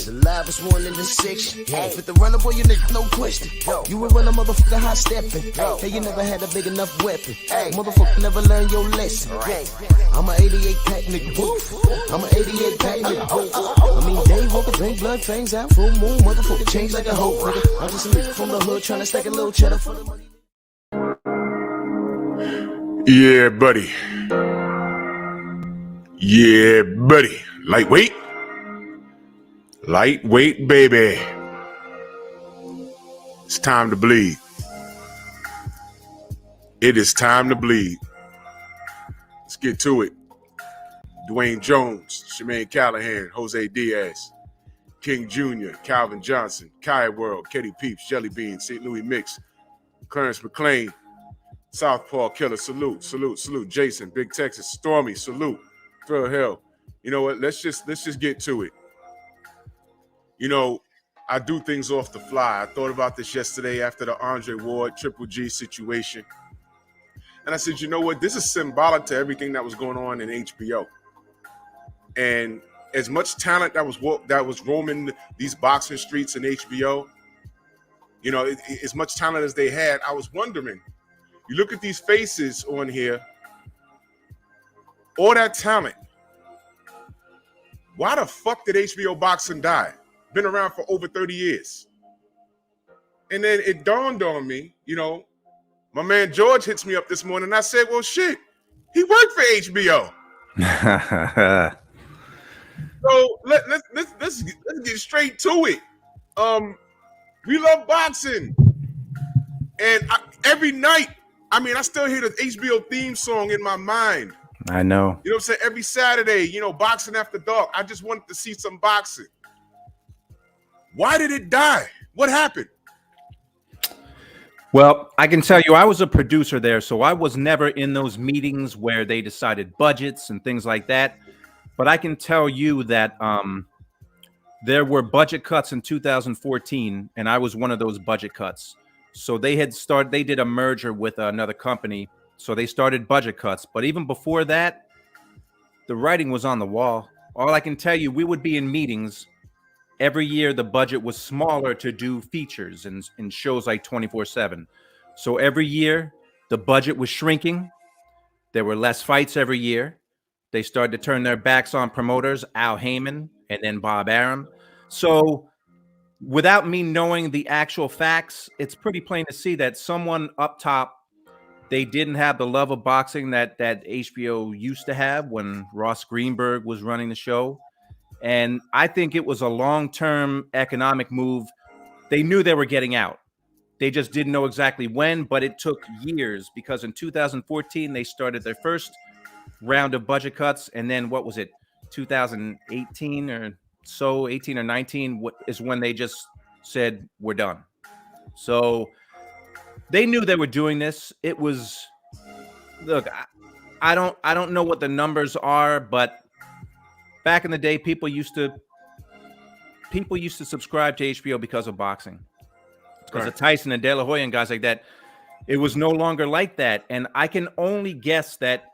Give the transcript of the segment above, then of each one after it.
The livest one in the section. With the runner, boy, you nigga, no question. You would run a motherfucker high stepping. Hey, you never had a big enough weapon. Motherfucker never learned your lesson. I'm an 88 pack nigga. I'm an 88 pack nigga. I mean, day walker, drink blood, fangs out, full moon, motherfucker, change like a hoe, nigga. I'm just a nigga from the hood trying to stack a little cheddar for the money. Yeah, buddy. Yeah, buddy. Lightweight. Lightweight, baby. It's time to bleed. It is time to bleed. Let's get to it. Dwayne Jones, Shemaine Callahan, Jose Diaz, King Jr., Calvin Johnson, Kai World, Ketty Peeps, Jelly Bean, St. Louis Mix, Clarence McLean, Southpaw Killer, salute, salute, salute. Jason, Big Texas, Stormy, salute. Phil Hill. You know what? Let's just get to it. You know, I do things off the fly. I thought about this yesterday after the Andre Ward Triple G situation. And I said, you know what? This is symbolic to everything that was going on in HBO. And as much talent that was roaming these boxing streets in HBO, you know, as much talent as they had, I was wondering, you look at these faces on here, all that talent, why the fuck did HBO Boxing die? Been around for over 30 years. And then it dawned on me, you know, my man George hits me up this morning, and I said, well, shit, he worked for HBO. So let's get straight to it. We love boxing. And every night, I mean, I still hear the HBO theme song in my mind. I know. You know what I'm saying? Every Saturday, you know, boxing after dark. I just wanted to see some boxing. Why did it die? What happened? Well, I can tell you, I was a producer there, so I was never in those meetings where they decided budgets and things like that. But I can tell you that there were budget cuts in 2014, and I was one of those budget cuts. So they did a merger with another company. So they started budget cuts. But even before that, the writing was on the wall. All I can tell you, we would be in meetings. Every year, the budget was smaller to do features and shows like 24/7. So every year, the budget was shrinking. There were less fights every year. They started to turn their backs on promoters, Al Heyman and then Bob Arum. So without me knowing the actual facts, it's pretty plain to see that someone up top, they didn't have the love of boxing that HBO used to have when Ross Greenberg was running the show. And I think it was a long-term economic move. They knew they were getting out. They just didn't know exactly when, but it took years because in 2014, they started their first round of budget cuts. And then what was it, 2018 or so, 18 or 19 is when they just said, we're done. So they knew they were doing this. It was, look, I don't know what the numbers are, but back in the day, people used to subscribe to HBO because of boxing, because of Tyson and De La Hoya and guys like that. It was no longer like that, and I can only guess that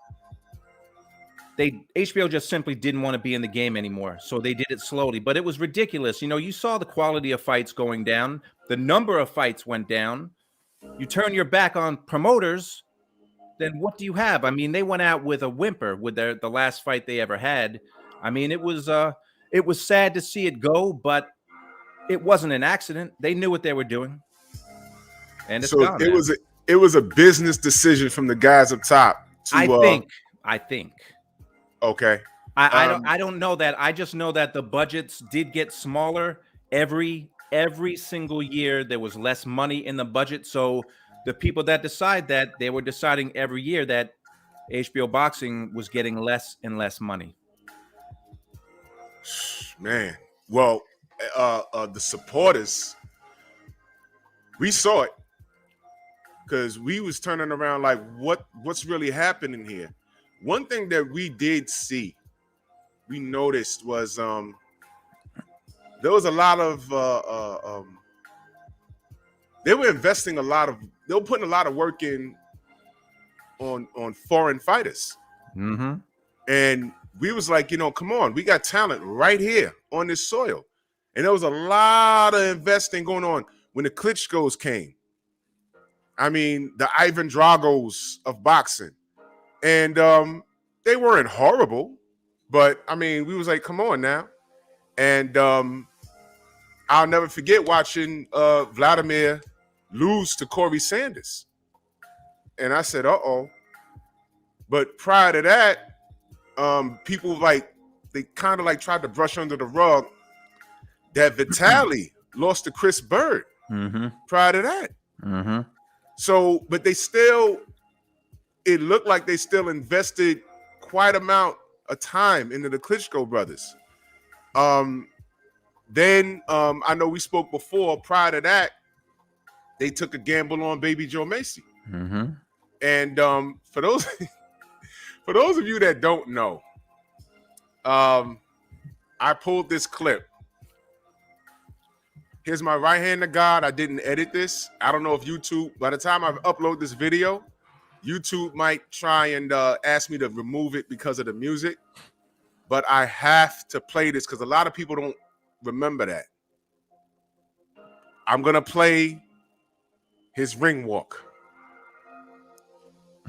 HBO just simply didn't want to be in the game anymore, so they did it slowly. But it was ridiculous. You know, you saw the quality of fights going down, the number of fights went down. You turn your back on promoters, then what do you have? I mean, they went out with a whimper with the last fight they ever had. I mean, it was sad to see it go, but it wasn't an accident. They knew what they were doing, and it's gone. It was a business decision from the guys up top. I think. Okay. I don't know that. I just know that the budgets did get smaller every single year. There was less money in the budget, so the people that decide that, they were deciding every year that HBO Boxing was getting less and less money. Man, well, the supporters, we saw it because we was turning around like, what's really happening here? One thing that we did see, we noticed was there was a lot of they were investing they were putting a lot of work in on foreign fighters. And we was like, you know, come on, we got talent right here on this soil. And there was a lot of investing going on when the Klitschko's came. I mean, the Ivan Dragos of boxing. And they weren't horrible, but I mean, we was like, come on now. And I'll never forget watching Vladimir lose to Corey Sanders. And I said, uh-oh. But prior to that, people they kind of tried to brush under the rug that Vitaly lost to Chris Bird prior to that. So, but it looked like they still invested quite amount of time into the Klitschko brothers. Then I know we spoke before. Prior to that, they took a gamble on Baby Joe Macy. And for those of you that don't know, I pulled this clip. Here's my right hand to God. I didn't edit this. I don't know if YouTube, by the time I upload this video, YouTube might try and ask me to remove it because of the music. But I have to play this because a lot of people don't remember that. I'm going to play his ring walk.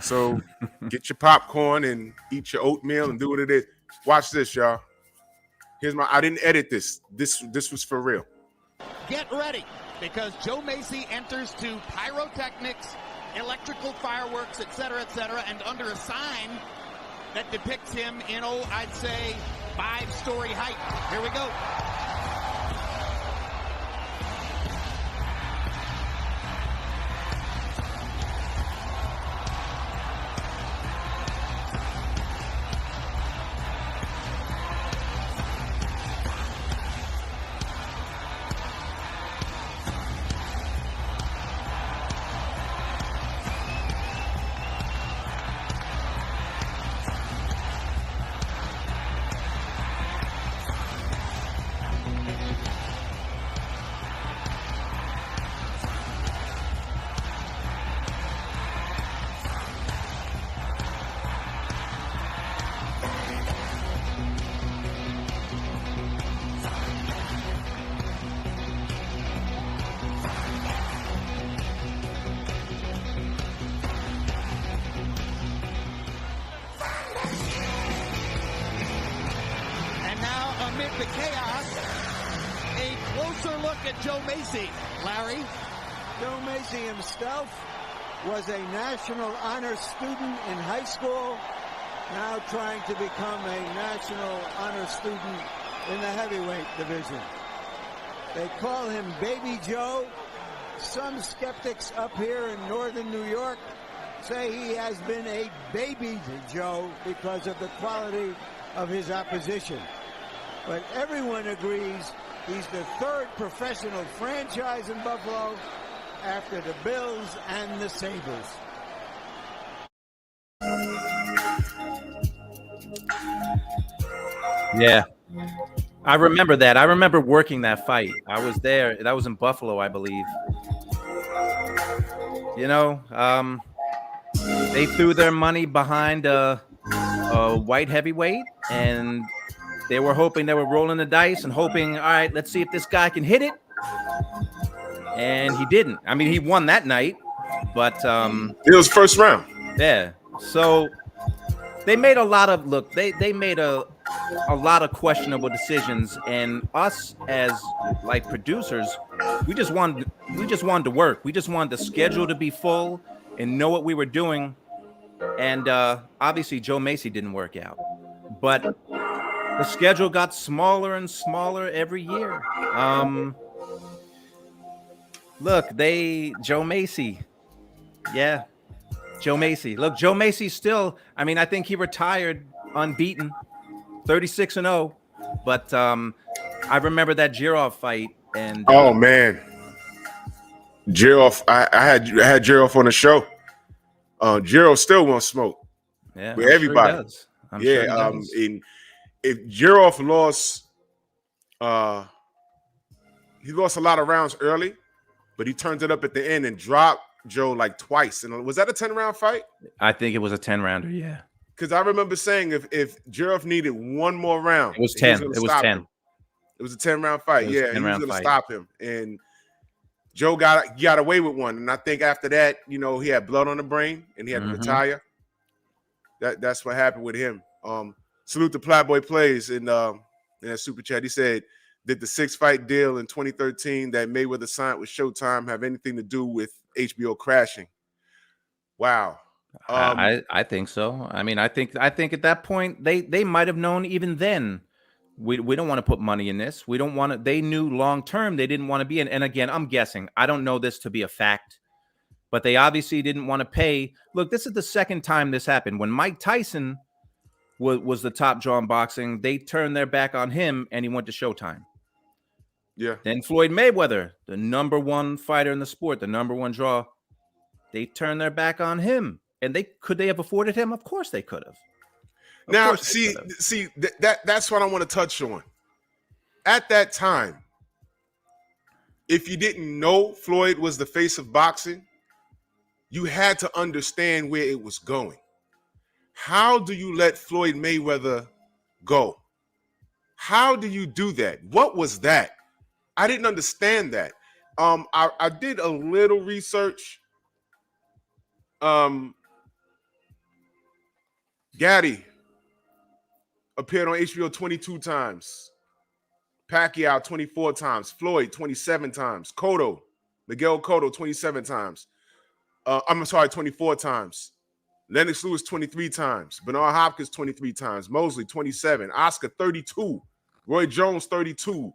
So get your popcorn and eat your oatmeal and do what it is. Watch this, y'all. I didn't edit this. This was for real. Get ready, because Joe Macy enters to pyrotechnics, electrical fireworks, etc., and under a sign that depicts him in, I'd say, 5-story height. Here we go. The chaos, a closer look at Joe Macy. Larry? Joe Macy himself was a National Honor Student in high school, now trying to become a National Honor Student in the heavyweight division. They call him Baby Joe. Some skeptics up here in northern New York say he has been a baby to Joe because of the quality of his opposition. But everyone agrees he's the third professional franchise in Buffalo after the Bills and the Sabres. Yeah. I remember that. I remember working that fight. I was there. That was in Buffalo, I believe. You know, they threw their money behind a white heavyweight, and they were hoping, they were rolling the dice and hoping, all right, let's see if this guy can hit it. And he didn't. I mean, he won that night, but it was first round. Yeah. So they made a lot of they made a lot of questionable decisions, and us as like producers, we just wanted to work. We just wanted the schedule to be full and know what we were doing. And obviously Joe Macy didn't work out, but the schedule got smaller and smaller every year. Look, Joe Macy. Yeah. Joe Macy. Look, Joe Macy still, I mean, I think he retired unbeaten, 36-0. But I remember that Jirov fight. And oh man. Jirov, I had Jirov on the show. Jirov still won't smoke. Yeah. With everybody. Sure he does. If Jirov lost, he lost a lot of rounds early, but he turned it up at the end and dropped Joe like twice. And was that a 10-round fight? I think it was a 10-rounder, yeah. Because I remember saying if Jirov needed one more round, it was 10. It was 10. It was a 10-round fight. It was a Yeah, he was 10-round going to fight. stop him, and Joe got away with one. And I think after that, you know, he had blood on the brain, and he had to retire. That's what happened with him. Salute to Playboy Plays in that super chat. He said, "Did the 6-fight deal in 2013 that Mayweather signed with Showtime have anything to do with HBO crashing?" Wow. I think so. I mean, I think at that point they might have known even then. We don't want to put money in this. We don't want to. They knew long term they didn't want to be in. And again, I'm guessing. I don't know this to be a fact, but they obviously didn't want to pay. Look, this is the second time this happened. When Mike Tyson was the top draw in boxing, they turned their back on him and he went to Showtime. Yeah. Then Floyd Mayweather, the number one fighter in the sport, the number one draw, they turned their back on him. And could they have afforded him? Of course they could have. Now, see that's what I want to touch on. At that time, if you didn't know Floyd was the face of boxing, you had to understand where it was going. How do you let Floyd Mayweather go? How do you do that? What was that? I didn't understand that. I did a little research. Gaddy appeared on HBO 22 times. Pacquiao 24 times. Floyd 27 times. Miguel Cotto 27 times. 24 times. Lennox Lewis 23 times. Bernard Hopkins 23 times. Mosley 27. Oscar 32. Roy Jones 32.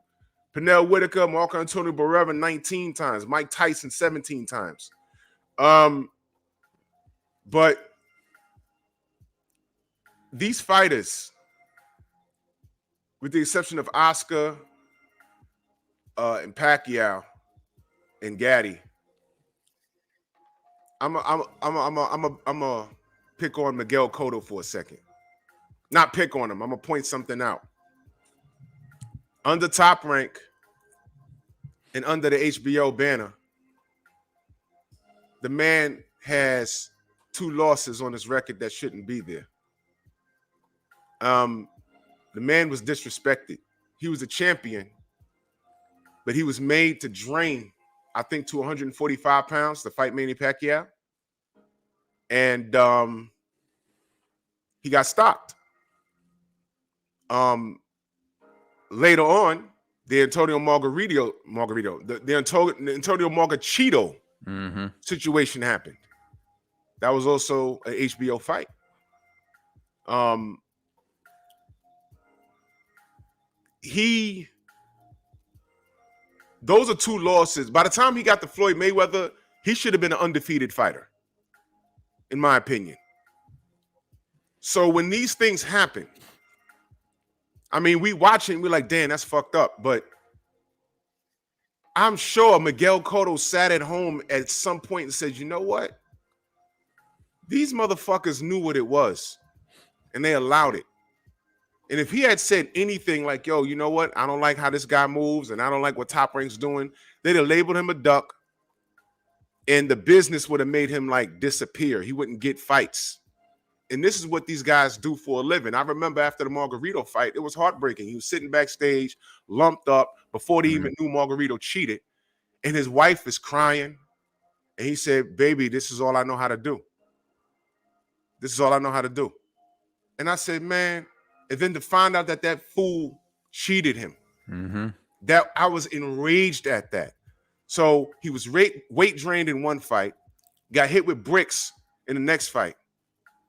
Pernell Whitaker, Marco Antonio Barrera 19 times. Mike Tyson 17 times. But these fighters, with the exception of Oscar and Pacquiao and Gaddy, I'm a pick on Miguel Cotto for a second. Not pick on him. I'm gonna point something out. Under Top Rank and under the HBO banner, the man has 2 losses on his record that shouldn't be there. The man was disrespected. He was a champion, but he was made to drain, I think, to 145 pounds to fight Manny Pacquiao. And he got stopped. Later on, the Antonio Margarito, the Antonio Margarito situation happened. That was also an HBO fight. Those are 2 losses. By the time he got to Floyd Mayweather, he should have been an undefeated fighter, in my opinion. So when these things happen, I mean, we watching, we're like, damn, that's fucked up. But I'm sure Miguel Cotto sat at home at some point and said, you know what? These motherfuckers knew what it was, and they allowed it. And if he had said anything like, yo, you know what? I don't like how this guy moves, and I don't like what Top Rank's doing, they'd have labeled him a duck, and the business would have made him, like, disappear. He wouldn't get fights. And this is what these guys do for a living. I remember after the Margarito fight, it was heartbreaking. He was sitting backstage, lumped up, before they even knew Margarito cheated. And his wife is crying. And he said, baby, this is all I know how to do. This is all I know how to do. And I said, man, and then to find out that that fool cheated him, that I was enraged at that. So he was weight drained in one fight, got hit with bricks in the next fight,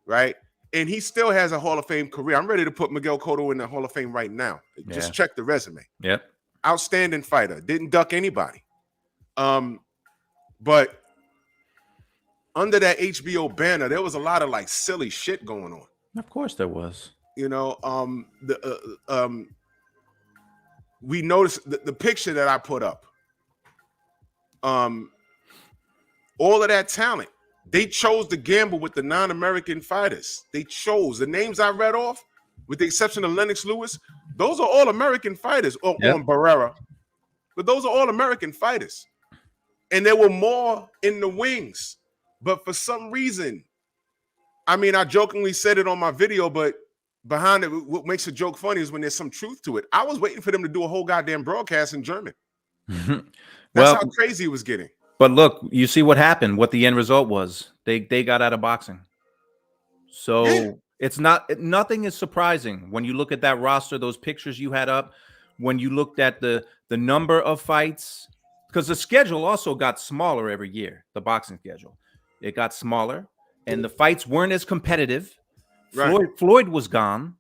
right? And he still has a Hall of Fame career. I'm ready to put Miguel Cotto in the Hall of Fame right now. Just check the resume. Yep. Outstanding fighter. Didn't duck anybody. But under that HBO banner, there was a lot of like silly shit going on. Of course there was. You know, we noticed the picture that I put up. All of that talent, they chose to gamble with the non-American fighters. They chose the names I read off, with the exception of Lennox Lewis. Those are all American fighters, on Barrera, but those are all American fighters. And there were more in the wings, but for some reason, I mean, I jokingly said it on my video, but behind it, what makes a joke funny is when there's some truth to it. I was waiting for them to do a whole goddamn broadcast in German. That's Well, how crazy it was getting. but look, you see what happened. What the end result was. They got out of boxing. So Yeah. it's nothing is surprising when you look at that roster, those pictures you had up, when you looked at the number of fights, because the schedule also got smaller every year. The boxing schedule, it got smaller, and the fights weren't as competitive. Right. Floyd was gone,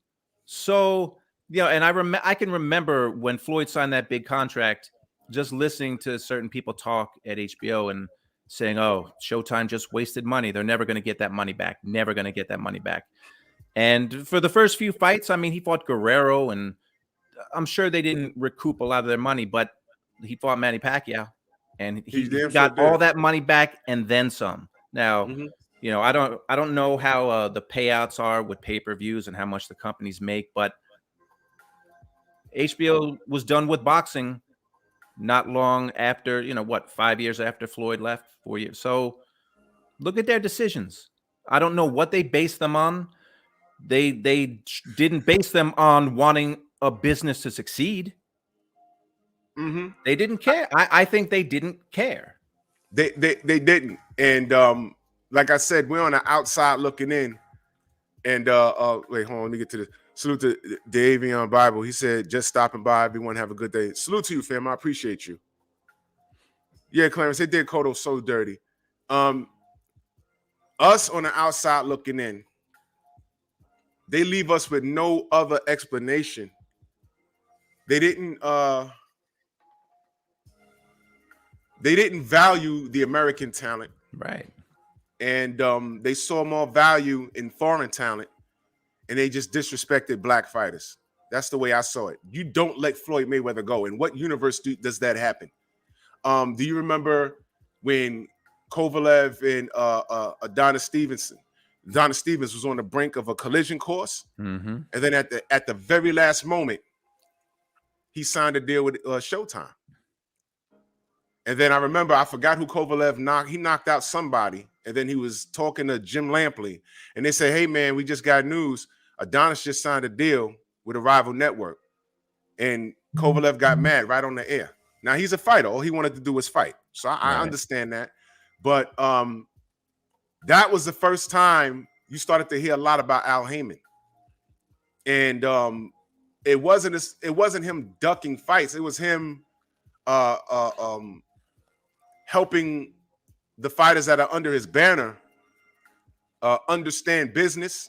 so and I can remember when Floyd signed that big contract, just listening to certain people talk at HBO and saying, "Oh, Showtime just wasted money. They're never going to get that money back. Never going to get that money back." And for the first few fights, I mean, he fought Guerrero, and I'm sure they didn't recoup a lot of their money, but he fought Manny Pacquiao, and he got all that money back and then some. Now, I don't know how the payouts are with pay-per-views and how much the companies make, but HBO was done with boxing not long after, 5 years after Floyd left, 4 years. So look at their decisions. I don't know what they based them on. They didn't base them on wanting a business to succeed. They didn't care. I think they didn't care. They didn't. And like I said, we're on the outside looking in. And wait, hold on, let me get to this. Salute to Davion Bible. He said, just stopping by. Everyone have a good day. Salute to you, fam. I appreciate you. Yeah, Clarence, they did Cotto so dirty. Us on the outside looking in, they leave us with no other explanation. They didn't value the American talent. Right. And they saw more value in foreign talent, and they just disrespected black fighters. That's the way I saw it. You don't let Floyd Mayweather go. In what universe does that happen? Do you remember when Kovalev and Adonis Stevens was on the brink of a collision course? And then at the very last moment, he signed a deal with Showtime. And then I remember, I forgot who Kovalev knocked. He knocked out somebody. And then he was talking to Jim Lampley. And they say, hey, man, we just got news. Adonis just signed a deal with a rival network. And Kovalev got mad right on the air. Now, he's a fighter. All he wanted to do was fight. So I understand that. But that was the first time you started to hear a lot about Al Heyman. And it wasn't him ducking fights. It was him helping the fighters that are under his banner understand business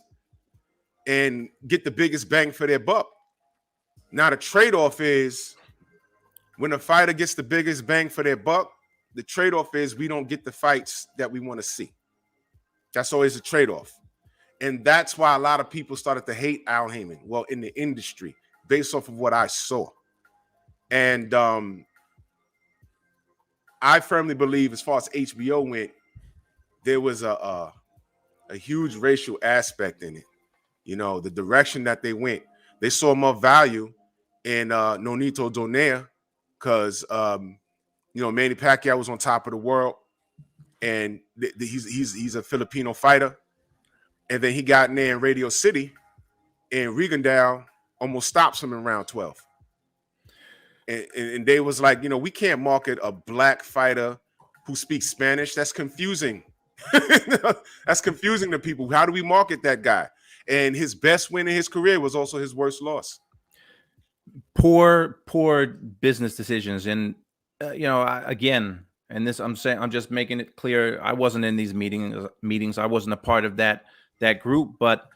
and get the biggest bang for their buck. Now, the trade-off is when a fighter gets the biggest bang for their buck, the trade-off is we don't get the fights that we want to see. That's always a trade-off. And that's why a lot of people started to hate Al Heyman, well, in the industry, based off of what I saw. And I firmly believe, as far as HBO went, there was a huge racial aspect in it. The direction that they went. They saw more value in Nonito Donaire because, Manny Pacquiao was on top of the world, and he's a Filipino fighter. And then he got in there in Radio City, and Rigondeaux almost stops him in round 12. And they was like, we can't market a black fighter who speaks Spanish. That's confusing. That's confusing to people. How do we market that guy? And his best win in his career was also his worst loss. Poor business decisions. And, again, and this, I'm just making it clear. I wasn't in these meetings. I wasn't a part of that group, but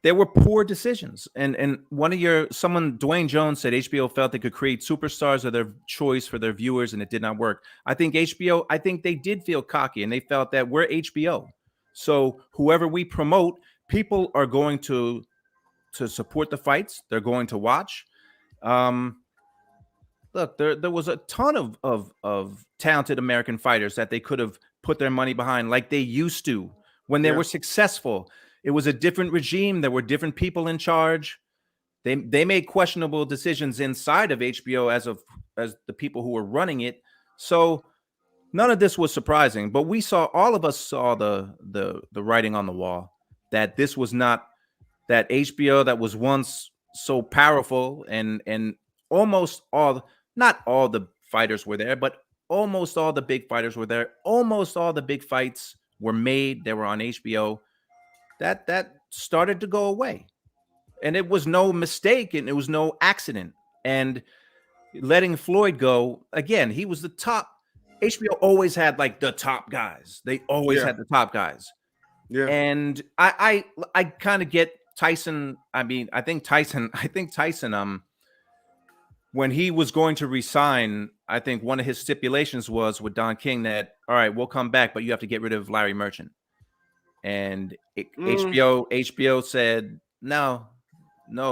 there were poor decisions. And Dwayne Jones said HBO felt they could create superstars of their choice for their viewers, and it did not work. I think they did feel cocky, and they felt that we're HBO. So whoever we promote, people are going to support the fights. They're going to watch. Look, there was a ton of talented American fighters that they could have put their money behind like they used to when they were successful. It was a different regime. There were different people in charge. They made questionable decisions inside of HBO as the people who were running it. So none of this was surprising, but all of us saw the writing on the wall that this was not that HBO that was once so powerful, and almost all, not all the fighters were there, but almost all the big fighters were there. Almost all the big fights were made. They were on HBO. That started to go away. And it was no mistake, and it was no accident. And letting Floyd go, again, he was the top. HBO always had like the top guys. They always had the top guys. Yeah. And I kind of get Tyson. I mean, I think Tyson, when he was going to resign, I think one of his stipulations was with Don King that, all right, we'll come back, but you have to get rid of Larry Merchant. And HBO said, no,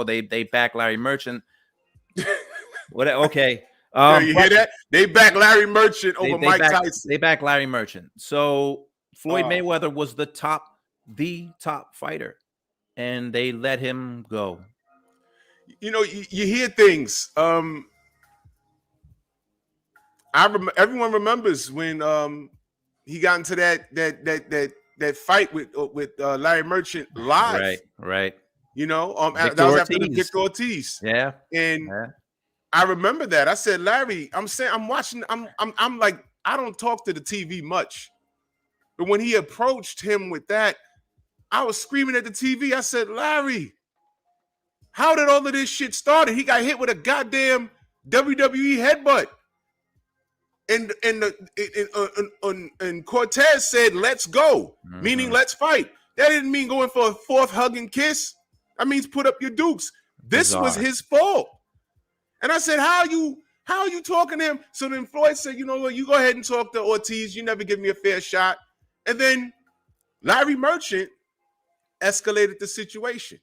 they back Larry Merchant. What? Okay. You hear that? They back Larry Merchant over Mike Tyson. They back Larry Merchant. So Floyd Mayweather was the top fighter, and they let him go. You know, you hear things. Everyone remembers when he got into that fight with Larry Merchant live. Right. You know, that was after the Victor Ortiz. Yeah. And I remember that. I said, Larry, I'm watching, I'm like, I don't talk to the TV much. But when he approached him with that, I was screaming at the TV. I said, Larry, how did all of this shit start? He got hit with a goddamn WWE headbutt. And Cortez said, let's go, meaning let's fight. That didn't mean going for a fourth hug and kiss. That means put up your dukes. This was his fault. And I said, how are you talking to him? So then Floyd said, you know what, you go ahead and talk to Ortiz. You never give me a fair shot. And then Larry Merchant escalated the situation.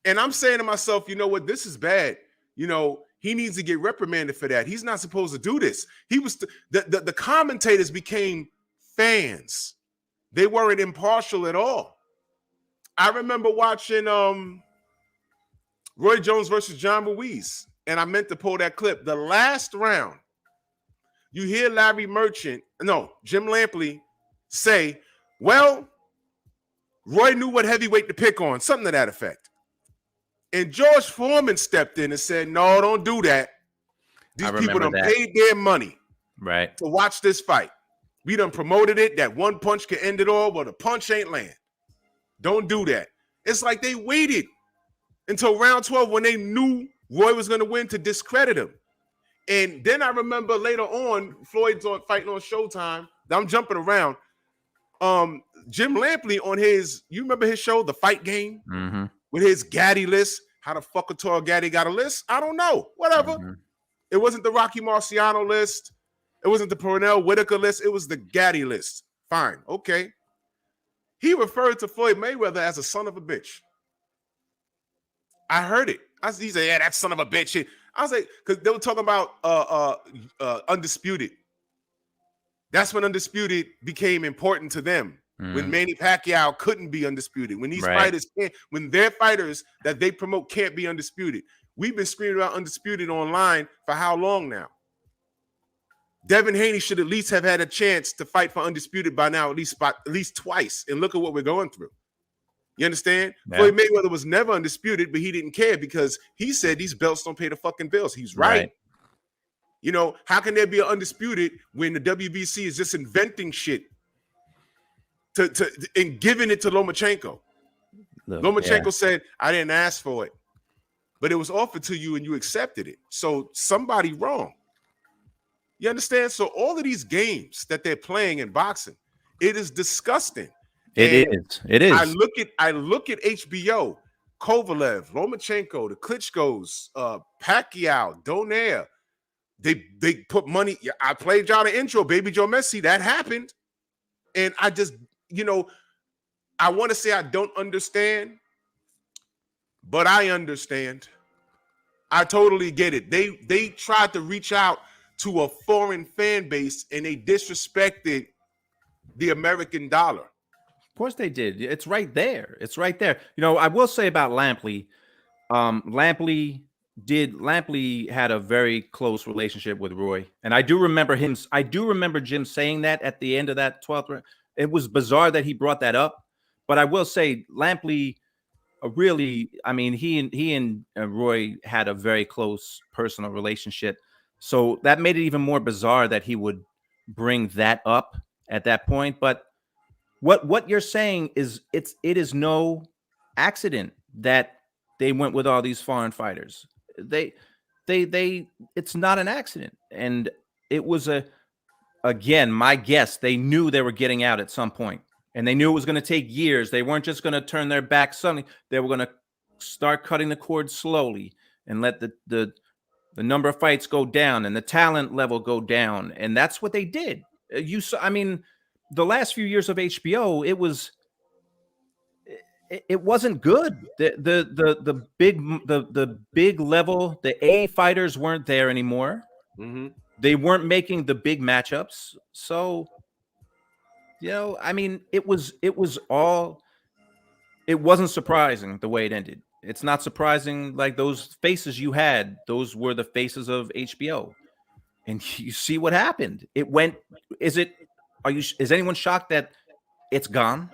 And I'm saying to myself, you know what, this is bad. You know, he needs to get reprimanded for that. He's not supposed to do this. He was the commentators became fans. They weren't impartial at all. I remember watching Roy Jones versus John Louise, and I meant to pull that clip. The last round, you hear Jim Lampley say, well, Roy knew what heavyweight to pick on, something to that effect. And George Foreman stepped in and said, no, don't do that. These people done paid their money to watch this fight. We done promoted it, that one punch can end it all, but the punch ain't land. Don't do that. It's like they waited until round 12 when they knew Roy was going to win to discredit him. And then I remember later on, Floyd's fighting on Showtime. I'm jumping around. Jim Lampley on you remember his show, The Fight Game? Mm-hmm. With his Gaddy list. How the fuck a tall Gaddy got a list? I don't know. Whatever. Mm-hmm. It wasn't the Rocky Marciano list. It wasn't the Pernell Whitaker list. It was the Gaddy list. Fine. Okay. He referred to Floyd Mayweather as a son of a bitch. I heard it. He said, yeah, that son of a bitch. I was like, because they were talking about Undisputed. That's when Undisputed became important to them. When Manny Pacquiao couldn't be undisputed. When these fighters when their fighters that they promote can't be undisputed. We've been screaming about Undisputed online for how long now? Devin Haney should at least have had a chance to fight for Undisputed by now, at least twice. And look at what we're going through. You understand? Yeah. Floyd Mayweather was never undisputed, but he didn't care because he said these belts don't pay the fucking bills. He's right. You know, how can there be an undisputed when the WBC is just inventing shit and giving it to Lomachenko? Lomachenko said, I didn't ask for it, but it was offered to you and you accepted it. So somebody wrong. You understand? So all of these games that they're playing in boxing, it is disgusting. It is. I look at HBO, Kovalev, Lomachenko, the Klitschko's, Pacquiao, Donaire. They put money. I played y'all the intro, Baby Joe Messi. That happened. And I just, you know, I want to say I don't understand, but I understand. I totally get it. They tried to reach out to a foreign fan base and they disrespected the American dollar. Of course they did. It's right there. It's right there. You know, I will say about Lampley, Lampley had a very close relationship with Roy. And I do remember Jim saying that at the end of that 12th round. It was bizarre that he brought that up. But I will say Lampley really, I mean, he and Roy had a very close personal relationship, so that made it even more bizarre that he would bring that up at that point. But what you're saying is it is no accident that they went with all these foreign fighters. They it's not an accident, and it was a again, my guess, they knew they were getting out at some point, and they knew it was going to take years. They weren't just going to turn their back suddenly. They were going to start cutting the cord slowly and let the number of fights go down and the talent level go down, and that's what they did. You saw, I mean, the last few years of HBO, it wasn't good. The big level, the A fighters weren't there anymore. Mm-hmm. They weren't making the big matchups. So, I mean, it wasn't surprising the way it ended. It's not surprising, like those faces you had, those were the faces of HBO. And you see what happened. It went, is anyone shocked that it's gone?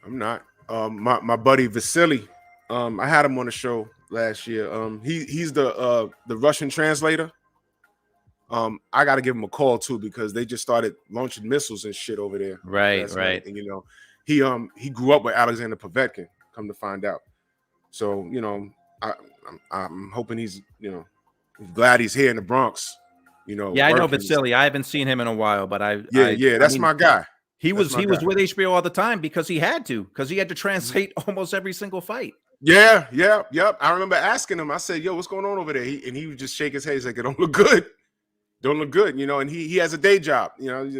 I'm not. My buddy Vasily, I had him on the show last year. He's the Russian translator. I got to give him a call too, because they just started launching missiles and shit over there. Right. And he grew up with Alexander Povetkin. Come to find out, so I'm hoping he's glad he's here in the Bronx. Yeah, I know Vasily. I haven't seen him in a while, but that's my guy. He was with HBO all the time because he had to translate almost every single fight. Yeah. I remember asking him. I said, "Yo, what's going on over there?" He would just shake his head. He's like, "It don't look good. Don't look good." And he has a day job.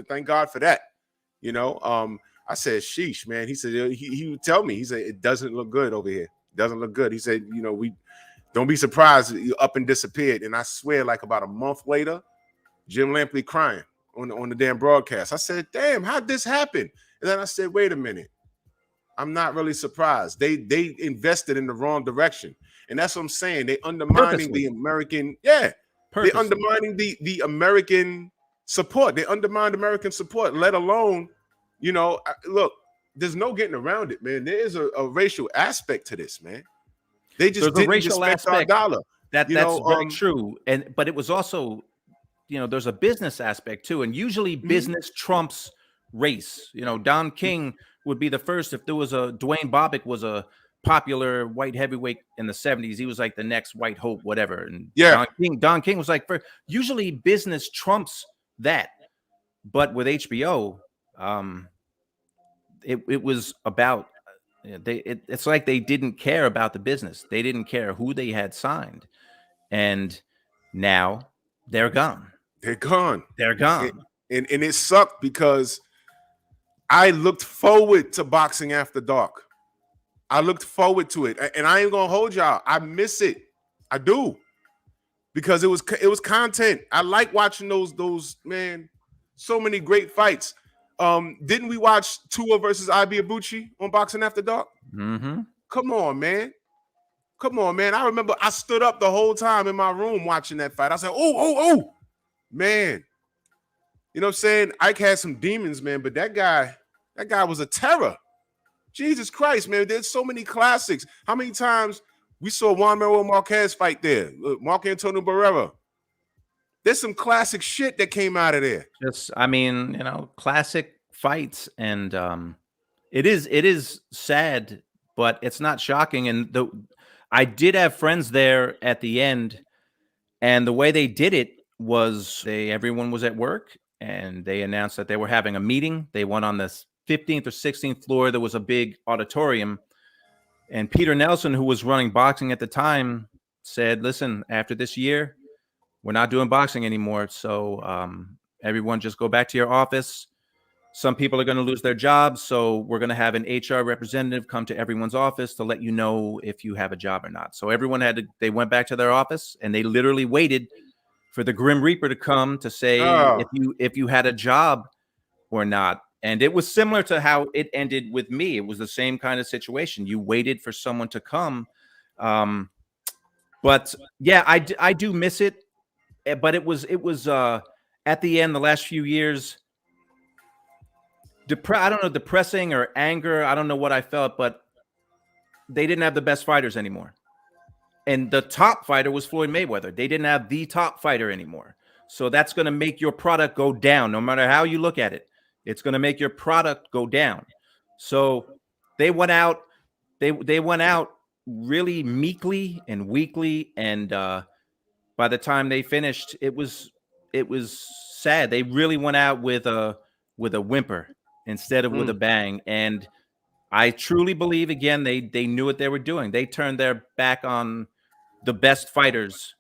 Thank God for that. I said, "Sheesh, man." He said he would tell me. He said, "It doesn't look good over here. It doesn't look good." He said, "We don't be surprised you up and disappeared." And I swear, like about a month later, Jim Lampley crying on the damn broadcast. I said, "Damn, how'd this happen?" And then I said, "Wait a minute. I'm not really surprised. They invested in the wrong direction." And that's what I'm saying. They undermining the American, They undermining the American support. They undermined American support, let alone, look, there's no getting around it, man. There is a racial aspect to this, man. They just didn't respect our dollar. That's very true. But it was also, there's a business aspect too. And usually business trumps race. Don King would be the first. If there was Dwayne Bobbitt was a popular white heavyweight in the 70s, he was like the next white hope, whatever. And Don King was like, usually business trumps that. But with HBO, it was about it's like they didn't care about the business. They didn't care who they had signed, and now they're gone. They're gone. And it sucked because I looked forward to Boxing After Dark. I looked forward to it, and I ain't gonna hold y'all. I miss it. I do, because it was content. I like watching those man. So many great fights. Didn't we watch Tua versus Ibi Abuchi on Boxing After Dark? Mm-hmm. Come on, man. I remember I stood up the whole time in my room watching that fight. I said, oh, man. You know what I'm saying? Ike had some demons, man, but that guy was a terror. Jesus Christ, man. There's so many classics. How many times we saw Juan Manuel Marquez fight there? Marc Antonio Barrera. There's some classic shit that came out of there. Classic fights, and it is sad, but it's not shocking. And I did have friends there at the end, and the way they did it was everyone was at work, and they announced that they were having a meeting. They went on the 15th or 16th floor. There was a big auditorium, and Peter Nelson, who was running boxing at the time, said, "Listen, after this year, we're not doing boxing anymore. So everyone just go back to your office. Some people are going to lose their jobs. So we're going to have an HR representative come to everyone's office to let you know if you have a job or not." So everyone they went back to their office, and they literally waited for the Grim Reaper to come to say if you had a job or not. And it was similar to how it ended with me. It was the same kind of situation. You waited for someone to come. But yeah, I do miss it. But it was at the end, the last few years, I don't know, depressing or anger. I don't know what I felt, but they didn't have the best fighters anymore. And the top fighter was Floyd Mayweather. They didn't have the top fighter anymore. So that's going to make your product go down. No matter how you look at it, it's going to make your product go down. So they went out, they went out really meekly and weakly. And by the time they finished, it was sad. They really went out with a whimper instead of with a bang. And I truly believe, again, they knew what they were doing. They turned their back on the best fighters,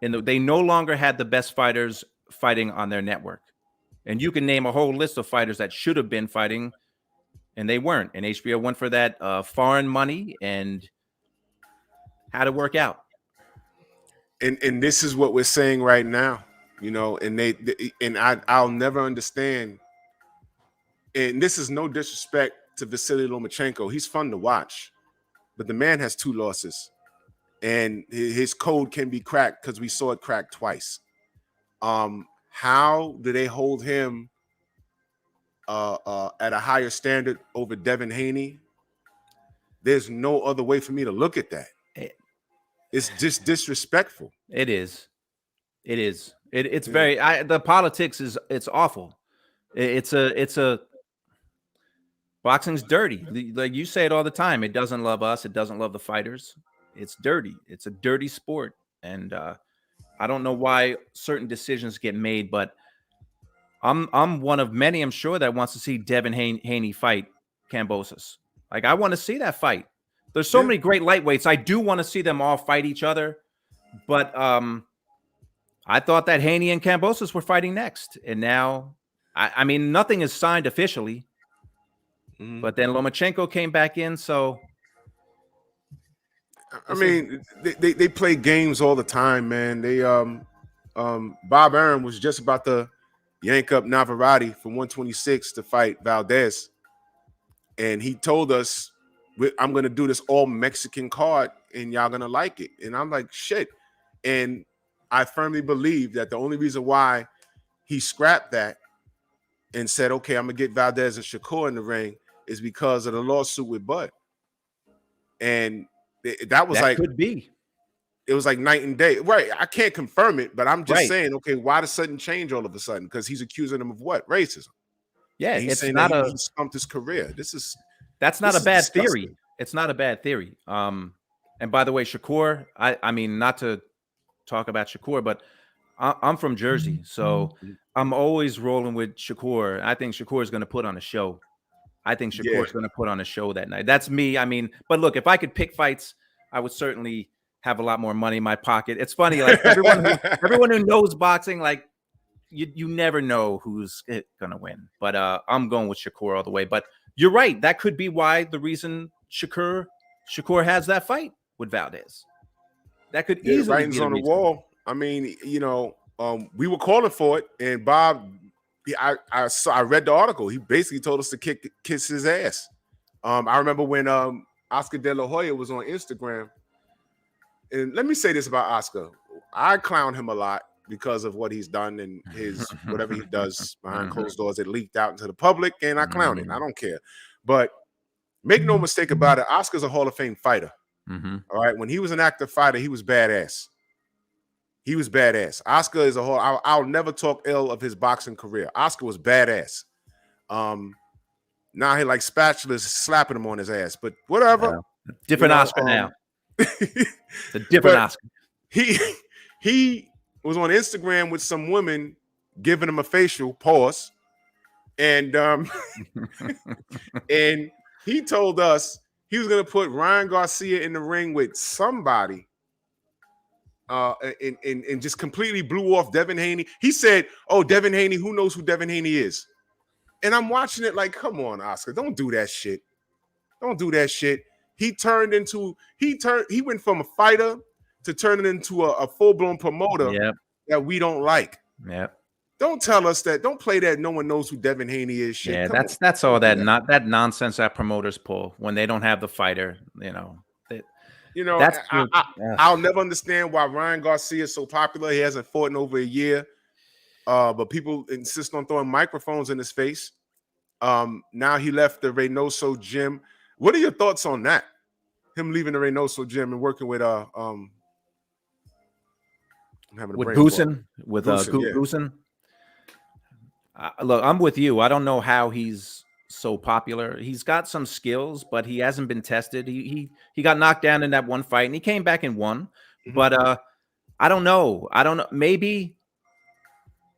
and they no longer had the best fighters fighting on their network. And you can name a whole list of fighters that should have been fighting, and they weren't. And HBO went for that foreign money and had to work out. And this is what we're saying right now, you know. And I'll never understand. And this is no disrespect to Vasily Lomachenko. He's fun to watch, but the man has 2 losses. And his code can be cracked because we saw it cracked twice. How do they hold him at a higher standard over Devin Haney? There's no other way for me to look at that. It's just disrespectful. It is. It is. It's very. The politics is. It's awful. It's a. Boxing's dirty. Like you say it all the time. It doesn't love us. It doesn't love the fighters. It's dirty. It's a dirty sport. And I don't know why certain decisions get made, but I'm one of many, I'm sure, that wants to see Devin Haney fight Kambosos. Like, I want to see that fight. There's so many great lightweights. I do want to see them all fight each other. But I thought that Haney and Kambosos were fighting next. And now, I mean, nothing is signed officially. But then Lomachenko came back in, so... I mean, they play games all the time, man. They Bob Arum was just about to yank up Navarrete from 126 to fight Valdez, and he told us, "I'm going to do this all Mexican card, and y'all gonna like it." And I'm like, "Shit!" And I firmly believe that the only reason why he scrapped that and said, "Okay, I'm gonna get Valdez and Shakur in the ring," is because of the lawsuit with Bud, and that could be. It was like night and day. Right. I can't confirm it, but I'm just saying, okay, why the sudden change all of a sudden? Because he's accusing him of what? Racism. Yeah, he's saying that he stumped his career. That's not a bad disgusting theory. It's not a bad theory. And by the way, Shakur, I mean, not to talk about Shakur, but I'm from Jersey, so I'm always rolling with Shakur. I think Shakur is going to put on a show. I think Shakur is going to put on a show that night. That's me. I mean, but look, if I could pick fights, I would certainly have a lot more money in my pocket. It's funny, like everyone who knows boxing, like you never know who's going to win. But I'm going with Shakur all the way. But you're right. That could be why the reason Shakur has that fight with Valdez. That could easily writings be the on the reason. wall. I mean, you know, we were calling for it, and Bob. I read the article. He basically told us to kiss his ass. I remember when Oscar De La Hoya was on Instagram. And let me say this about Oscar. I clown him a lot because of what he's done and his whatever he does behind closed doors. It leaked out into the public, and I clown it. I don't care. But make no mistake about it, Oscar's a Hall of Fame fighter. All right. When he was an active fighter, he was badass. He was badass. Oscar is a whole. I'll never talk ill of his boxing career. Oscar was badass. Now he like spatulas slapping him on his ass, but whatever. Yeah. Different Oscar now. A different Oscar. He was on Instagram with some women giving him a facial pause, and and he told us he was going to put Ryan Garcia in the ring with somebody. And just completely blew off Devin Haney. He said, "Oh, Devin Haney, who knows who Devin Haney is?" And I'm watching it like, come on, Oscar, don't do that shit. Don't do that shit. He went from a fighter to turning into a full-blown promoter that we don't like. Yep. Don't tell us that. Don't play that no one knows who Devin Haney is shit. Yeah, that's all that not that nonsense that promoters pull when they don't have the fighter, you know. I'll never understand why Ryan Garcia is so popular. He hasn't fought in over a year, but people insist on throwing microphones in his face. Now he left the Reynoso gym. What are your thoughts on that? him leaving the Reynoso gym and working with I'm having a With brain fart. Goosen, with Goosen, yeah. Goosen. Look, I'm with you. I don't know how he's so popular. He's got some skills, but he hasn't been tested. He got knocked down in that one fight, and he came back and won. Mhm. But I don't know. I don't know. Maybe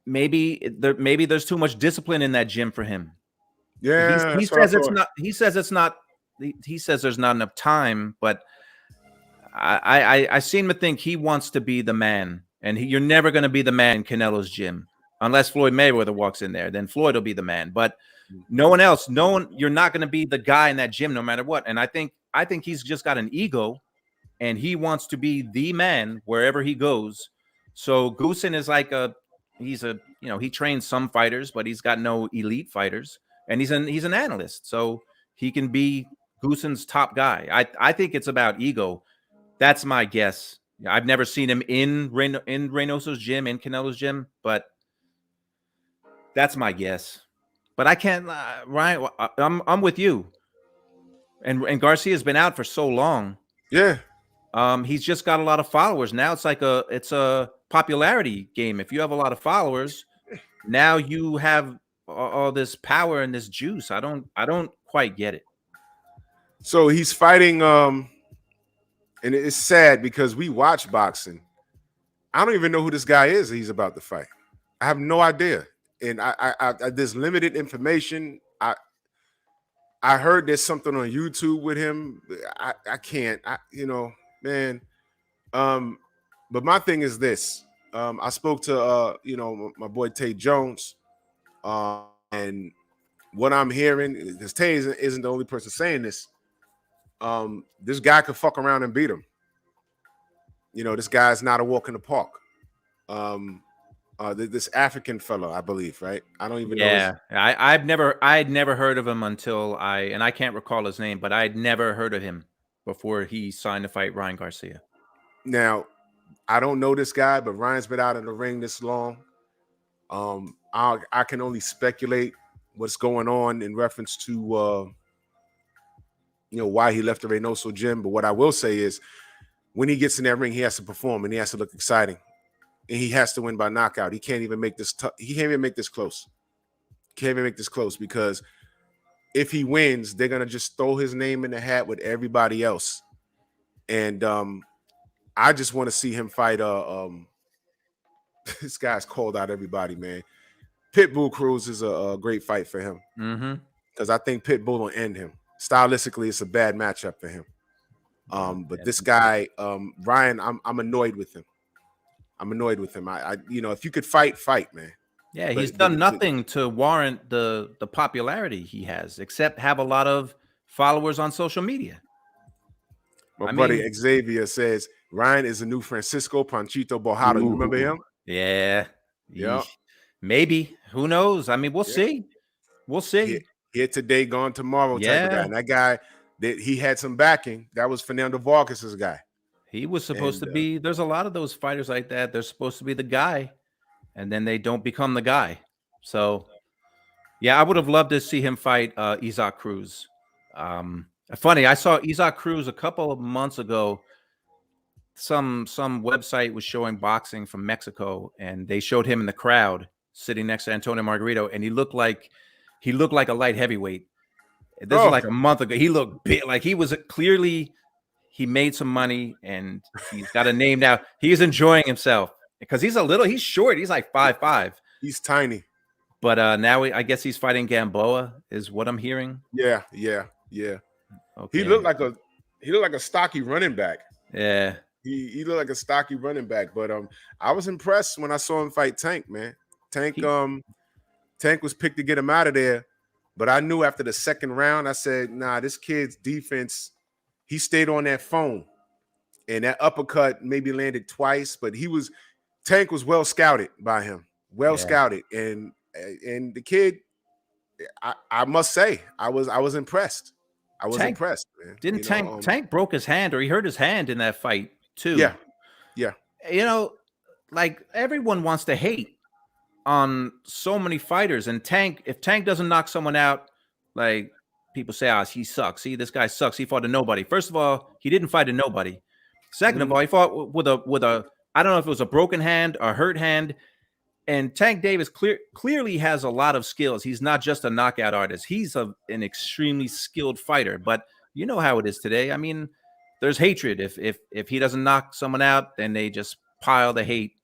there's too much discipline in that gym for him. Yeah, he says it's not. He says it's not. He says there's not enough time, but I seem to think he wants to be the man, and you're never going to be the man in Canelo's gym unless Floyd Mayweather walks in there. Then Floyd will be the man, but no one else. You're not going to be the guy in that gym no matter what. And I think he's just got an ego, and he wants to be the man wherever he goes. So Goosen is like he trains some fighters, but he's got no elite fighters, and he's an analyst, so he can be Goosen's top guy. I think it's about ego. That's my guess. I've never seen him in Reynoso's gym, in Canelo's gym, but that's my guess. But I can't, Ryan. I'm with you. And Garcia's been out for so long. Yeah. He's just got a lot of followers now. It's like it's a popularity game. If you have a lot of followers, now you have all this power and this juice. I don't quite get it. So he's fighting. And it's sad because we watch boxing. I don't even know who this guy is he's about to fight. I have no idea. And I there's limited information. I heard there's something on YouTube with him. I can't, man. But my thing is this. I spoke to my boy Tay Jones. And what I'm hearing, because Tay isn't the only person saying this. This guy could fuck around and beat him. This guy's not a walk in the park. This African fellow, I believe, right? I don't even know. Yeah, I'd never heard of him until I can't recall his name, but I'd never heard of him before he signed to fight Ryan Garcia. Now, I don't know this guy, but Ryan's been out in the ring this long. I can only speculate what's going on in reference to why he left the Reynoso gym. But what I will say is when he gets in that ring, he has to perform and he has to look exciting. And he has to win by knockout. He can't even make this he can't even make this close. Can't even make this close, because if he wins, they're gonna just throw his name in the hat with everybody else. And I just want to see him fight this guy's called out everybody, man. Pitbull Cruz is a great fight for him. Because I think Pitbull will end him. Stylistically, it's a bad matchup for him. But this guy, Ryan, I'm annoyed with him. I'm annoyed with him. I if you could fight, man. Yeah, he's done nothing to warrant the popularity he has, except have a lot of followers on social media. My buddy Xavier says Ryan is the new Francisco Panchito Bojado. You remember him? Yeah. Yeah. Maybe. Who knows? I mean, we'll see. We'll see. Here today, gone tomorrow type of guy. And that guy, he had some backing. That was Fernando Vargas's guy. He was supposed to be. There's a lot of those fighters like that. They're supposed to be the guy, and then they don't become the guy. So, yeah, I would have loved to see him fight Isaac Cruz. Funny, I saw Isaac Cruz a couple of months ago. Some website was showing boxing from Mexico, and they showed him in the crowd sitting next to Antonio Margarito, and he looked like a light heavyweight. This was like a month ago. He looked big, like he was clearly. He made some money and he's got a name now. He's enjoying himself because he's short. He's like 5'5". He's tiny. But now I guess he's fighting Gamboa is what I'm hearing. Yeah. Okay. He looked like a stocky running back. Yeah. He looked like a stocky running back. But I was impressed when I saw him fight Tank, man. Tank was picked to get him out of there. But I knew after the second round, I said, nah, this kid's defense. He stayed on that phone, and that uppercut maybe landed twice, but Tank was well scouted by him, scouted, and the kid, I must say, I was impressed. I was impressed, man. Didn't Tank broke his hand, or he hurt his hand in that fight too? Yeah. Like everyone wants to hate on so many fighters, and if Tank doesn't knock someone out, like people say, "Ah, he sucks. See, this guy sucks. He fought a nobody." First of all, he didn't fight a nobody. Second of all, he fought with a I don't know if it was a broken hand or hurt hand. And Tank Davis clearly has a lot of skills. He's not just a knockout artist. He's an extremely skilled fighter. But you know how it is today. I mean, there's hatred. If he doesn't knock someone out, then they just pile the hate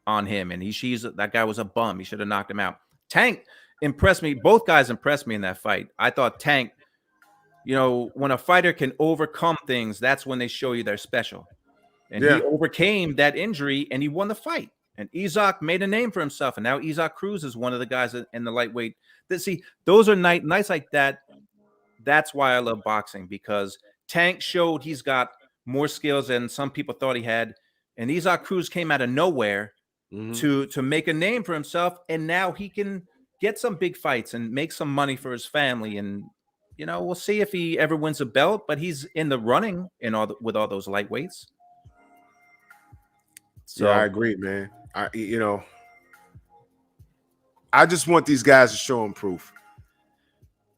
on him. And that guy was a bum. He should have knocked him out. Tank impressed me. Both guys impressed me in that fight. I thought Tank, when a fighter can overcome things, that's when they show you they're special. And he overcame that injury and he won the fight. And Isaac made a name for himself. And now Isaac Cruz is one of the guys in the lightweight. Those are nights like that. That's why I love boxing, because Tank showed he's got more skills than some people thought he had. And Isaac Cruz came out of nowhere to make a name for himself. And now he can get some big fights and make some money for his family. And, we'll see if he ever wins a belt, but he's in the running with all those lightweights. So I agree, man. I just want these guys to show them proof.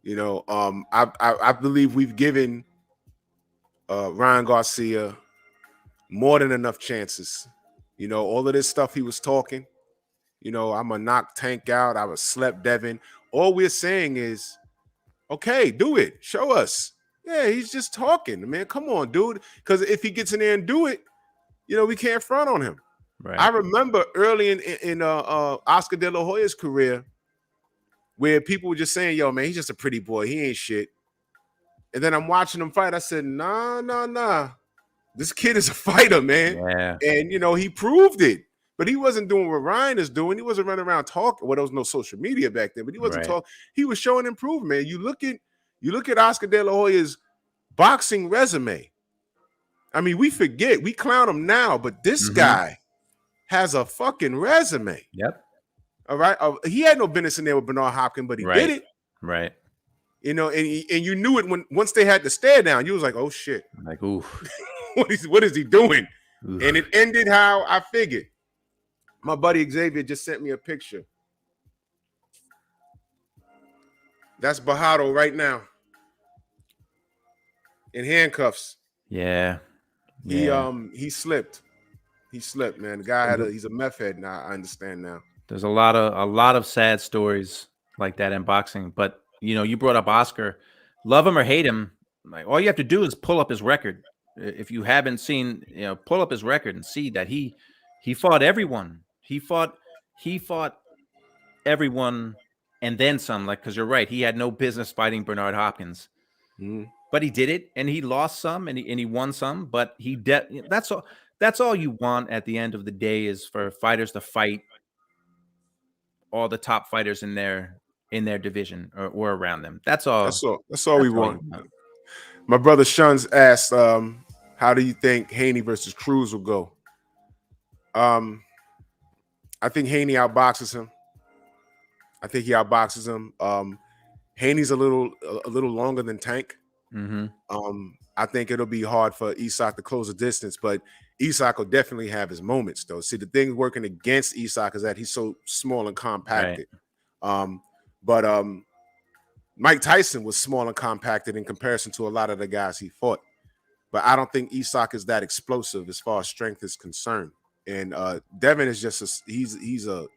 I believe we've given Ryan Garcia more than enough chances. All of this stuff he was talking, I'm gonna knock Tank out, I would slap Devin. All we're saying is, okay, do it. Show us. Yeah, he's just talking, man. Come on, dude. Because if he gets in there and do it, we can't front on him. Right. I remember early in Oscar De La Hoya's career, where people were just saying, "Yo, man, he's just a pretty boy. He ain't shit." And then I'm watching him fight. I said, "Nah. This kid is a fighter, man." Yeah. And he proved it. But he wasn't doing what Ryan is doing. He wasn't running around talking. Well, there was no social media back then, but he wasn't talking. He was showing improvement. You look at Oscar De La Hoya's boxing resume. I mean, we forget, we clown him now, but this guy has a fucking resume. Yep. All right. He had no business in there with Bernard Hopkins, but he did it. Right. And you knew it once they had to stare down. You was like, oh shit. Like, oof. what is he doing? Oof. And it ended how I figured. My buddy Xavier just sent me a picture. That's Bajado right now. In handcuffs. Yeah. He slipped. He slipped, man. The guy he's a meth head now. I understand now. There's a lot of sad stories like that in boxing. But you brought up Oscar. Love him or hate him, like all you have to do is pull up his record. If you haven't seen, pull up his record and see that he fought everyone. He fought everyone and then some. Like, because you're right, he had no business fighting Bernard Hopkins. But he did it, and he lost some, and he won some. But that's all. That's all you want at the end of the day, is for fighters to fight all the top fighters in their division or around them. That's all. That's all we want. My brother Shuns asked, how do you think Haney versus Cruz will go? I think Haney outboxes him. Haney's a little longer than Tank. I think it'll be hard for Isak to close the distance, but Isak will definitely have his moments, though. See, the thing working against Isak is that he's so small and compacted. But Mike Tyson was small and compacted in comparison to a lot of the guys he fought. But I don't think Isak is that explosive as far as strength is concerned. And Devin is just he's a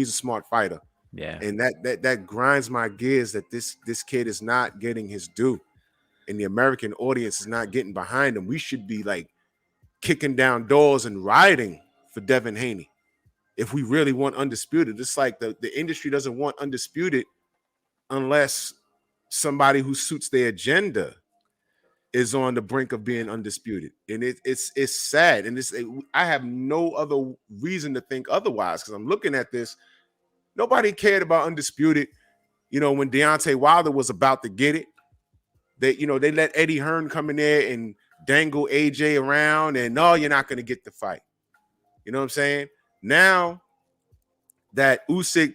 smart fighter. Yeah. And that grinds my gears that this kid is not getting his due. And the American audience is not getting behind him. We should be like kicking down doors and rioting for Devin Haney if we really want undisputed. It's like the industry doesn't want undisputed unless somebody who suits their agenda is on the brink of being undisputed. And it's sad. And I have no other reason to think otherwise, because I'm looking at this. Nobody cared about undisputed. When Deontay Wilder was about to get it, they let Eddie Hearn come in there and dangle AJ around, and no, you're not going to get the fight. You know what I'm saying? Now that Usyk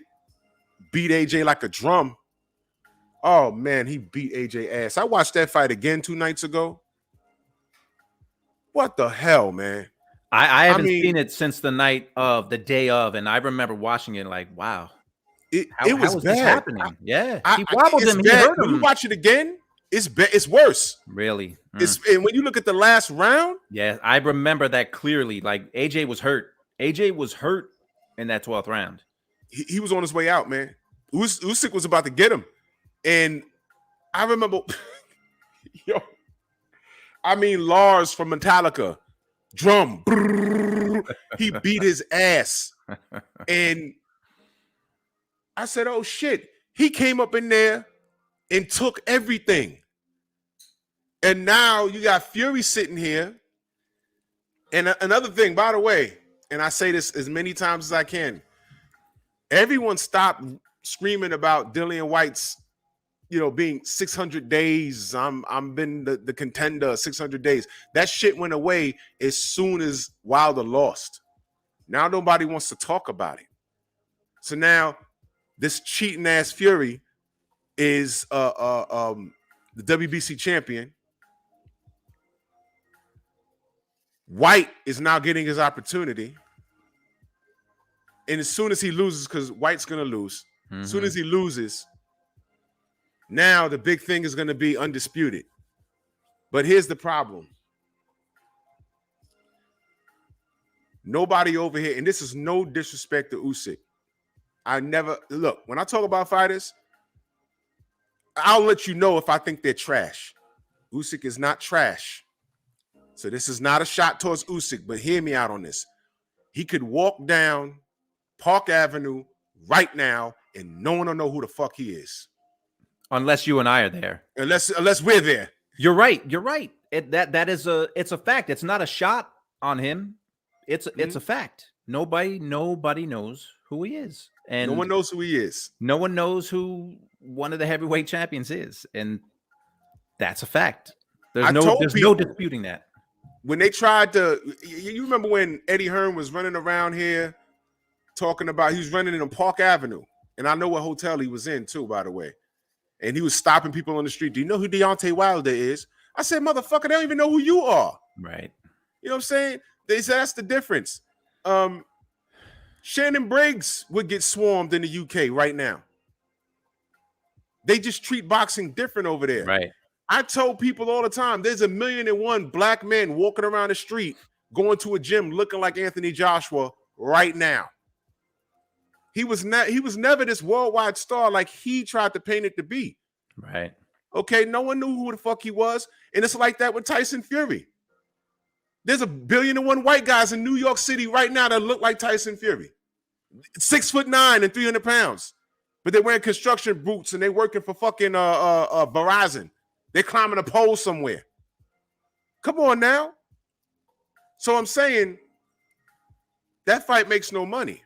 beat AJ like a drum, oh man, he beat AJ ass. I watched that fight again 2 nights ago. What the hell, man? I haven't seen it since the day of, and I remember watching it like, wow. It How was is this bad. happening? He wobbled It's him. He bad. hurt When you him. watch it again, it's worse. Really? And when you look at the last round, Yeah, I remember that clearly. Like AJ was hurt. AJ was hurt in that 12th round. he was on his way out, man. Usyk was about to get him. And I remember, Lars from Metallica, drum, he beat his ass. And I said, oh shit, he came up in there and took everything. And now you got Fury sitting here. And another thing, by the way, and I say this as many times as I can, everyone stopped screaming about Dillian White's, being 600 days. I'm been the contender 600 days. That shit went away as soon as Wilder lost. Now nobody wants to talk about it. So now this cheating ass Fury is the WBC champion. White is now getting his opportunity. And as soon as he loses, because White's going to lose, as soon as he loses, now the big thing is going to be undisputed. But here's the problem. Nobody over here, and this is no disrespect to Usyk. Look, when I talk about fighters, I'll let you know if I think they're trash. Usyk is not trash. So this is not a shot towards Usyk, but hear me out on this. He could walk down Park Avenue right now and no one will know who the fuck he is. Unless you and I are there. Unless we're there. You're right. It's a fact. It's not a shot on him. It's a fact. Nobody knows who he is. And no one knows who he is. No one knows who one of the heavyweight champions is. And that's a fact. There's no disputing that. When they tried to, you remember when Eddie Hearn was running around here talking about, he was running in on Park Avenue. And I know what hotel he was in too, by the way. And he was stopping people on the street. Do you know who Deontay Wilder is? I said, motherfucker, they don't even know who you are. Right. You know what I'm saying? They said that's the difference. Shannon Briggs would get swarmed in the UK right now. They just treat boxing different over there. Right. I told people all the time, there's 1,000,001 black men walking around the street, going to a gym looking like Anthony Joshua right now. He was never this worldwide star like he tried to paint it to be. Right. Okay, no one knew who the fuck he was. And it's like that with Tyson Fury. There's 1,000,001 white guys in New York City right now that look like Tyson Fury. 6'9" and 300 pounds. But they're wearing construction boots and they're working for fucking Verizon. They're climbing a pole somewhere. Come on now. So I'm saying that fight makes no money.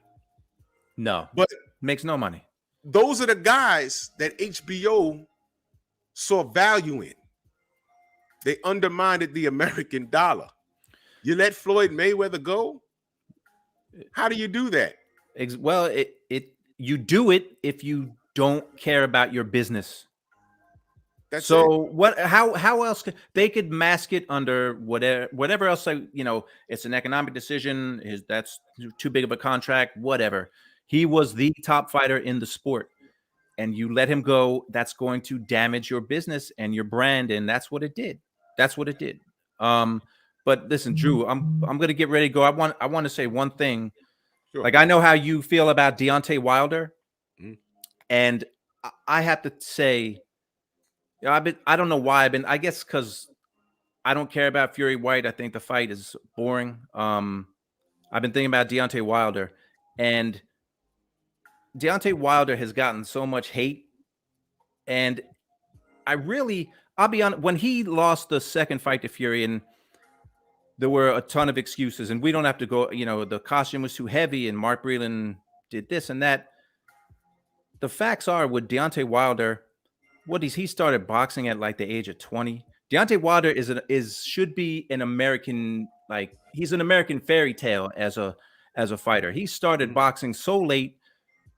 No, but makes no money. Those are the guys that HBO saw value in. They undermined the American dollar. You let Floyd Mayweather go? How do you do that? Well, you do it if you don't care about your business. That's so it. What? How else they could mask it under whatever else? It's an economic decision. That's too big of a contract. Whatever. He was the top fighter in the sport, and you let him go. That's going to damage your business and your brand, and that's what it did. But listen, Drew, I'm going to get ready to go. I want to say one thing. Sure. Like I know how you feel about Deontay Wilder, and I have to say. I don't know why I guess because I don't care about Fury White. I think the fight is boring. I've been thinking about Deontay Wilder, and Deontay Wilder has gotten so much hate. And I'll be honest, when he lost the second fight to Fury, and there were a ton of excuses, and we don't have to go, the costume was too heavy, and Mark Breland did this and that. The facts are with Deontay Wilder, he started boxing at like the age of 20. Deontay Wilder should be an American, he's an American fairy tale as a fighter. He started boxing so late,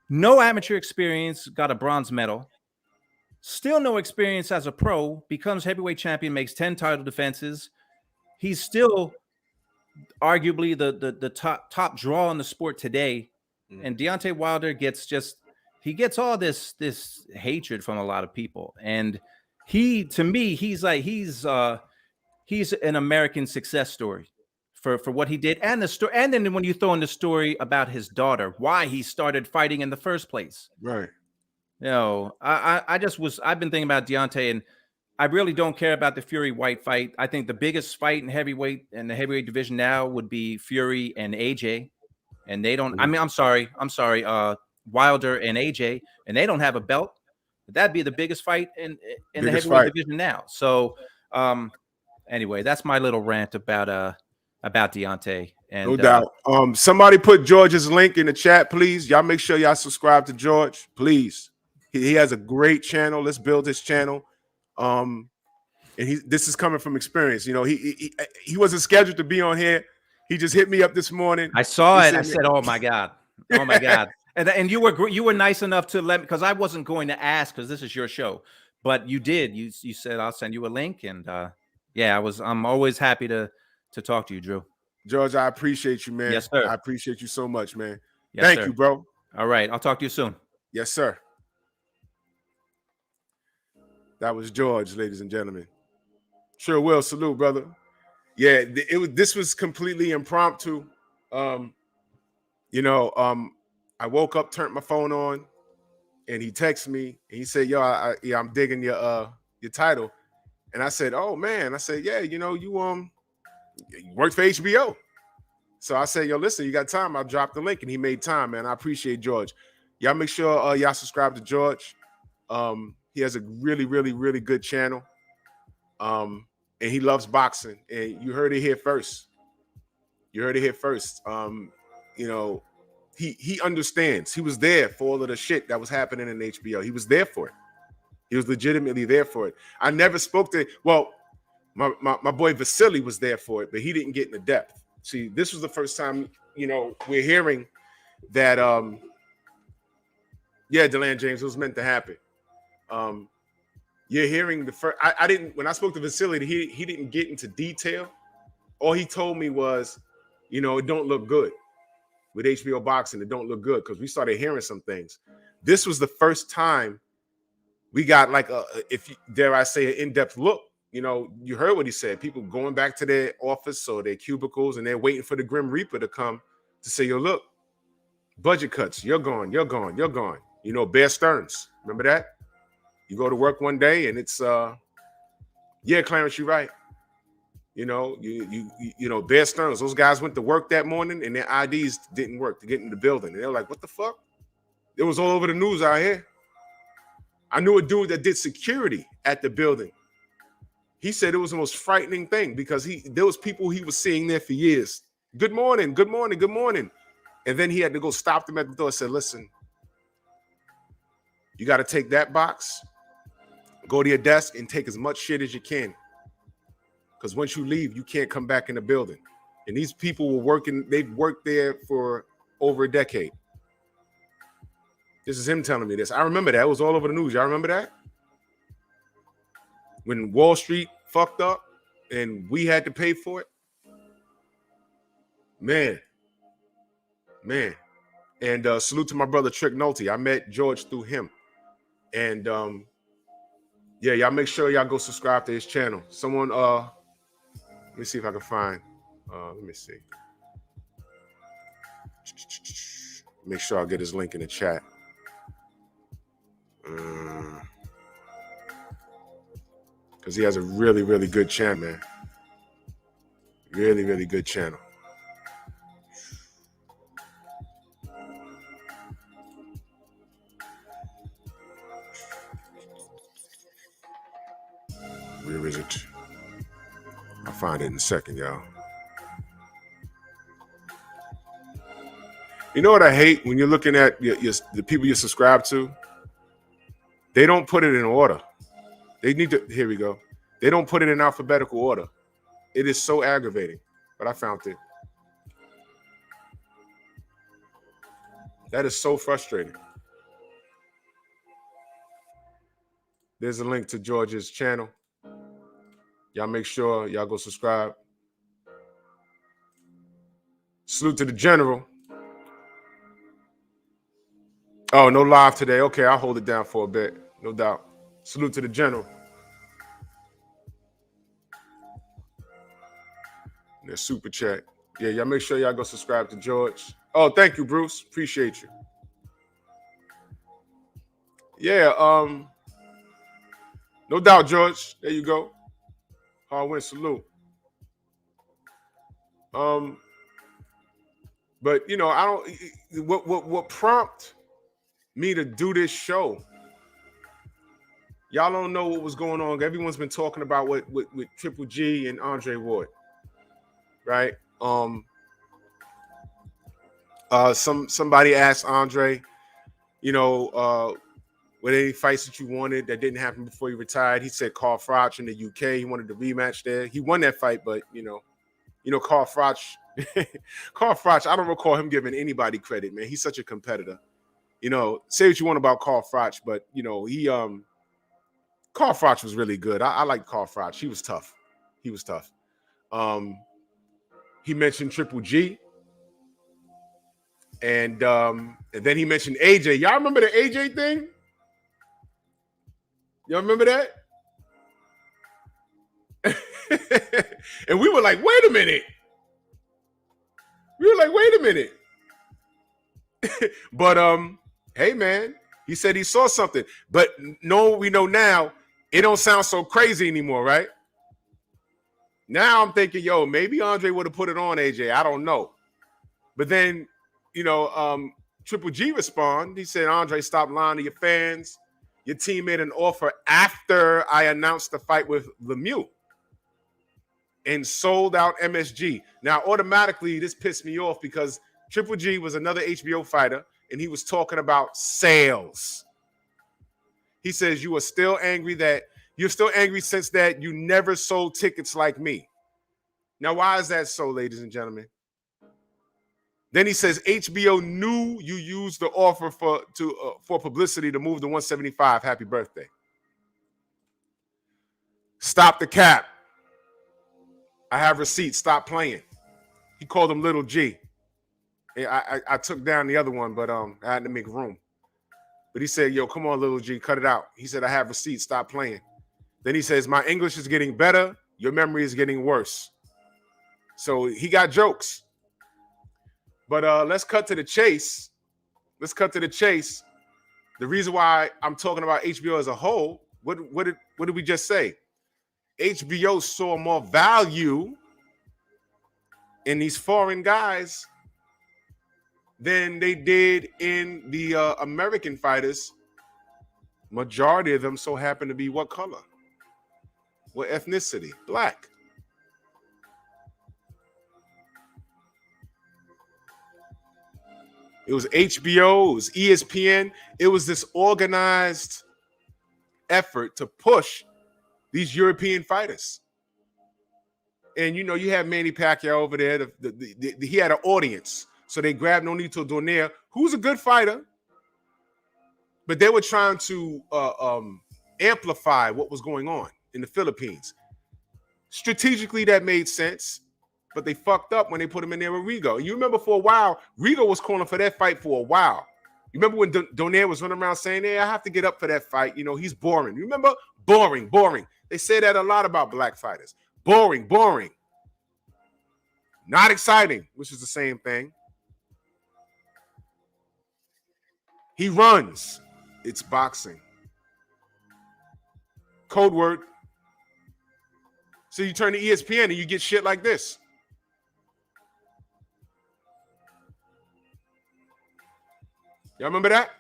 no amateur experience, got a bronze medal, still no experience as a pro, becomes heavyweight champion, makes 10 title defenses. He's still arguably the top draw in the sport today. And Deontay Wilder gets he gets all this hatred from a lot of people, and to me, he's an American success story for what he did, and the story. And then when you throw in the story about his daughter, why he started fighting in the first place. Right. I've been thinking about Deontay, and I really don't care about the Fury White fight. I think the biggest fight in the heavyweight division now would be Fury and AJ. And they don't, I mean, I'm sorry, Wilder and AJ, and they don't have a belt. That'd be the biggest fight in the heavyweight division now. So anyway, that's my little rant about Deontay. And no doubt. Somebody put George's link in the chat, please. Y'all make sure y'all subscribe to George, please. He has a great channel. Let's build his channel. And this is coming from experience. You know, he wasn't scheduled to be on here. He just hit me up this morning. I saw it. I said, "Oh my god, oh my god!" And you were nice enough to let me, because I wasn't going to ask, because this is your show, but you did. You said I'll send you a link, and yeah, I'm always happy to talk to you, Drew. George, I appreciate you, man. Yes, sir. I appreciate you so much, man. Yes, Thank sir. you, bro. All right, I'll talk to you soon. Yes, sir. That was George, ladies and gentlemen. Sure will. Salute, brother. Yeah, this was completely impromptu. I woke up, turned my phone on, and he texted me, and he said, "Yo, I'm digging your title." And I said, "Oh man," I said, "Yeah, you worked for HBO." So I said, "Yo, listen, you got time? I'll drop the link," and he made time, man. I appreciate George. Y'all make sure y'all subscribe to George. He has a really, really, really good channel. And he loves boxing, and you heard it here first. You heard it here first. He understands. He was there for all of the shit that was happening in HBO. He was there for it. He was legitimately there for it. I never spoke to. Well, my boy Vasily was there for it, but he didn't get in the depth. See, this was the first time we're hearing that. Yeah, DeLand James, it was meant to happen. You're hearing the first. I didn't. When I spoke to Vasily, he didn't get into detail. All he told me was, it don't look good with HBO Boxing. It don't look good, because we started hearing some things. This was the first time we got like dare I say, an in-depth look. You heard what he said. People going back to their office or their cubicles, and they're waiting for the Grim Reaper to come to say, "Yo, look, budget cuts. You're gone. You're gone. You're gone." Bear Stearns. Remember that? You go to work one day and it's yeah, Clarence, you're right. Bear Stearns, those guys went to work that morning and their IDs didn't work to get in the building. And they're like, "What the fuck?" It was all over the news out here. I knew a dude that did security at the building. He said it was the most frightening thing, because there was people he was seeing there for years. "Good morning, good morning, good morning." And then he had to go stop them at the door and said, "Listen, you got to take that box, go to your desk, and take as much shit as you can. Because once you leave, you can't come back in the building." And these people were working, they've worked there for over a decade. This is him telling me this. I remember that. It was all over the news. Y'all remember that? When Wall Street fucked up and we had to pay for it? Man. And salute to my brother Trick Nolte. I met George through him. And yeah, y'all make sure y'all go subscribe to his channel. Someone, let me see if I can find, let me see. Make sure I get his link in the chat. Because he has a really, really good channel, man. Really, really good channel. Where is it? I'll find it in a second, y'all. You know what I hate? When you're looking at the people you subscribe to, they don't put it in order. They need to, here we go. They don't put it in alphabetical order. It is so aggravating, but I found it. That is so frustrating. There's a link to George's channel. Y'all make sure y'all go subscribe. Salute to the general. Oh, no live today. Okay, I'll hold it down for a bit. No doubt. Salute to the general. Their super chat. Yeah, y'all make sure y'all go subscribe to George. Oh, thank you, Bruce. Appreciate you. Yeah, no doubt, George. There you go. Hard win, salute. But you know, I don't. What prompt me to do this show? Y'all don't know what was going on. Everyone's been talking about what with Triple G and Andre Ward, right? Somebody asked Andre, you know, were there any fights that you wanted that didn't happen before he retired? He said Carl Froch in the UK. He wanted the rematch there. He won that fight, but you know, Carl Froch, Carl Froch. I don't recall him giving anybody credit, man. He's such a competitor. You know, say what you want about Carl Froch, but you know, Carl Froch was really good. I like Carl Froch. He was tough. He was tough. He mentioned Triple G. And then he mentioned AJ. Y'all remember the AJ thing? Y'all remember that? And we were like, wait a minute. But hey man, he said he saw something. But no, we know now it don't sound so crazy anymore, right? Now I'm thinking, yo, maybe Andre would have put it on AJ. I don't know. But then, you know, Triple G responded. He said, Andre, stop lying to your fans. Your team made an offer after I announced the fight with Lemieux and sold out MSG. Now, automatically, this pissed me off because Triple G was another HBO fighter, and he was talking about sales. He says, you're still angry since that you never sold tickets like me. Now, why is that so, ladies and gentlemen? Then he says HBO knew you used the offer for publicity to move to 175. Happy birthday. Stop the cap. I have receipts. Stop playing. He called him Little G. I took down the other one, but I had to make room. But he said, yo, come on, Little G, cut it out. He said, I have receipts. Stop playing. Then he says, my English is getting better. Your memory is getting worse. So he got jokes. But let's cut to the chase. The reason why I'm talking about HBO as a whole, what did we just say? HBO saw more value in these foreign guys than they did in the American fighters. Majority of them so happen to be what color? What ethnicity? Black. It was HBO, it was ESPN. It was this organized effort to push these European fighters. And, you know, you have Manny Pacquiao over there. He had an audience. So they grabbed Nonito Donaire, who's a good fighter. But they were trying to amplify what was going on in the Philippines. Strategically, that made sense. But they fucked up when they put him in there with Rigo. You remember for a while, Rigo was calling for that fight for a while. You remember when Donaire was running around saying, hey, I have to get up for that fight. You know, he's boring. You remember? Boring. They say that a lot about black fighters. Boring. Not exciting, which is the same thing. He runs. It's boxing. Code word. So you turn to ESPN and you get shit like this. Y'all remember that?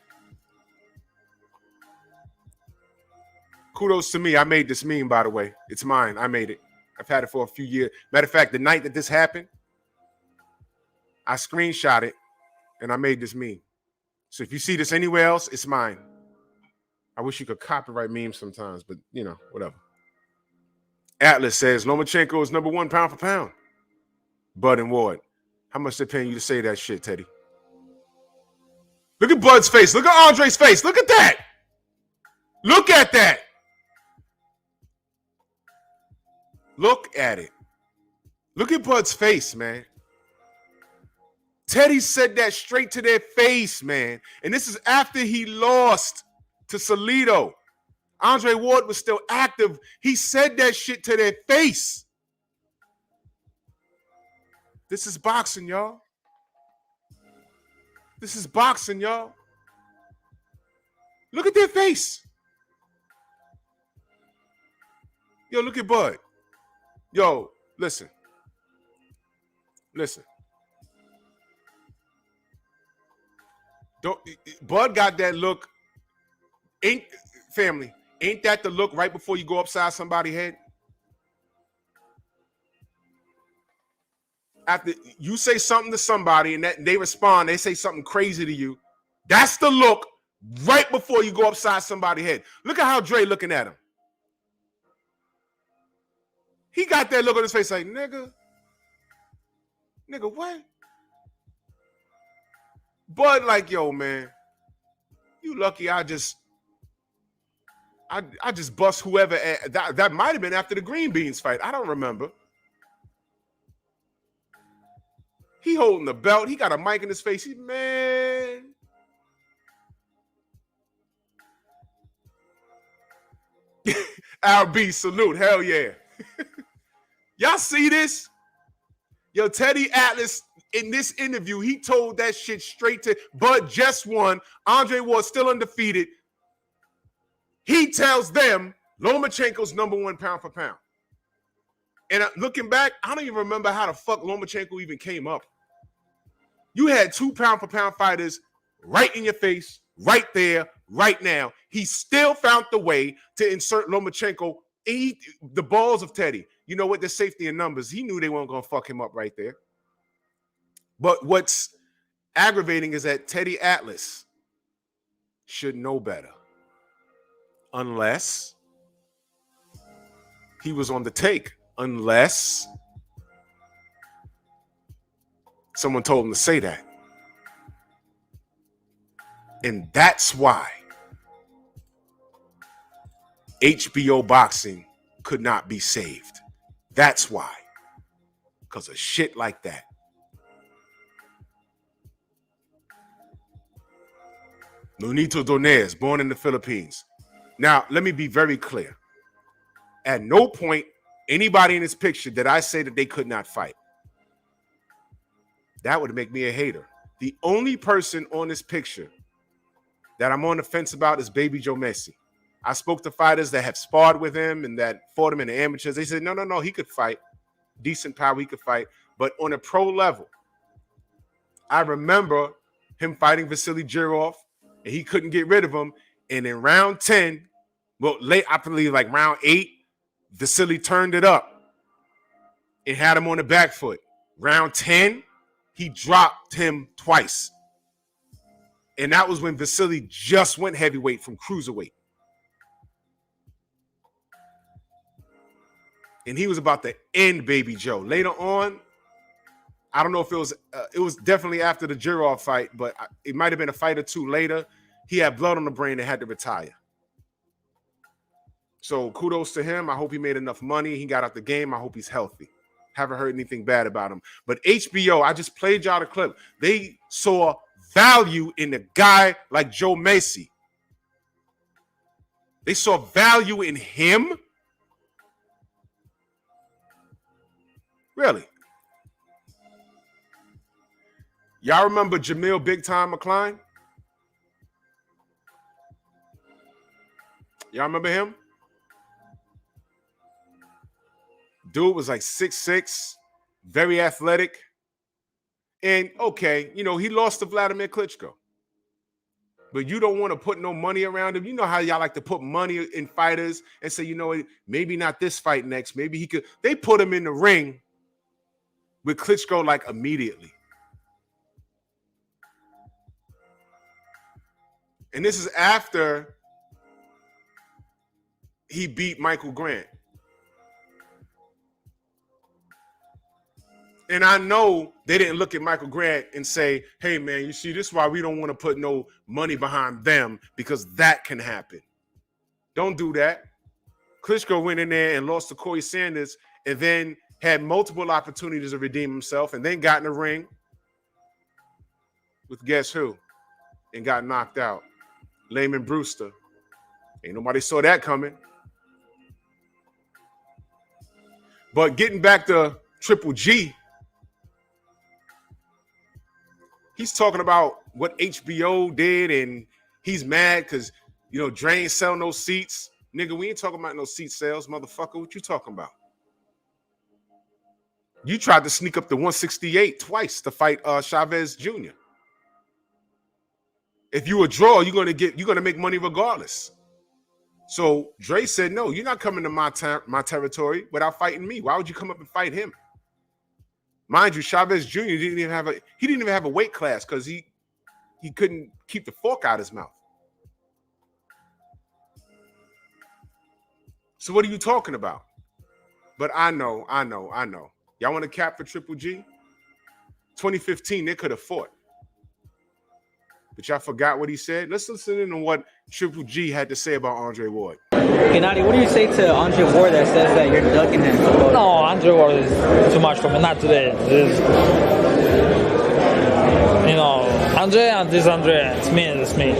Kudos to me. I made this meme, by the way. It's mine. I made it. I've had it for a few years. Matter of fact, the night that this happened, I screenshot it and I made this meme. So if you see this anywhere else, it's mine. I wish you could copyright memes sometimes, but you know, whatever. Atlas says Lomachenko is #1 pound for pound. Bud and Ward. How much they paying you to say that shit, Teddy? Look at Bud's face. Look at Andre's face. Look at that. Look at that. Look at it. Look at Bud's face, man. Teddy said that straight to their face, man. And this is after he lost to Salido. Andre Ward was still active. He said that shit to their face. This is boxing, y'all. This is boxing, y'all. Look at their face. Yo, look at Bud. Yo, listen. Listen. Bud got that look. Ain't that the look right before you go upside somebody's head? After you say something to somebody and that they respond, they say something crazy to you. That's the look right before you go upside somebody's head. Look at how Dre looking at him. He got that look on his face like, nigga, what? Bud like, yo, man, you lucky I just bust whoever. That might have been after the Green Beans fight. I don't remember. He holding the belt. He got a mic in his face. Man. LB, salute. Hell yeah. Y'all see this? Yo, Teddy Atlas, in this interview, he told that shit straight to Bud just won. Andre Ward still undefeated. He tells them Lomachenko's #1 pound for pound. And looking back, I don't even remember how the fuck Lomachenko even came up. You had 2 pound for pound fighters right in your face, right there, right now. He still found the way to insert Lomachenko in the balls of Teddy. You know what? There's safety in numbers. He knew they weren't going to fuck him up right there. But what's aggravating is that Teddy Atlas should know better. Unless he was on the take. Unless someone told him to say that. And that's why HBO Boxing could not be saved. That's why. Because of shit like that. Nonito Dones, born in the Philippines. Now, let me be very clear. At no point, anybody in this picture did I say that they could not fight. That would make me a hater. The only person on this picture that I'm on the fence about is Baby Joe Messi. I spoke to fighters that have sparred with him and that fought him in the amateurs. They said, no, he could fight. Decent power, he could fight. But on a pro level, I remember him fighting Vasily Jirov, and he couldn't get rid of him. And in round 10, well, late, I believe like round 8, Vasily turned it up and had him on the back foot. Round 10, he dropped him twice. And that was when Vasily just went heavyweight from cruiserweight. And he was about to end Baby Joe. Later on, I don't know if it was definitely after the Jirov fight, but it might have been a fight or two later. He had blood on the brain and had to retire. So kudos to him. I hope he made enough money. He got out the game. I hope he's healthy. Haven't heard anything bad about him. But HBO, I just played y'all the clip. They saw value in a guy like Joe Messi. They saw value in him. Really? Y'all remember Jamil Big Time McCline? Y'all remember him? Dude was like 6'6", very athletic. And okay, you know, he lost to Vladimir Klitschko. But you don't want to put no money around him. You know how y'all like to put money in fighters and say, you know, maybe not this fight next. Maybe he could. They put him in the ring with Klitschko like immediately. And this is after he beat Michael Grant. And I know they didn't look at Michael Grant and say, hey, man, you see, this is why we don't want to put no money behind them, because that can happen. Don't do that. Klitschko went in there and lost to Corey Sanders and then had multiple opportunities to redeem himself and then got in the ring with guess who and got knocked out. Layman Brewster. Ain't nobody saw that coming. But getting back to Triple G, he's talking about what HBO did, and he's mad because, you know, Dre ain't sell no seats. Nigga, we ain't talking about no seat sales, motherfucker. What you talking about? You tried to sneak up to 168 twice to fight Chavez Jr. If you a draw, you're gonna make money regardless. So Dre said, no, you're not coming to my territory without fighting me. Why would you come up and fight him? Mind you, Chavez Jr. didn't even have a weight class because he couldn't keep the fork out his mouth. So what are you talking about? But I know. Y'all want to cap for Triple G? 2015, they could have fought. But y'all forgot what he said? Let's listen in on what Triple G had to say about Andre Ward. Gennady, what do you say to Andre Ward that says that you're ducking him? No, Andre Ward is too much for me. Not today. You know, Andre and this Andre, it's me and it's me.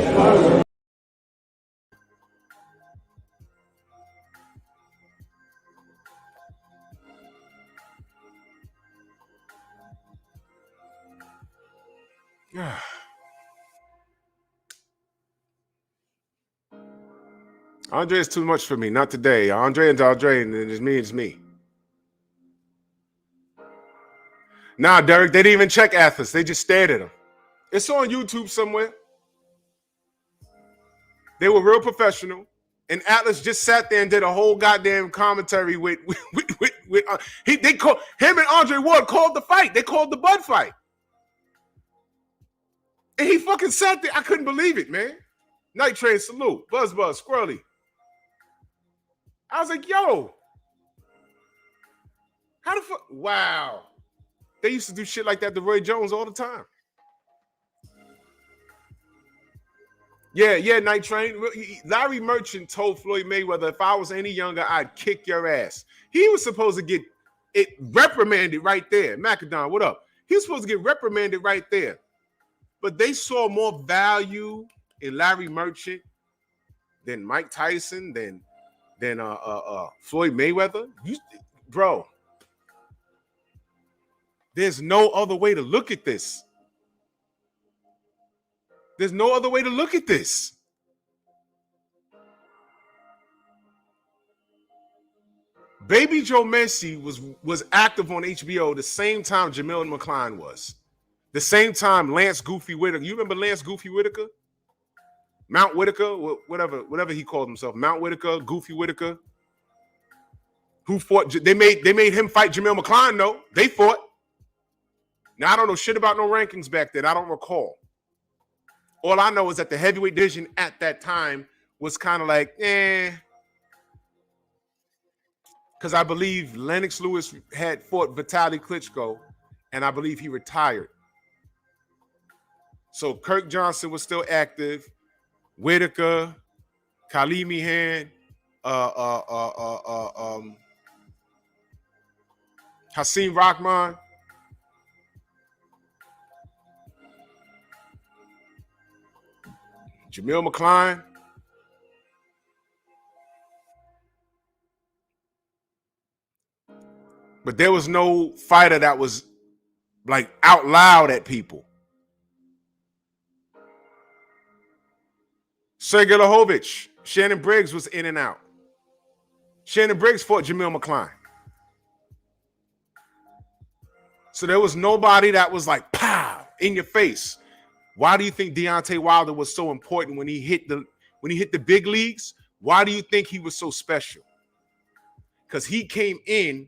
Andre is too much for me. Not today. Andre, and it's me. Nah, Derek, they didn't even check Athens. They just stared at him. It's on YouTube somewhere. They were real professional. And Atlas just sat there and did a whole goddamn commentary with they called him and Andre Ward called the fight. They called the Bud fight. And he fucking sat there. I couldn't believe it, man. Night Train, salute. Buzz, Squirrely. I was like, yo. How the fuck? Wow. They used to do shit like that to Roy Jones all the time. Yeah, Night Train. Larry Merchant told Floyd Mayweather, if I was any younger, I'd kick your ass. He was supposed to get it reprimanded right there. Macadon, what up? He was supposed to get reprimanded right there. But they saw more value in Larry Merchant than Mike Tyson, than Floyd Mayweather. Bro, there's no other way to look at this. There's no other way to look at this. Baby Joe Messi was active on HBO the same time Jamil McCline was. The same time Lance Goofy Whitaker. You remember Lance Goofy Whitaker? Mount Whitaker, whatever he called himself. Mount Whitaker, Goofy Whitaker. Who fought? They made him fight Jamil McCline, though. They fought. Now, I don't know shit about no rankings back then. I don't recall. All I know is that the heavyweight division at that time was kind of like, because I believe Lennox Lewis had fought Vitaly Klitschko, and I believe he retired. So Kirk Johnson was still active. Whitaker, Kali Meehan, Hasim Rahman. Jamil McCline. But there was no fighter that was like out loud at people. Sergey Lahovich, Shannon Briggs was in and out. Shannon Briggs fought Jamil McCline. So there was nobody that was like, pow, in your face. Why do you think Deontay Wilder was so important when he hit the big leagues? Why do you think he was so special? Because he came in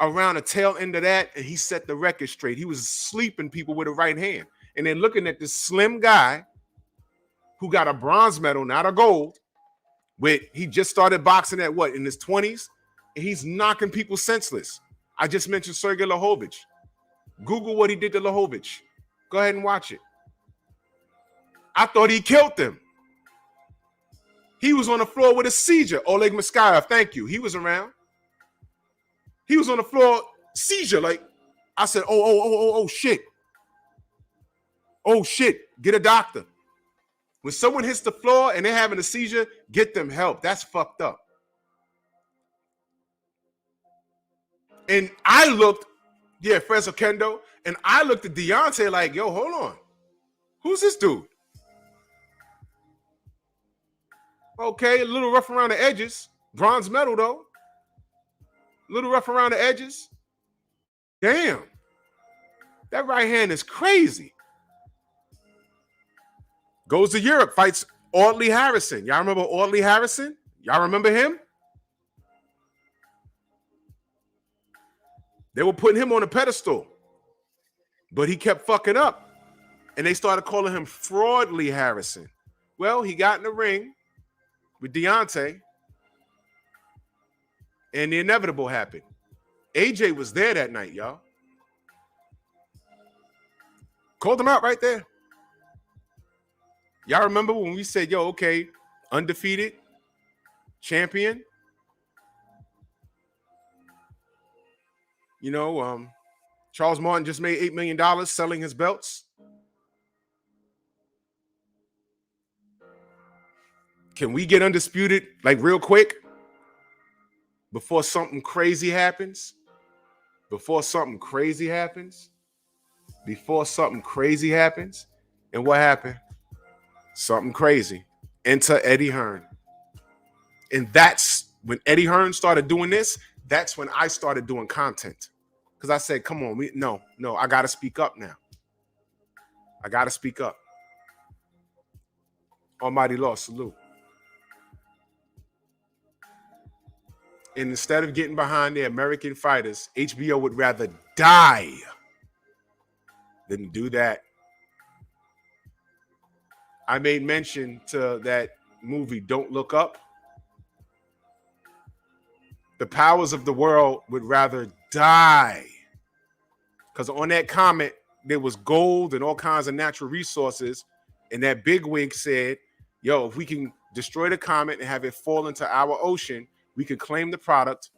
around the tail end of that and he set the record straight. He was sleeping people with a right hand. And then looking at this slim guy who got a bronze medal, not a gold, he just started boxing at in his 20s? And he's knocking people senseless. I just mentioned Sergey Lahovich. Google what he did to Lahovich. Go ahead and watch it. I thought he killed him. He was on the floor with a seizure. Oleg Maskayev, thank you. He was around. He was on the floor, seizure. Like, I said, oh, shit. Oh shit, get a doctor. When someone hits the floor and they're having a seizure, get them help. That's fucked up. And I looked, Fresno Kendo, and I looked at Deontay like, yo, hold on. Who's this dude? Okay, a little rough around the edges. Bronze medal, though. A little rough around the edges. Damn. That right hand is crazy. Goes to Europe, fights Audley Harrison. Y'all remember Audley Harrison? Y'all remember him? They were putting him on a pedestal, but he kept fucking up, and they started calling him Fraudly Harrison. Well, he got in the ring with Deontay, and the inevitable happened. AJ was there that night, y'all. Called him out right there. Y'all remember when we said, yo, okay, undefeated, champion? You know, Charles Martin just made $8 million selling his belts. Can we get undisputed, like, real quick? Before something crazy happens? Before something crazy happens? Before something crazy happens? And what happened? Something crazy. Enter Eddie Hearn. And that's when Eddie Hearn started doing this. That's when I started doing content. Because I said, come on, no, I got to speak up now. I got to speak up. Almighty Law, salute. And instead of getting behind the American fighters, HBO would rather die than do that. I made mention to that movie, Don't Look Up. The powers of the world would rather die. Because on that comment, there was gold and all kinds of natural resources. And that bigwig said, yo, if we can destroy the comet and have it fall into our ocean, we could claim the product,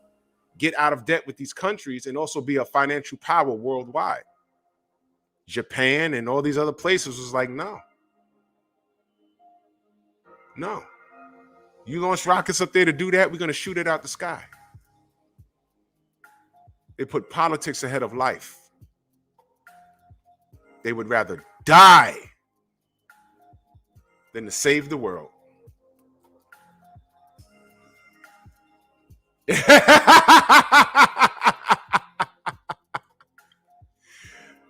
get out of debt with these countries, and also be a financial power worldwide. Japan and all these other places was like, no. No. You launch rockets up there to do that, we're going to shoot it out the sky. They put politics ahead of life. They would rather die than to save the world.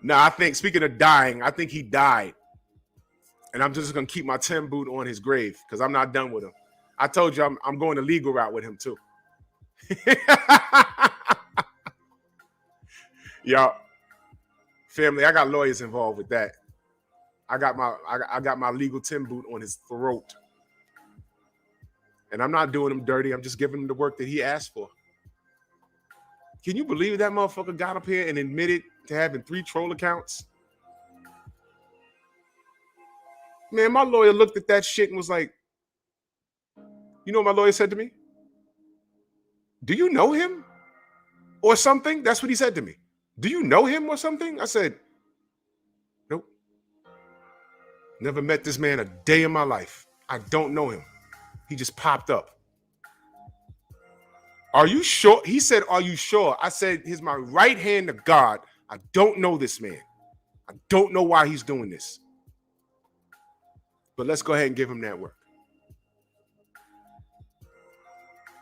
Now, I think, speaking of dying, I think he died. And I'm just going to keep my Tim boot on his grave because I'm not done with him. I told you I'm going the legal route with him too. Y'all, family, I got lawyers involved with that. I got my legal Tim boot on his throat. And I'm not doing him dirty. I'm just giving him the work that he asked for. Can you believe that motherfucker got up here and admitted to having 3 troll accounts? Man, my lawyer looked at that shit and was like, you know what my lawyer said to me? Do you know him? Or something? That's what he said to me. Do you know him or something? I said, nope. Never met this man a day in my life. I don't know him. He just popped up. Are you sure? He said, are you sure? I said, he's my right hand to God. I don't know this man. I don't know why he's doing this. But let's go ahead and give him that work.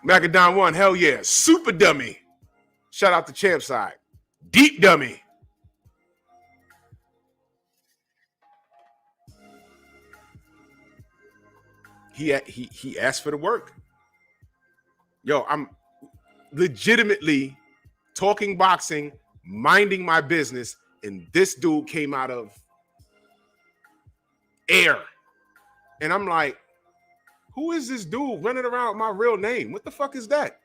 Macadon 1, hell yeah. Super dummy. Shout out to Champ Side. Deep dummy. He asked for the work. Yo, I'm legitimately talking boxing, minding my business, and this dude came out of air. And I'm like, who is this dude running around with my real name? What the fuck is that?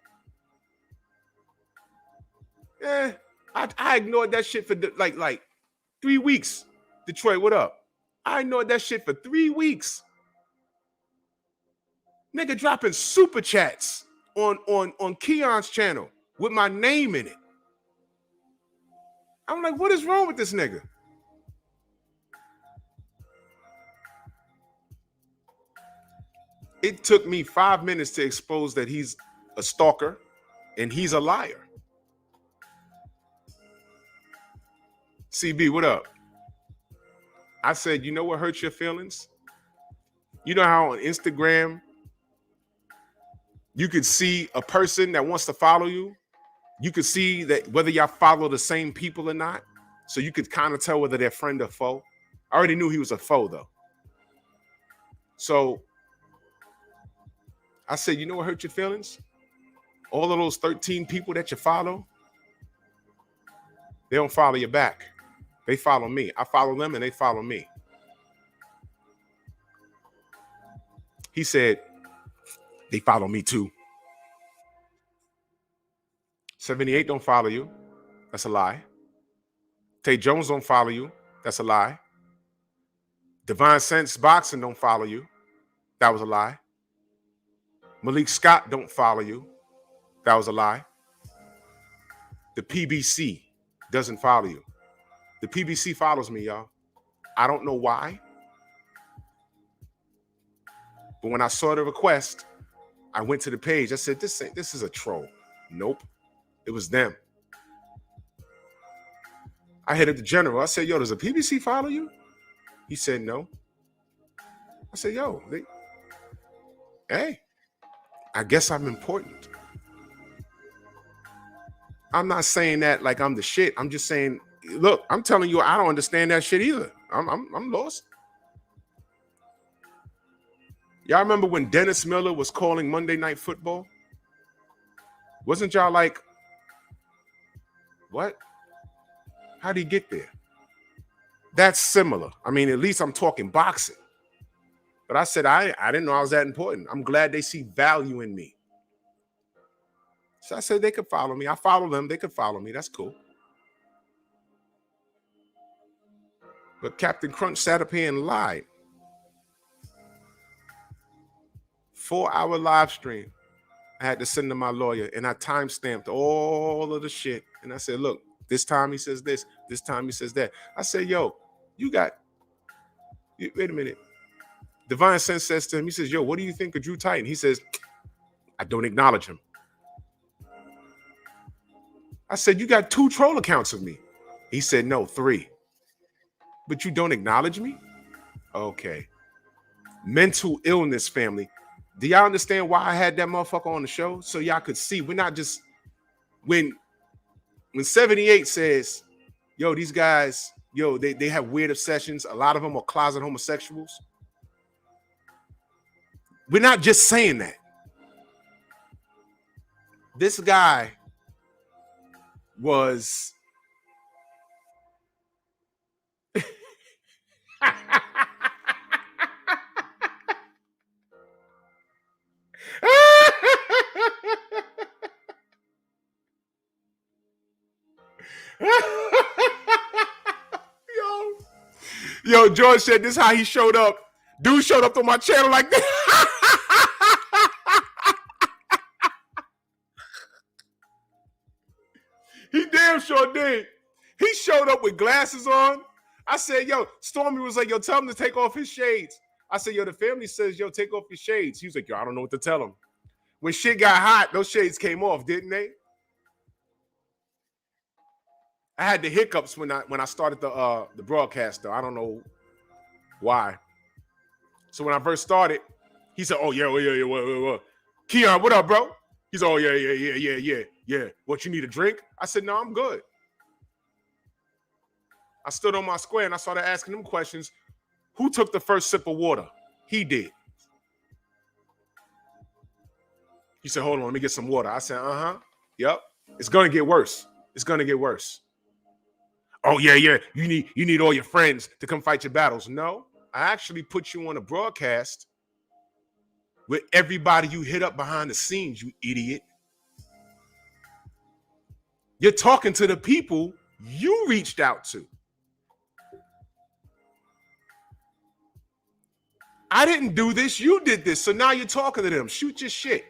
I ignored that shit for like 3 weeks. Detroit, what up? I ignored that shit for 3 weeks. Nigga dropping super chats on Keon's channel with my name in it. I'm like, what is wrong with this nigga? It took me 5 minutes to expose that he's a stalker and he's a liar. CB, what up? I said, you know what hurts your feelings? You know how on Instagram, you could see a person that wants to follow you. You could see that whether y'all follow the same people or not. So you could kind of tell whether they're friend or foe. I already knew he was a foe, though. So I said, you know what hurt your feelings? All of those 13 people that you follow, they don't follow you back. They follow me. I follow them and they follow me. He said, they follow me too. 78 don't follow you. That's a lie. Tay Jones don't follow you. That's a lie. Divine Sense Boxing don't follow you. That was a lie. Malik Scott don't follow you. That was a lie. The PBC doesn't follow you. The PBC follows me, y'all. I don't know why. But when I saw the request, I went to the page. I said, this is a troll. Nope. It was them. I hit up the general. I said, yo, does a PBC follow you? He said, no. I said, yo, hey, I guess I'm important. I'm not saying that like I'm the shit. I'm just saying, look, I'm telling you, I don't understand that shit either. I'm lost. Y'all remember when Dennis Miller was calling Monday Night Football? Wasn't y'all like, what? How'd he get there? That's similar. I mean, at least I'm talking boxing. But I said, I didn't know I was that important. I'm glad they see value in me. So I said they could follow me. I follow them. They could follow me. That's cool. But Captain Crunch sat up here and lied. 4-hour live stream. I had to send to my lawyer, and I time-stamped all of the shit. And I said, look, this time he says this time he says that. I said, yo, wait a minute. Divine Sense says to him, he says, yo, what do you think of Drew Titan? He says, I don't acknowledge him. I said, you got 2 troll accounts of me. He said, no, 3. But you don't acknowledge me? Okay. Mental illness, family. Do y'all understand why I had that motherfucker on the show? So y'all could see we're not just when 78 says, yo, these guys, yo, they have weird obsessions. A lot of them are closet homosexuals. We're not just saying that. This guy was Yo, George said this is how he showed up. Dude showed up on my channel like this. He damn sure did. He showed up with glasses on. I said, yo, Stormy was like, yo, tell him to take off his shades. I said, yo, the family says, yo, take off your shades. He was like, yo, I don't know what to tell him. When shit got hot, those shades came off, didn't they? I had the hiccups when I started the broadcast, though. I don't know why. So when I first started, he said, oh, yeah. Keon, what up, bro? He's oh, yeah. What, you need a drink? I said, no, I'm good. I stood on my square and I started asking him questions. Who took the first sip of water? He did. He said, hold on, let me get some water. I said, yep. It's going to get worse. It's going to get worse. Oh, yeah. You need all your friends to come fight your battles. No, I actually put you on a broadcast with everybody you hit up behind the scenes, you idiot. You're talking to the people you reached out to. I didn't do this. You did this. So now you're talking to them. Shoot your shit.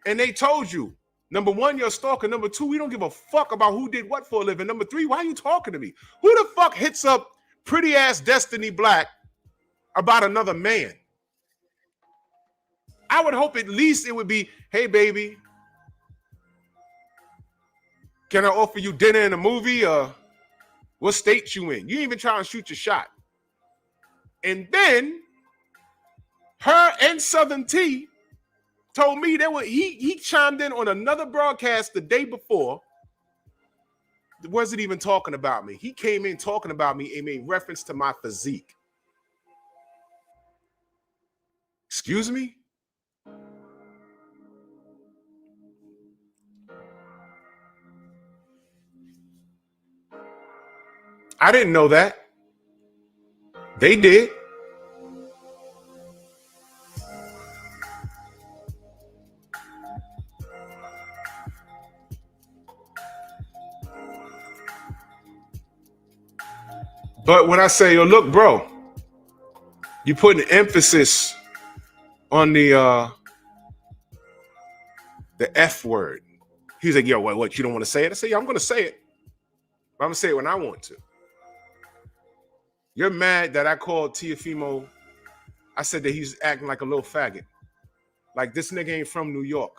And they told you, number 1, you're a stalker. Number 2, we don't give a fuck about who did what for a living. Number 3, why are you talking to me? Who the fuck hits up pretty ass Destiny Black about another man? I would hope at least it would be, hey, baby, can I offer you dinner and a movie? What state you in? You ain't even trying to shoot your shot. And then her and Southern T told me he chimed in on another broadcast the day before. Wasn't even talking about me. He came in talking about me and made reference to my physique. Excuse me? I didn't know that. They did. But when I say, yo, look, bro, you putting emphasis on the F word. He's like, yo, what, you don't want to say it? I say, yeah, I'm going to say it. But I'm going to say it when I want to. You're mad that I called Teofimo. I said that he's acting like a little faggot. Like this nigga ain't from New York.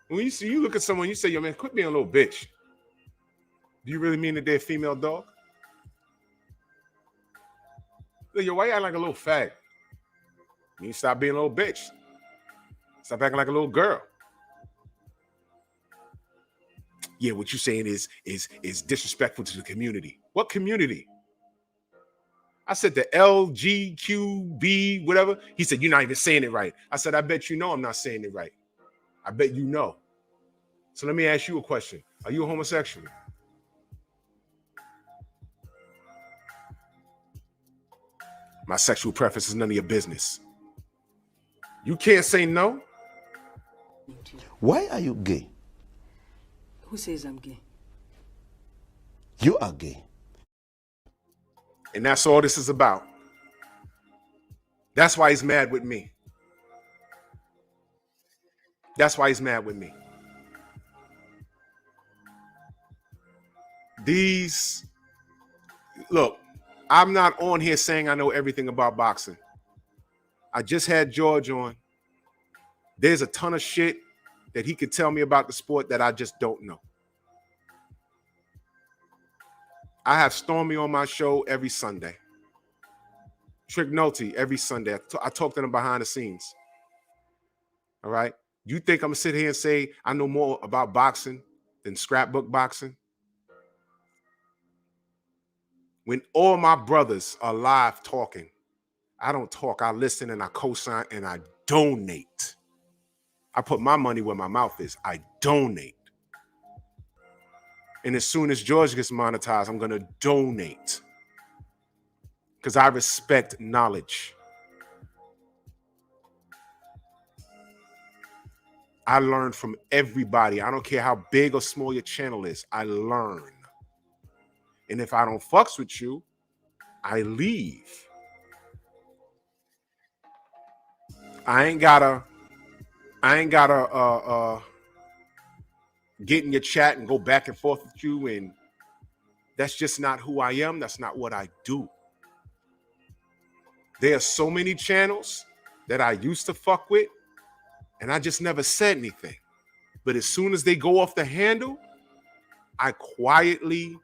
When you look at someone, you say, yo, man, quit being a little bitch. Do you really mean that they're a female dog? Yo, why you acting like a little fag? You need to stop being a little bitch. Stop acting like a little girl. Yeah, what you're saying is disrespectful to the community. What community? I said the LGQB, whatever. He said, you're not even saying it right. I said, I bet you know I'm not saying it right. I bet you know. So let me ask you a question. Are you a homosexual? My sexual preference is none of your business. You can't say no. Why are you gay? Who says I'm gay? You are gay. And that's all this is about. That's why he's mad with me. That's why he's mad with me. Look, I'm not on here saying I know everything about boxing. I just had George on. There's a ton of shit that he could tell me about the sport that I just don't know. I have Stormy on my show every Sunday. Trick Nolte every Sunday. I talk to them behind the scenes. All right? You think I'm going to sit here and say I know more about boxing than scrapbook boxing? When all my brothers are live talking, I don't talk. I listen and I co-sign and I donate. I put my money where my mouth is. I donate. And as soon as George gets monetized, I'm going to donate. Because I respect knowledge. I learn from everybody. I don't care how big or small your channel is. I learn. And if I don't fucks with you, I leave. I ain't gotta get in your chat and go back and forth with you, and that's just not who I am. That's not what I do. There are so many channels that I used to fuck with, and I just never said anything. But as soon as they go off the handle, I quietly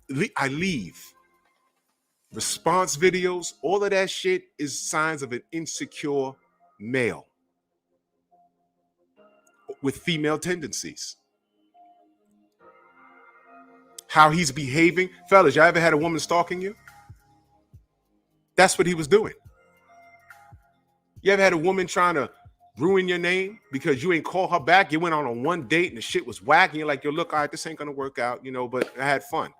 leave. Response videos, all of that shit is signs of an insecure male with female tendencies. How he's behaving. Fellas, y'all ever had a woman stalking you? That's what he was doing. You ever had a woman trying to ruin your name because you ain't call her back? You went on a one date and the shit was whack and you're like, yo, look, all right, this ain't gonna work out, but I had fun.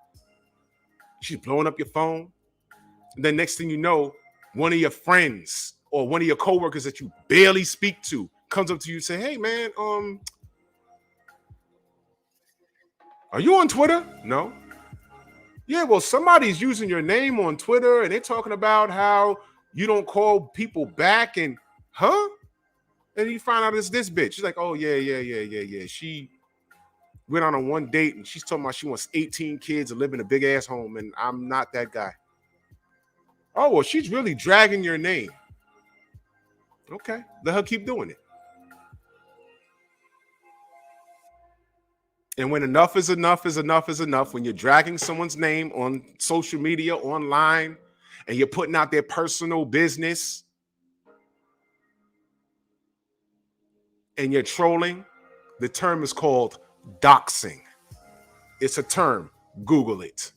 She's blowing up your phone. And then next thing you know, one of your friends or one of your coworkers that you barely speak to comes up to you and say, hey man, are you on Twitter? No. Yeah, well, somebody's using your name on Twitter and they're talking about how you don't call people back and And you find out it's this bitch. She's like, oh, yeah. She went on a one date and she's talking about she wants 18 kids and live in a big ass home, and I'm not that guy. Oh, well, she's really dragging your name. Okay, let her keep doing it. And when enough is enough is enough is enough, when you're dragging someone's name on social media, online, and you're putting out their personal business, and you're trolling, the term is called doxing. It's a term. Google it.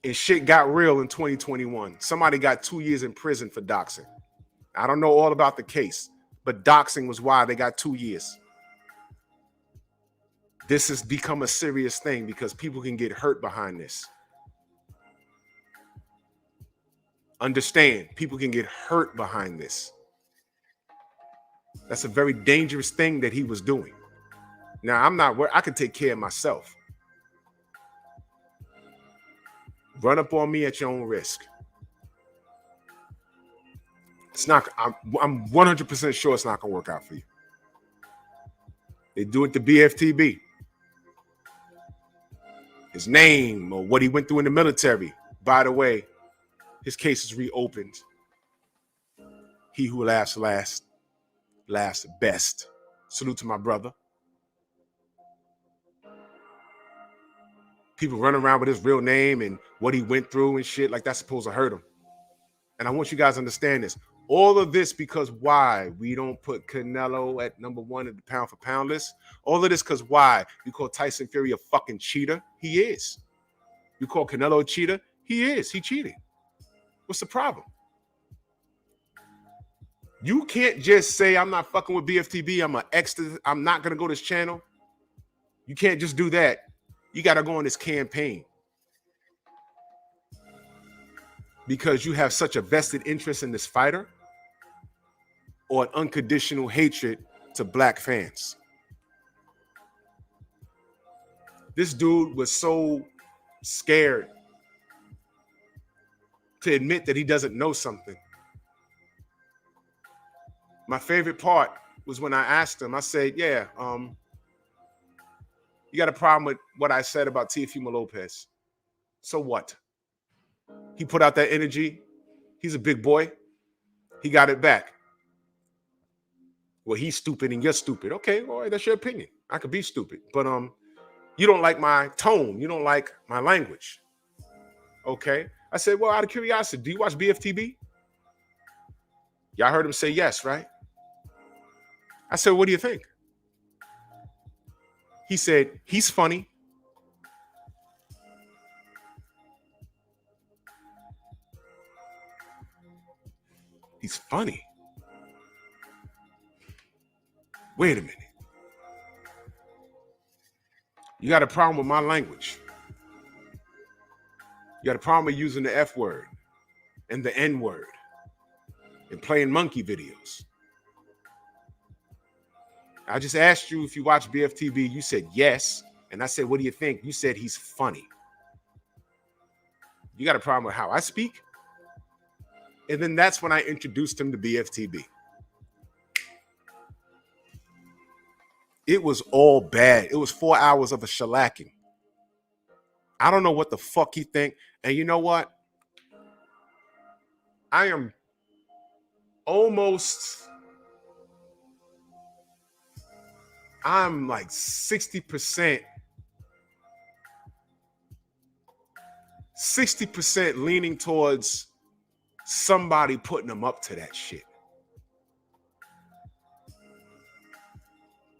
And shit got real in 2021. Somebody got 2 years in prison for doxing. I don't know all about the case, but doxing was why they got 2 years. This has become a serious thing because people can get hurt behind this. Understand, people can get hurt behind this. That's a very dangerous thing that he was doing. Now, I'm not where I can take care of myself. Run up on me at your own risk. It's not, I'm 100% sure it's not going to work out for you. They do it to BFTB. His name or what he went through in the military. By the way, his case is reopened. He who laughs last best. Salute to my brother. People running around with his real name and what he went through and shit like that's supposed to hurt him. And I want you guys to understand this. All of this because why? We don't put Canelo at number 1 at the pound for pound list. All of this because why? You call Tyson Fury a fucking cheater? He is. You call Canelo a cheater? He is. He cheated. What's the problem? You can't just say, I'm not fucking with BFTB. I'm not going to go to this channel. You can't just do that. You got to go on this campaign because you have such a vested interest in this fighter or an unconditional hatred to black fans. This dude was so scared to admit that he doesn't know something. My favorite part was when I asked him, I said, yeah, you got a problem with what I said about Teofimo Lopez. So what? He put out that energy. He's a big boy. He got it back. Well, he's stupid and you're stupid. Okay, all right, that's your opinion. I could be stupid, but you don't like my tone. You don't like my language. Okay. I said, well, out of curiosity, do you watch BFTB? Y'all heard him say yes, right? I said, what do you think? He said, he's funny. He's funny. Wait a minute. You got a problem with my language. You got a problem with using the F word and the N word and playing monkey videos. I just asked you if you watch BFTV. You said yes. And I said, what do you think? You said he's funny. You got a problem with how I speak? And then that's when I introduced him to BFTB. It was all bad. It was 4 hours of a shellacking. I don't know what the fuck he think. And you know what? I am I'm like 60% leaning towards somebody putting them up to that shit.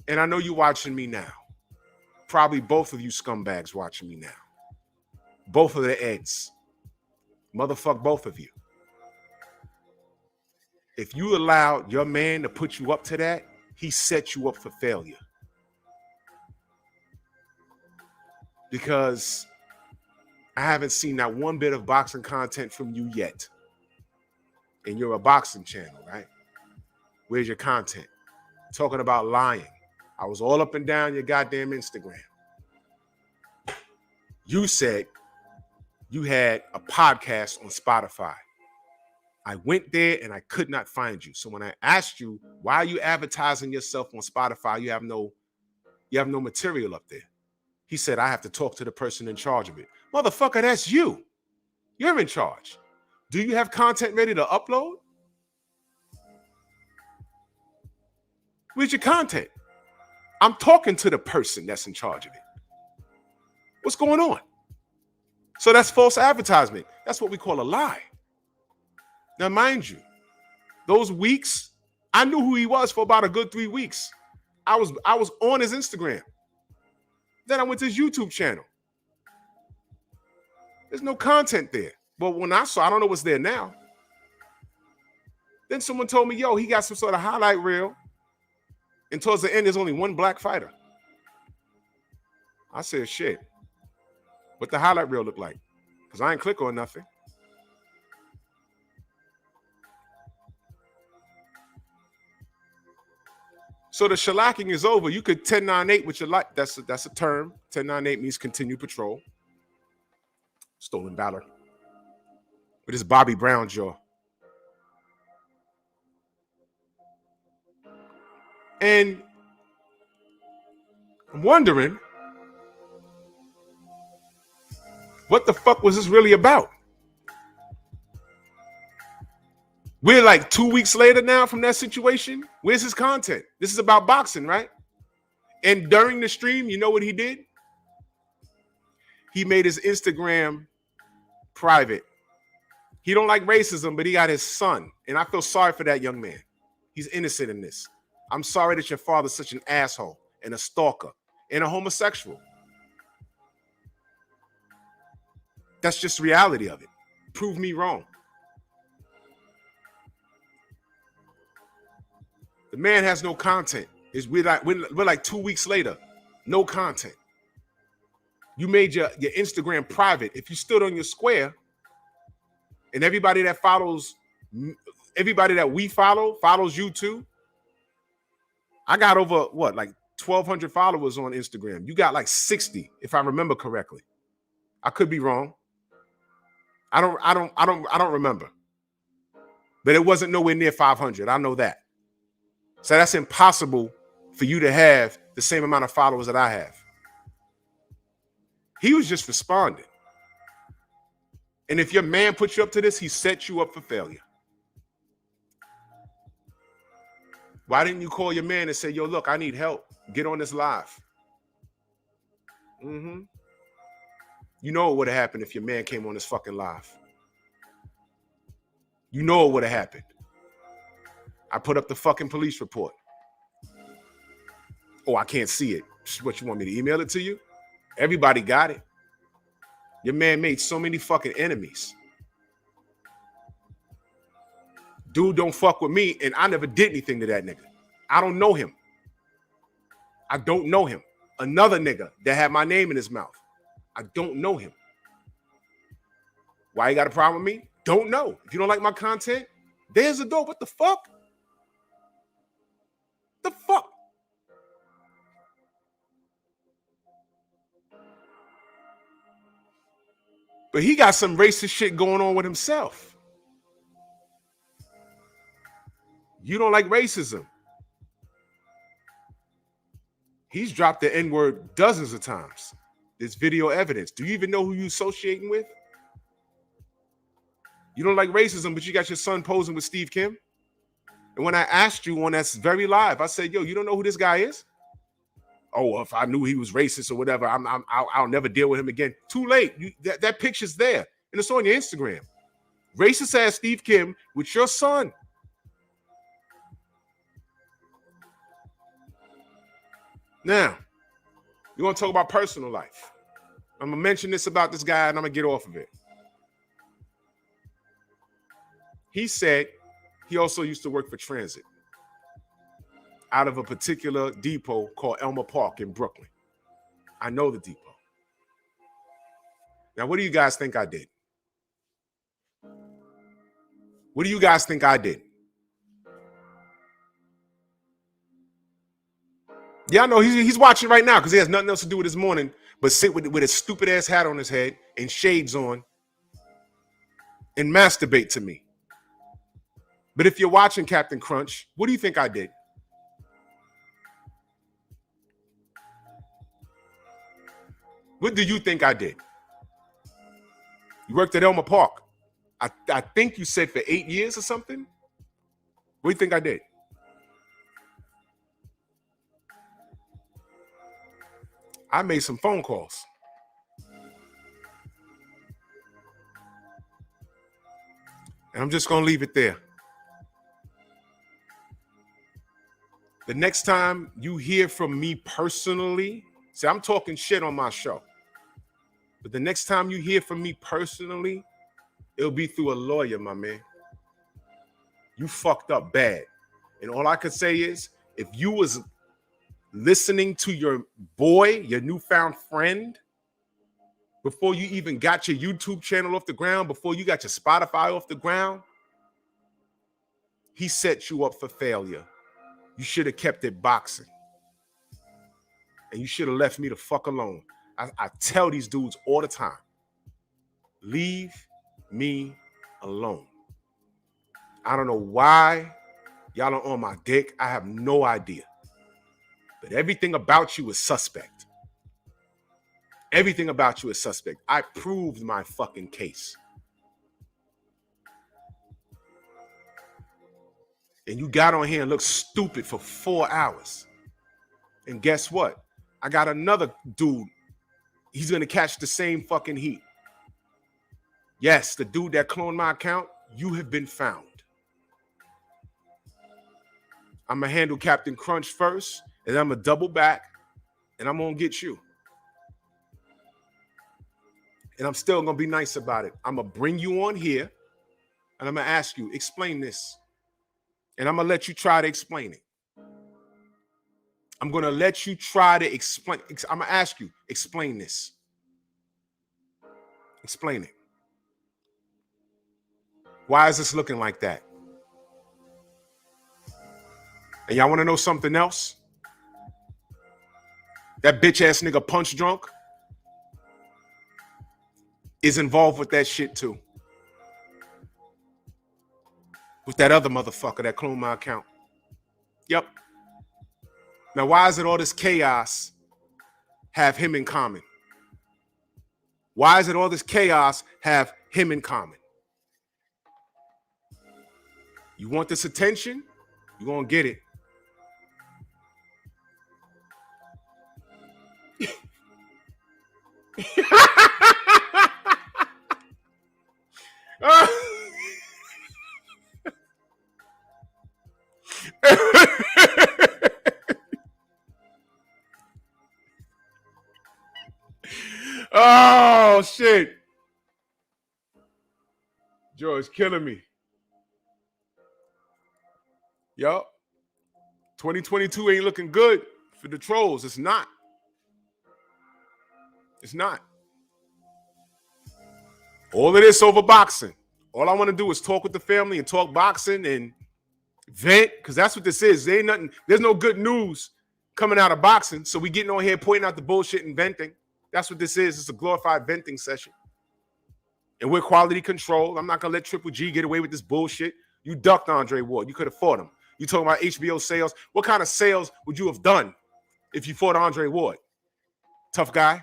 And I know you watching me now. Probably both of you scumbags watching me now. Both of the Eds. Motherfuck both of you. If you allowed your man to put you up to that, he set you up for failure. Because I haven't seen that one bit of boxing content from you yet. And you're a boxing channel, right? Where's your content? Talking about lying. I was all up and down your goddamn Instagram. You said you had a podcast on Spotify. I went there and I could not find you. So when I asked you, why are you advertising yourself on Spotify? You have no material up there. He said, I have to talk to the person in charge of it. Motherfucker, that's you. You're in charge. Do you have content ready to upload? Where's your content? I'm talking to the person that's in charge of it. What's going on? So that's false advertisement. That's what we call a lie. Now, mind you, those weeks, I knew who he was for about a good 3 weeks. I was on his Instagram. Then I went to his YouTube channel. There's no content there. But when I don't know what's there now. Then someone told me, yo, he got some sort of highlight reel. And towards the end, there's only one black fighter. I said, shit. What the highlight reel look like? Because I ain't click on nothing. So the shellacking is over. You could 1098 with your life. That's a term. 1098 means continued patrol. Stolen valor. With his Bobby Brown jaw. And I'm wondering, what the fuck was this really about? We're like 2 weeks later now from that situation. Where's his content? This is about boxing, right? And during the stream, you know what he did? He made his Instagram private. He don't like racism, but he got his son. And I feel sorry for that young man. He's innocent in this. I'm sorry that your father's such an asshole and a stalker and a homosexual. That's just reality of it. Prove me wrong. The man has no content. We're like 2 weeks later. No content. You made your Instagram private. If you stood on your square and everybody that we follow follows you too. I got over like 1,200 followers on Instagram. You got like 60, if I remember correctly. I could be wrong. I don't remember. But it wasn't nowhere near 500. I know that. So that's impossible for you to have the same amount of followers that I have. He was just responding. And if your man put you up to this, he set you up for failure. Why didn't you call your man and say, yo, look, I need help. Get on this live. You know what would have happened if your man came on this fucking live. You know what would have happened. I put up the fucking police report. Oh, I can't see it. What, you want me to email it to you? Everybody got it. Your man made so many fucking enemies. Dude don't fuck with me, and I never did anything to that nigga. I don't know him. I don't know him. Another nigga that had my name in his mouth. I don't know him. Why you got a problem with me? Don't know. If you don't like my content, there's the door. What the fuck? The fuck? But he got some racist shit going on with himself. You don't like racism. He's dropped the N-word dozens of times. There's video evidence. Do you even know who you're associating with? You don't like racism, but you got your son posing with Steve Kim. And when I asked you on that very live, I said, yo, you don't know who this guy is? Oh, if I knew he was racist or whatever, I'll never deal with him again. Too late. That picture's there. And it's on your Instagram. Racist ass Steve Kim with your son. Now, we're going to talk about personal life. I'm going to mention this about this guy, and I'm going to get off of it. He said he also used to work for transit out of a particular depot called Elmer Park in Brooklyn. I know the depot. Now, what do you guys think I did? What do you guys think I did? Yeah, I know he's watching right now because he has nothing else to do with his morning but sit with his stupid ass hat on his head and shades on and masturbate to me. But if you're watching Captain Crunch, what do you think I did? What do you think I did? You worked at Elmer Park. I think you said for 8 years or something. What do you think I did? I made some phone calls. And I'm just going to leave it there. The next time you hear from me personally, see, I'm talking shit on my show. But the next time you hear from me personally, it'll be through a lawyer, my man. You fucked up bad. And all I could say is, if you was listening to your boy, your newfound friend, before you even got your YouTube channel off the ground, before you got your Spotify off the ground, he set you up for failure. You should have kept it boxing. And you should have left me the fuck alone. I tell these dudes all the time, leave me alone. I don't know why y'all are on my dick. I have no idea. But everything about you is suspect. Everything about you is suspect. I proved my fucking case. And you got on here and looked stupid for 4 hours. And guess what? I got another dude. He's going to catch the same fucking heat. Yes, the dude that cloned my account, you have been found. I'm going to handle Captain Crunch first, and I'm going to double back, and I'm going to get you. And I'm still going to be nice about it. I'm going to bring you on here, and I'm going to ask you, explain this. And I'm going to let you try to explain it. I'm going to let you try to explain. I'm going to ask you, explain this. Explain it. Why is this looking like that? And y'all want to know something else? That bitch ass nigga Punch Drunk is involved with that shit too. With that other motherfucker that cloned my account. Yep. Now, why is it all this chaos have him in common? Why is it all this chaos have him in common? You want this attention? You're going to get it. Oh, shit. Joe is killing me. Yup. 2022 ain't looking good for the trolls. It's not. It's not. All of this over boxing. All I want to do is talk with the family and talk boxing and vent, because that's what this is. There ain't nothing. There's no good news coming out of boxing. So we getting on here pointing out the bullshit and venting. That's what this is. It's a glorified venting session. And we're quality control. I'm not going to let Triple G get away with this bullshit. You ducked Andre Ward. You could have fought him. You talking about HBO sales. What kind of sales would you have done if you fought Andre Ward? Tough guy?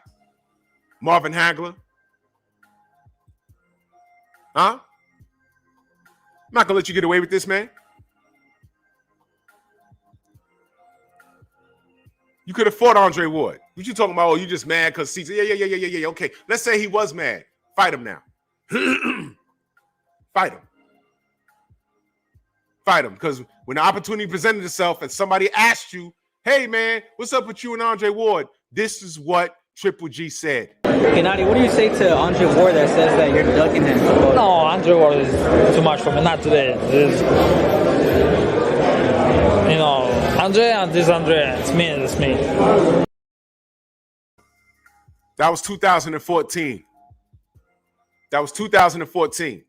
Marvin Hagler? Huh? I'm not going to let you get away with this, man. You could have fought Andre Ward. What you talking about? Oh, you just mad because Caesar. Yeah. Okay, let's say he was mad. Fight him now. Fight him. Fight him. Because when the opportunity presented itself and somebody asked you, hey, man, what's up with you and Andre Ward? This is what Triple G said. Okay, Nadi, what do you say to Andre Ward that says that you're ducking him? No, Andre Ward is too much for me. Not today. Andre and this Andre. It's me. It's me. That was 2014. That was 2014.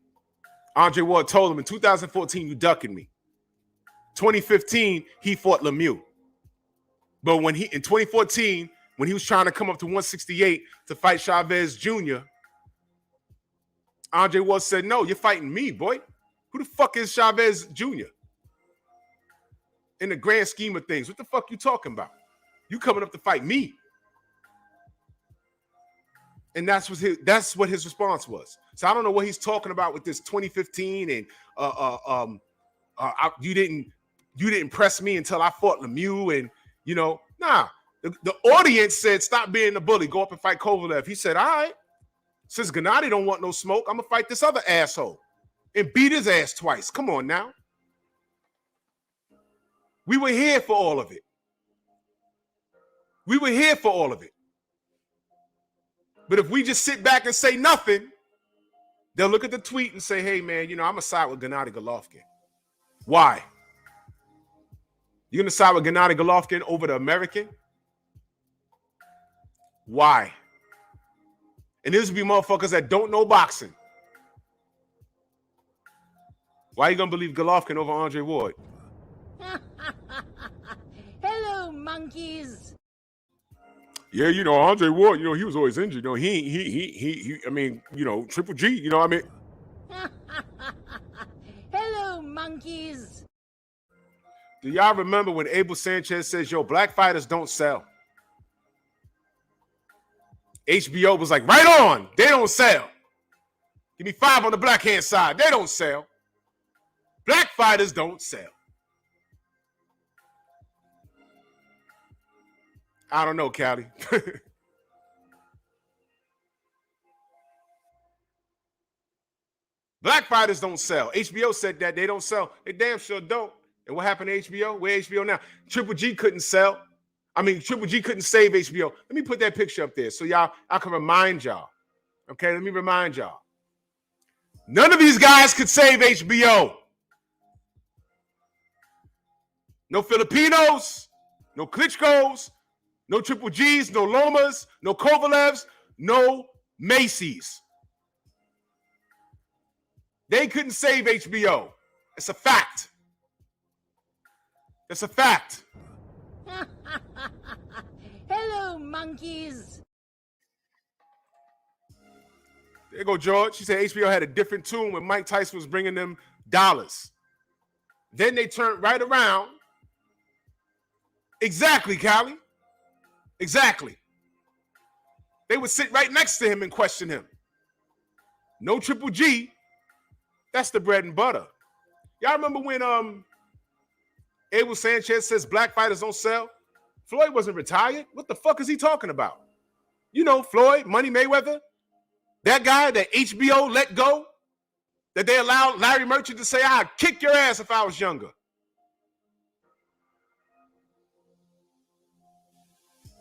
Andre Ward told him in 2014, you ducking me. 2015, he fought Lemieux. But in 2014, when he was trying to come up to 168 to fight Chavez Jr., Andre Ward said, no, you're fighting me, boy. Who the fuck is Chavez Jr.? In the grand scheme of things, what the fuck you talking about? You coming up to fight me. And that's what his response was. So I don't know what he's talking about with this 2015 and you didn't press me until I fought Lemieux, and nah. The audience said, stop being a bully, go up and fight Kovalev. He said, all right, since Gennady don't want no smoke, I'm gonna fight this other asshole and beat his ass twice. Come on now. We were here for all of it. We were here for all of it. But if we just sit back and say nothing, they'll look at the tweet and say, hey, man, I'm going to side with Gennady Golovkin. Why? You're going to side with Gennady Golovkin over the American? Why? And these will be motherfuckers that don't know boxing. Why are you going to believe Golovkin over Andre Ward? Hello, monkeys. Yeah, Andre Ward, he was always injured. I mean, Triple G, I mean. Hello, monkeys. Do y'all remember when Abel Sanchez says, yo, black fighters don't sell? HBO was like, right on, they don't sell. Give me 5 on the black hand side. They don't sell. Black fighters don't sell. I don't know, Callie. Black fighters don't sell. HBO said that they don't sell. They damn sure don't. And what happened to HBO? Where HBO now? Triple G couldn't sell. Triple G couldn't save HBO. Let me put that picture up there so I can remind y'all. Okay, let me remind y'all. None of these guys could save HBO. No Filipinos, no Klitschko's, no Triple G's, no Lomas, no Kovalevs, no Macy's. They couldn't save HBO. It's a fact. It's a fact. Hello, monkeys. There you go, George. She said HBO had a different tune when Mike Tyson was bringing them dollars. Then they turned right around. Exactly, Callie. Exactly. They would sit right next to him and question him. No Triple G. That's the bread and butter. Y'all remember when Abel Sanchez says black fighters don't sell? Floyd wasn't retired. What the fuck is he talking about? Floyd, Money Mayweather, that guy that HBO let go, that they allowed Larry Merchant to say, I'd kick your ass if I was younger.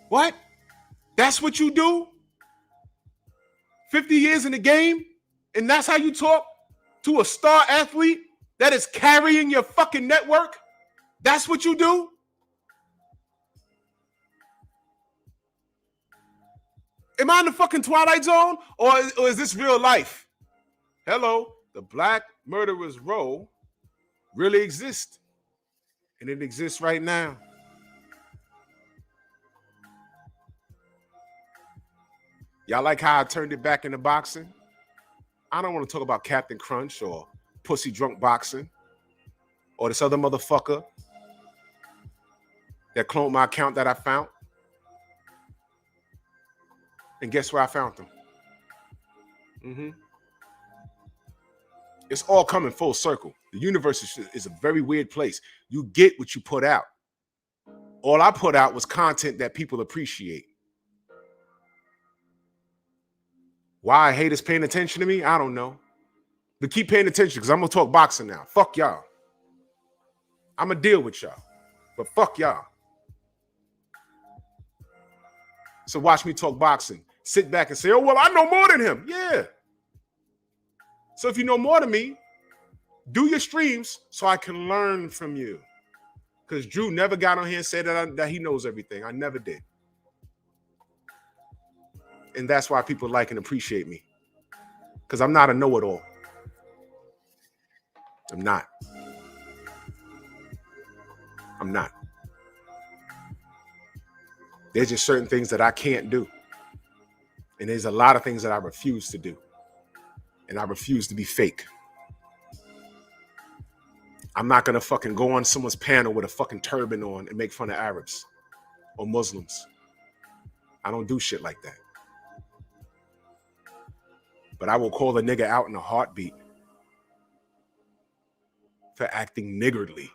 What? That's what you do? 50 years in the game, and that's how you talk to a star athlete that is carrying your fucking network? That's what you do? Am I in the fucking Twilight Zone, or is this real life? Hello, the Black Murderers Row really exists, and it exists right now. Y'all like how I turned it back into boxing? I don't want to talk about Captain Crunch or Pussy Drunk Boxing or this other motherfucker that cloned my account that I found. And guess where I found them? It's all coming full circle. The universe is a very weird place. You get what you put out. All I put out was content that people appreciate. Why haters paying attention to me? I don't know. But keep paying attention because I'm going to talk boxing now. Fuck y'all. I'm going to deal with y'all. But fuck y'all. So watch me talk boxing. Sit back and say, oh, well, I know more than him. Yeah. So if you know more than me, do your streams so I can learn from you. Because Drew never got on here and said that he knows everything. I never did. And that's why people like and appreciate me. Because I'm not a know-it-all. I'm not. I'm not. There's just certain things that I can't do. And there's a lot of things that I refuse to do. And I refuse to be fake. I'm not going to fucking go on someone's panel with a fucking turban on and make fun of Arabs or Muslims. I don't do shit like that. But I will call a nigga out in a heartbeat for acting niggardly.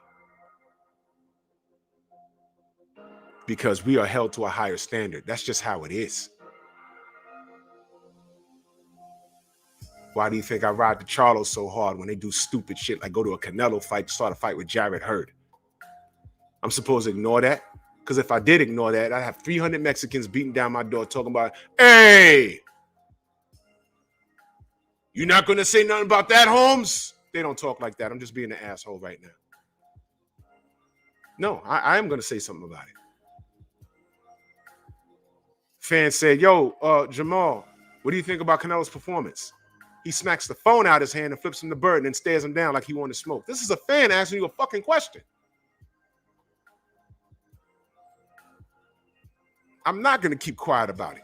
Because we are held to a higher standard. That's just how it is. Why do you think I ride the Charlos so hard when they do stupid shit like go to a Canelo fight, start a fight with Jarrett Hurd? I'm supposed to ignore that? Because if I did ignore that, I'd have 300 Mexicans beating down my door talking about, hey, you're not going to say nothing about that, Holmes? They don't talk like that. I'm just being an asshole right now. No, I am going to say something about it. Fan said, yo, Jamal, what do you think about Canelo's performance? He smacks the phone out of his hand and flips him the bird and then stares him down like he wanted to smoke. This is a fan asking you a fucking question. I'm not going to keep quiet about it.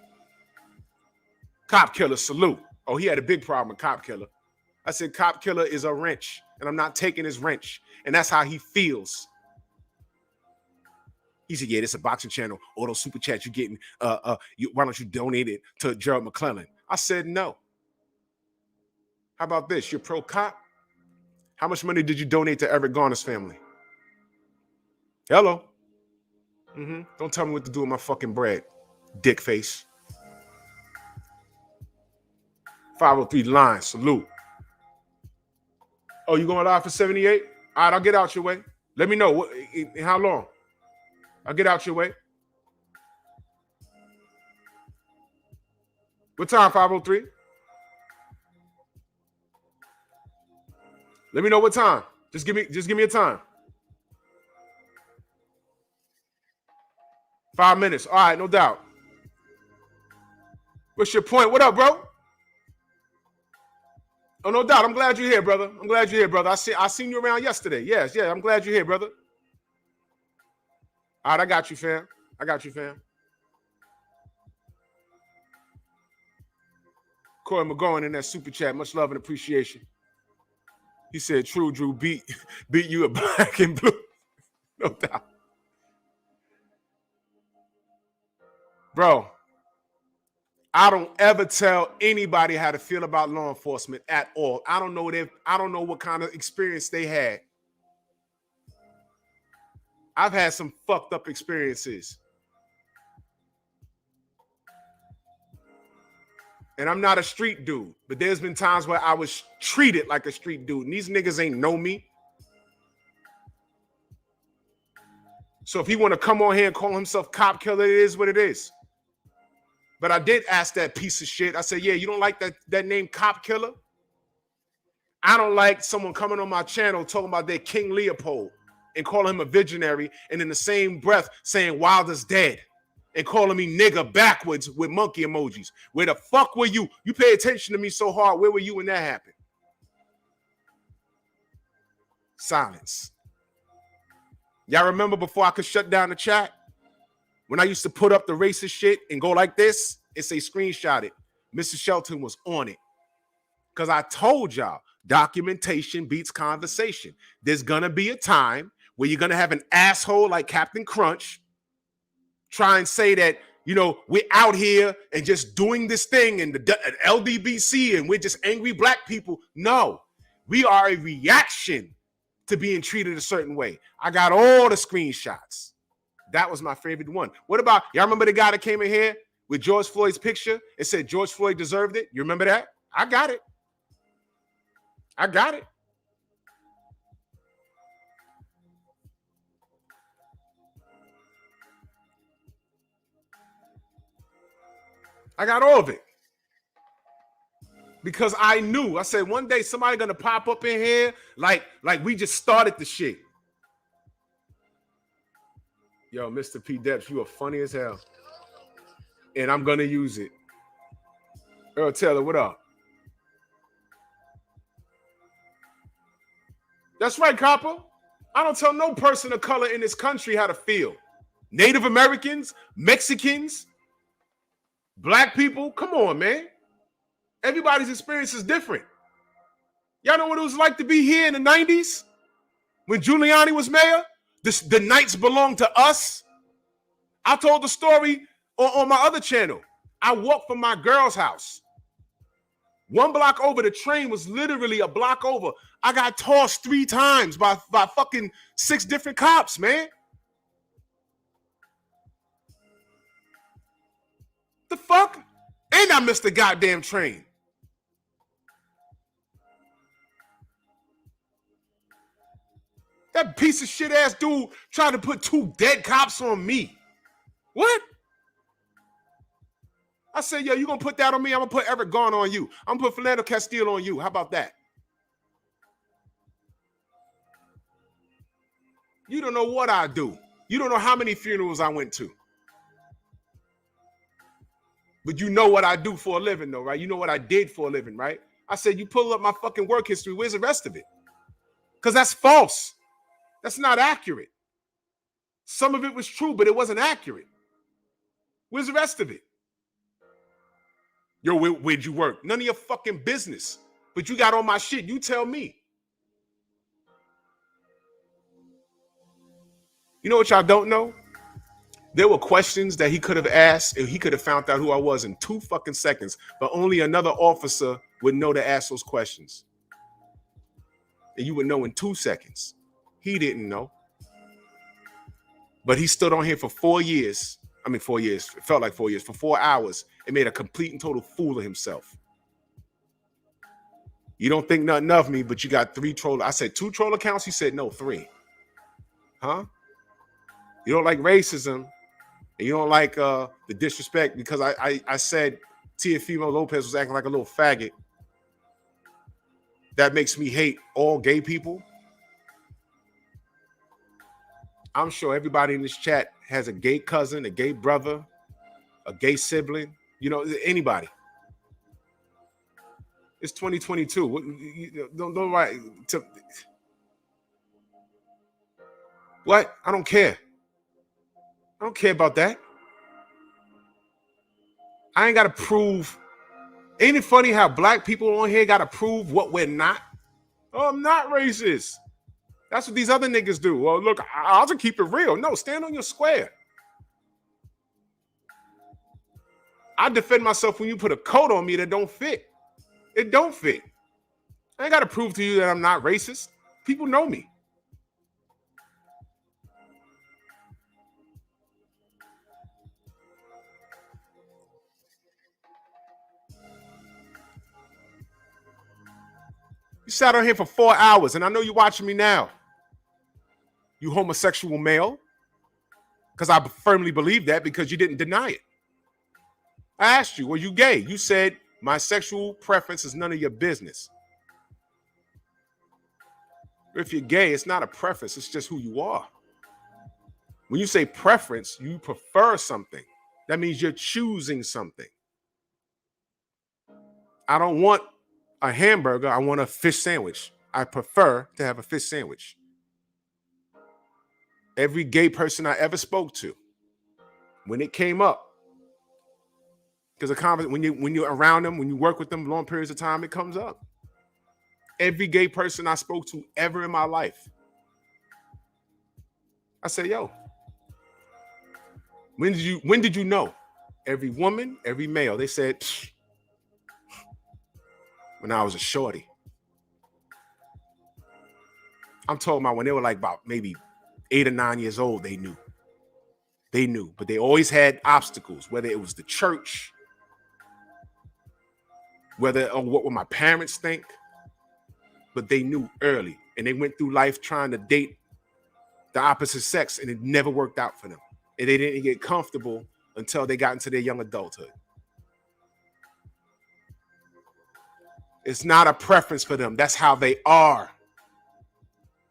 Cop Killer, salute. Oh, he had a big problem with Cop Killer. I said, Cop Killer is a wrench, and I'm not taking his wrench. And that's how he feels. He said, yeah, this is a boxing channel. All those super chats you're getting, why don't you donate it to Gerald McClellan? I said, no. How about this? You're pro-cop? How much money did you donate to Eric Garner's family? Hello? Don't tell me what to do with my fucking bread, dick face. 503 line, salute. Oh, you going live for 78? All right, I'll get out your way. Let me know. How long? I'll get out your way. What time, 503? Let me know what time. Just give me a time. 5 minutes. All right, no doubt. What's your point? What up, bro? Oh, no doubt. I'm glad you're here, brother. I'm glad you're here, brother. I seen you around yesterday. Yes, yeah. I'm glad you're here, brother. All right, I got you, fam. I got you, fam. Corey McGowan in that super chat. Much love and appreciation. He said, "True, Drew beat you at black and blue." No doubt, bro. I don't ever tell anybody how to feel about law enforcement at all. I don't know what kind of experience they had. I've had some fucked up experiences. And I'm not a street dude, but there's been times where I was treated like a street dude, and these niggas ain't know me. So if he want to come on here and call himself Cop Killer, it is what it is. But I did ask that piece of shit. I said, yeah, you don't like that name Cop Killer? I don't like someone coming on my channel talking about their King Leopold and calling him a visionary, and in the same breath saying Wilder's dead and calling me nigga backwards with monkey emojis. Where the fuck were you? You pay attention to me so hard. Where were you when that happened? Silence. Y'all remember before I could shut down the chat? When I used to put up the racist shit and go like this and say screenshot it, Mr. Shelton was on it. Because I told y'all, documentation beats conversation. There's going to be a time where you're going to have an asshole like Captain Crunch try and say that, you know, we're out here and just doing this thing and the LDBC and we're just angry black people. No, we are a reaction to being treated a certain way. I got all the screenshots. That was my favorite one. What about, y'all remember the guy that came in here with George Floyd's picture and said George Floyd deserved it? You remember that? I got it. I got it. I got all of it. Because I knew. I said one day somebody gonna pop up in here like we just started the shit. Yo, Mr. P. Depps, you are funny as hell. And I'm gonna use it. Earl Taylor, what up? That's right, Copper. I don't tell no person of color in this country how to feel. Native Americans, Mexicans, black people, come on, man. Everybody's experience is different. Y'all know what it was like to be here in the 90s when Giuliani was mayor? The nights belonged to us. I told the story on my other channel. I walked from my girl's house 1 block over, the train was literally a block over. I got tossed 3 times by fucking 6 different cops, man. The fuck? And I missed the goddamn train. That piece of shit ass dude tried to put 2 dead cops on me. What? I said, yo, you gonna put that on me? I'm gonna put Eric Garner on you. I'm gonna put Fernando Castillo on you. How about that? You don't know what I do. You don't know how many funerals I went to. But you know what I do for a living, though, right? You know what I did for a living, right? I said, you pull up my fucking work history. Where's the rest of it? Because that's false. That's not accurate. Some of it was true, but it wasn't accurate. Where's the rest of it? Yo, where'd you work? None of your fucking business. But you got on my shit. You tell me. You know what y'all don't know? There were questions that he could have asked and he could have found out who I was in 2 fucking seconds, but only another officer would know to ask those questions. And you would know in 2 seconds. He didn't know. But he stood on here for 4 years. I mean, 4 years. It felt like 4 years. For 4 hours and made a complete and total fool of himself. You don't think nothing of me, but you got 3 troll. I said 2 troll accounts. He said, no, 3. Huh? You don't like racism. And you don't like the disrespect because I said Teofimo Lopez was acting like a little faggot. That makes me hate all gay people. I'm sure everybody in this chat has a gay cousin, a gay brother, a gay sibling, you know, anybody. It's 2022. Don't write to what? I don't care. I don't care about that. I ain't got to prove. Ain't it funny how black people on here got to prove what we're not? Oh, I'm not racist. That's what these other niggas do. Well, look, I'll just keep it real. No, stand on your square. I defend myself when you put a coat on me that don't fit. It don't fit. I ain't got to prove to you that I'm not racist. People know me. You sat on here for 4 hours, and I know you're watching me now. You homosexual male. Because I firmly believe that because you didn't deny it. I asked you, were you gay? You said, my sexual preference is none of your business. If you're gay, it's not a preference. It's just who you are. When you say preference, you prefer something. That means you're choosing something. I don't want a hamburger. I want a fish sandwich. I prefer to have a fish sandwich. Every gay person I ever spoke to, when it came up, because when you're around them, when you work with them long periods of time, it comes up. Every gay person I spoke to ever in my life, I said, yo, when did you know? Every woman, every male, they said, when I was a shorty. I'm talking about when they were like about maybe 8 or 9 years old, they knew. They knew, but they always had obstacles, whether it was the church, whether or what would my parents think, but they knew early, and they went through life trying to date the opposite sex, and it never worked out for them, and they didn't get comfortable until they got into their young adulthood. It's not a preference for them. That's how they are.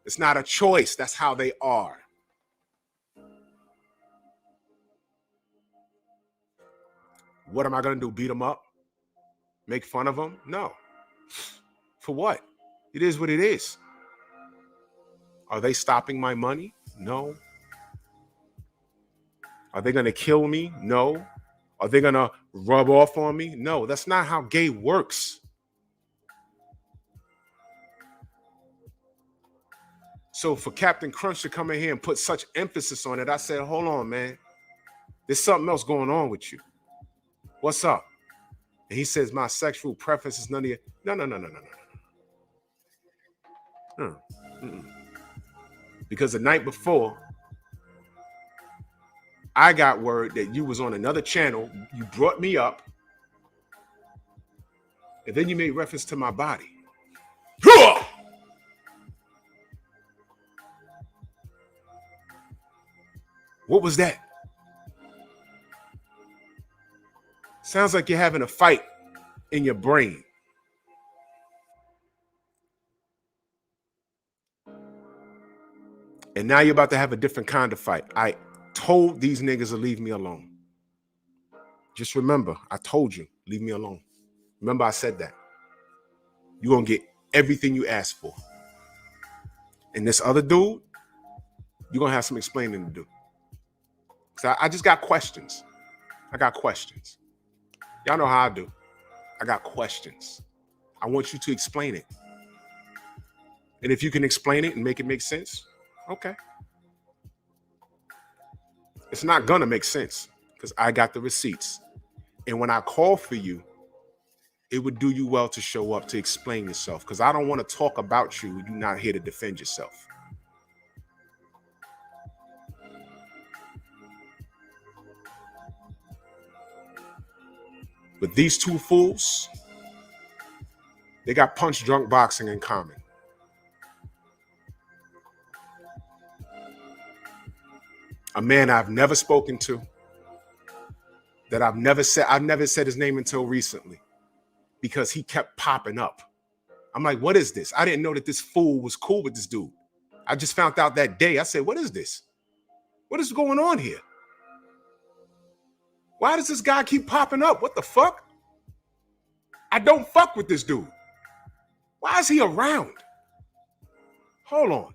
It's not a choice. That's how they are. What am I going to do? Beat them up? Make fun of them? No. For what? It is what it is. Are they stopping my money? No. Are they going to kill me? No. Are they going to rub off on me? No. That's not how gay works. So for Captain Crunch to come in here and put such emphasis on it, I said, hold on, man. There's something else going on with you. What's up? And he says my sexual preference is none of your. No. Because the night before, I got word that you was on another channel. You brought me up. And then you made reference to my body. What was that? Sounds like you're having a fight in your brain. And now you're about to have a different kind of fight. I told these niggas to leave me alone. Just remember, I told you, leave me alone. Remember I said that. You're going to get everything you asked for. And this other dude, you're going to have some explaining to do. Because I just got questions. I got questions. Y'all know how I do. I got questions. I want you to explain it. And if you can explain it and make it make sense, okay. It's not going to make sense because I got the receipts. And when I call for you, it would do you well to show up to explain yourself because I don't want to talk about you. You're not here to defend yourself. But these two fools, they got punch-drunk boxing in common. A man I've never spoken to, that I've never said his name until recently because he kept popping up. I'm like, what is this? I didn't know that this fool was cool with this dude. I just found out that day. I said, what is this? What is going on here? Why does this guy keep popping up? What the fuck? I don't fuck with this dude. Why is he around? Hold on.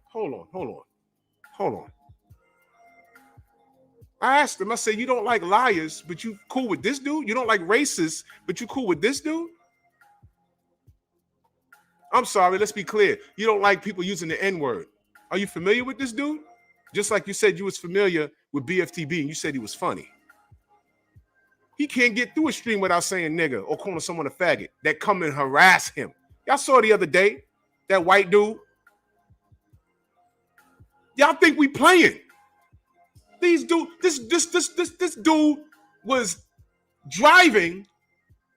I asked him, I said, you don't like liars, but you cool with this dude? You don't like racists, but you cool with this dude? I'm sorry, let's be clear. You don't like people using the N-word. Are you familiar with this dude? Just like you said you was familiar with BFTB and you said he was funny. He can't get through a stream without saying nigga or calling someone a faggot that come and harass him. Y'all saw the other day, that white dude. Y'all think we playing. This dude was driving,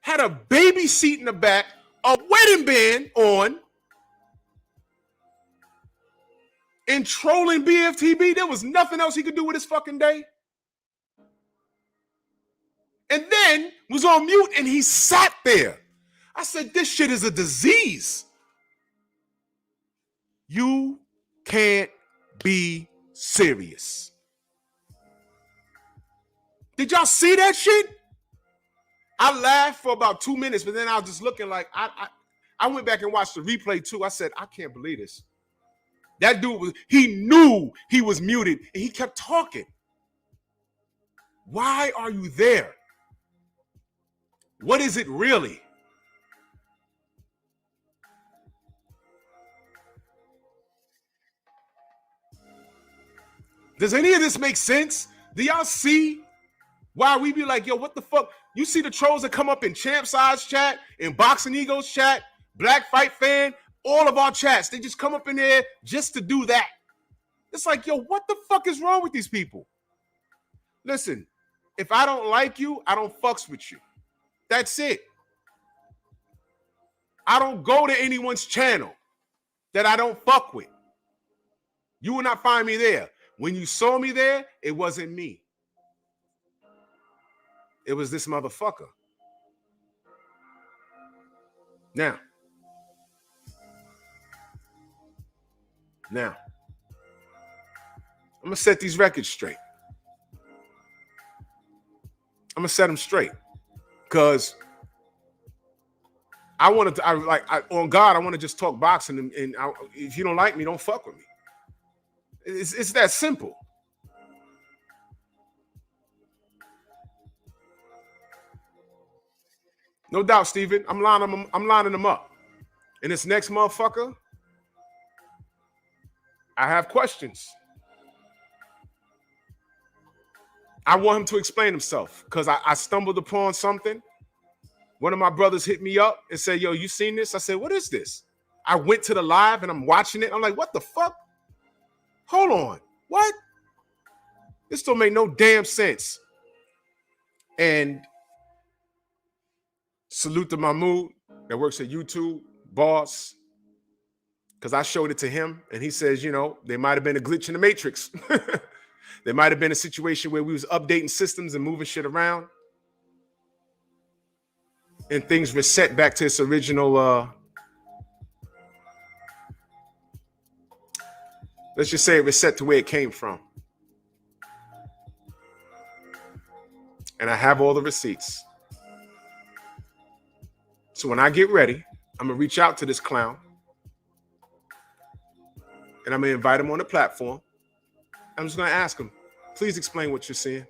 had a baby seat in the back, a wedding band on, and trolling BFTB. There was nothing else he could do with his fucking day. And then was on mute and he sat there. I said, this shit is a disease. You can't be serious. Did y'all see that shit? I laughed for about 2 minutes, but then I was just looking like, I went back and watched the replay too. I said, I can't believe this. That dude, he knew he was muted and he kept talking. Why are you there? What is it really? Does any of this make sense? Do y'all see why we be like, yo, what the fuck? You see the trolls that come up in Champ Size chat, in Boxing Egos chat, Black Fight Fan, all of our chats. They just come up in there just to do that. It's like, yo, what the fuck is wrong with these people? Listen, if I don't like you, I don't fucks with you. That's it. I don't go to anyone's channel that I don't fuck with. You will not find me there. When you saw me there, it wasn't me. It was this motherfucker. Now, I'm going to set these records straight. I'm going to set them straight. Because I wanted to, on God, I want to just talk boxing. And if you don't like me, don't fuck with me. It's that simple. No doubt, Steven. I'm lining them up. And this next motherfucker, I have questions. I want him to explain himself because I stumbled upon something One of my brothers hit me up and said, yo, you seen this? I said, what is this? I went to the live and I'm watching it. I'm like, what the fuck? Hold on. What? This don't make no damn sense. And salute to Mahmoud that works at YouTube, boss, because I showed it to him and he says, you know, there might have been a glitch in the matrix. There might have been a situation where we was updating systems and moving shit around and things reset back to its original, let's just say it reset to where it came from. And I have all the receipts. So when I get ready, I'm going to reach out to this clown and I'm going to invite him on the platform. I'm just going to ask him, please explain what you're seeing.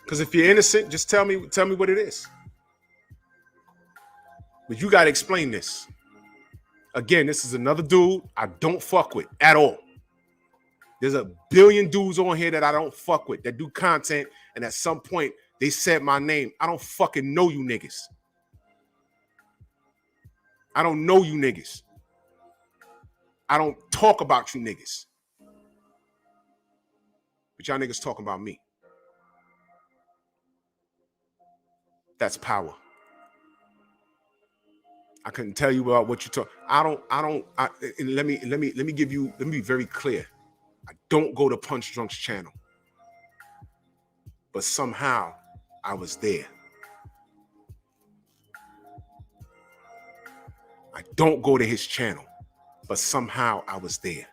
Because if you're innocent, just tell me what it is. But you got to explain this. Again, this is another dude I don't fuck with at all. There's a billion dudes on here that I don't fuck with, that do content, and at some point, they said my name. I don't fucking know you niggas. I don't know you niggas. I don't talk about you niggas. But y'all niggas talking about me. That's power. I couldn't tell you about what you talk. Let me be very clear. I don't go to Punch Drunk's channel. But somehow I was there. I don't go to his channel, but somehow I was there.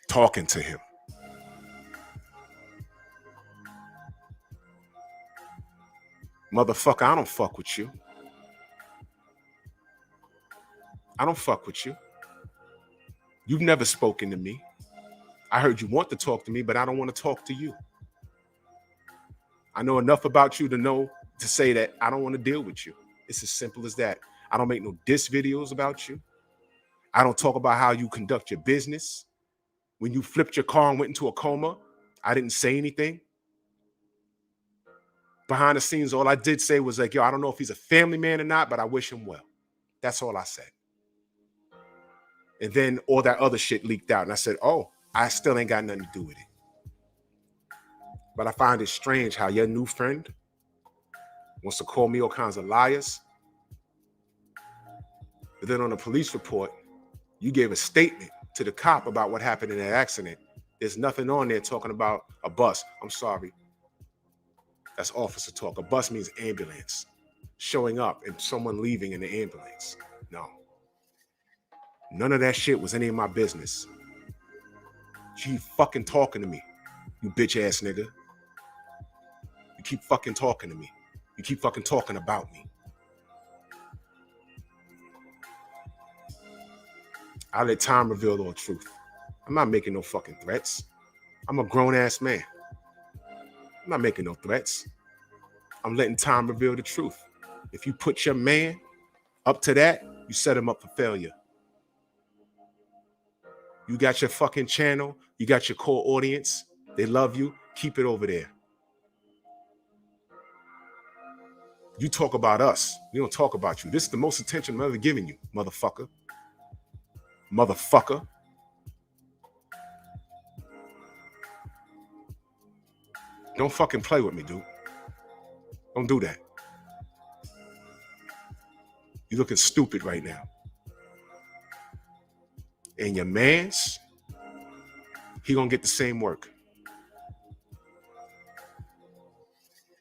Talking to him. Motherfucker, I don't fuck with you. I don't fuck with you. You've never spoken to me. I heard you want to talk to me, but I don't want to talk to you. I know enough about you to say that I don't want to deal with you. It's as simple as that. I don't make no diss videos about you. I don't talk about how you conduct your business. When you flipped your car and went into a coma, I didn't say anything. Behind the scenes, all I did say was like, yo, I don't know if he's a family man or not, but I wish him well. That's all I said. And then all that other shit leaked out. And I said, oh, I still ain't got nothing to do with it. But I find it strange how your new friend wants to call me all kinds of liars. But then on the police report, you gave a statement to the cop about what happened in that accident. There's nothing on there talking about a bus. I'm sorry. That's officer talk. A bus means ambulance. Showing up and someone leaving in the ambulance. No. None of that shit was any of my business. You fucking talking to me, you bitch ass nigga. You keep fucking talking to me. You keep fucking talking about me. I let time reveal all the truth. I'm not making no fucking threats. I'm a grown ass man. I'm not making no threats. I'm letting time reveal the truth. If you put your man up to that, you set him up for failure. You got your fucking channel. You got your core audience. They love you. Keep it over there. You talk about us. We don't talk about you. This is the most attention I'm ever giving you, motherfucker. Motherfucker. Don't fucking play with me, dude. Don't do that. You're looking stupid right now. And your mans, he gonna get the same work.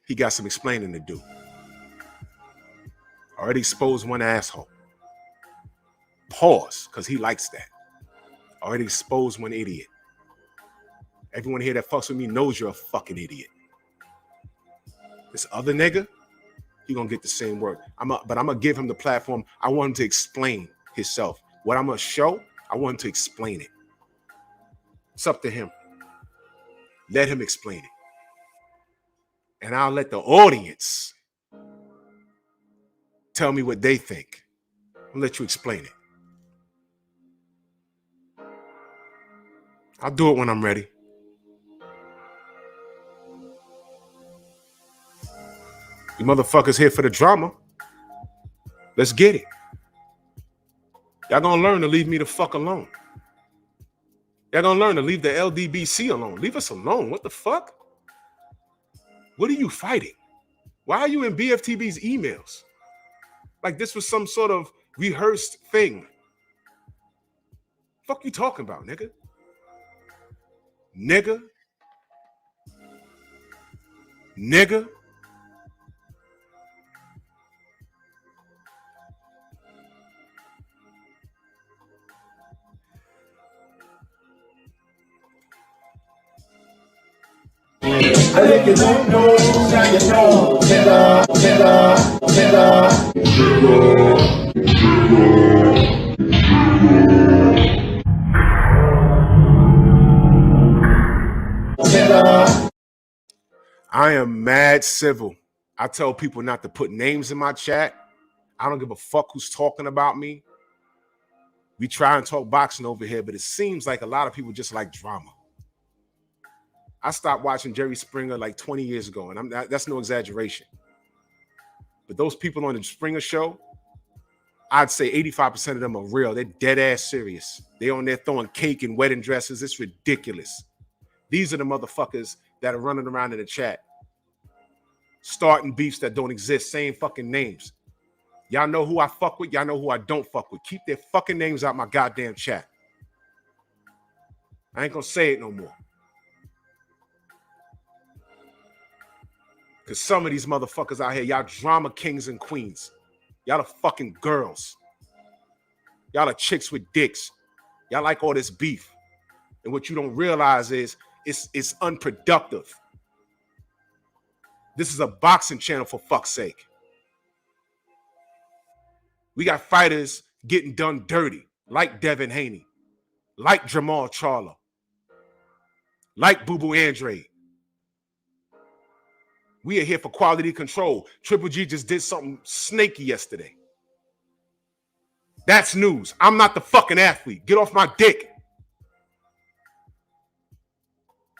He got some explaining to do. Already exposed one asshole. Pause, because he likes that. Already exposed one idiot. Everyone here that fucks with me knows you're a fucking idiot. This other nigga, he gonna get the same work. But I'm gonna give him the platform. I want him to explain himself. What I'm gonna show, I want him to explain it. It's up to him. Let him explain it. And I'll let the audience tell me what they think. I'll let you explain it. I'll do it when I'm ready. You motherfuckers here for the drama. Let's get it. Y'all gonna learn to leave me the fuck alone. Y'all gonna learn to leave the LDBC alone. Leave us alone. What the fuck? What are you fighting? Why are you in BFTB's emails? Like this was some sort of rehearsed thing. Fuck you talking about, nigga? Nigga? Nigga? I think you don't know, now you know, nigga, nigga, nigga. I am mad civil. I tell people not to put names in my chat. I don't give a fuck who's talking about me. We try and talk boxing over here, but it seems like a lot of people just like drama. I stopped watching Jerry Springer like 20 years ago, and that's no exaggeration. But those people on the Springer show, I'd say 85% of them are real. They're dead ass serious. They on there throwing cake and wedding dresses. It's ridiculous. These are the motherfuckers that are running around in the chat, starting beefs that don't exist, saying fucking names. Y'all know who I fuck with. Y'all know who I don't fuck with. Keep their fucking names out my goddamn chat. I ain't gonna say it no more. Because some of these motherfuckers out here, y'all drama kings and queens. Y'all are fucking girls. Y'all are chicks with dicks. Y'all like all this beef. And what you don't realize is it's unproductive. This is a boxing channel, for fuck's sake. We got fighters getting done dirty, like Devin Haney, like Jamal Charlo, like Boo Boo Andre. We are here for quality control. Triple G just did something snaky yesterday. That's news. I'm not the fucking athlete. Get off my dick.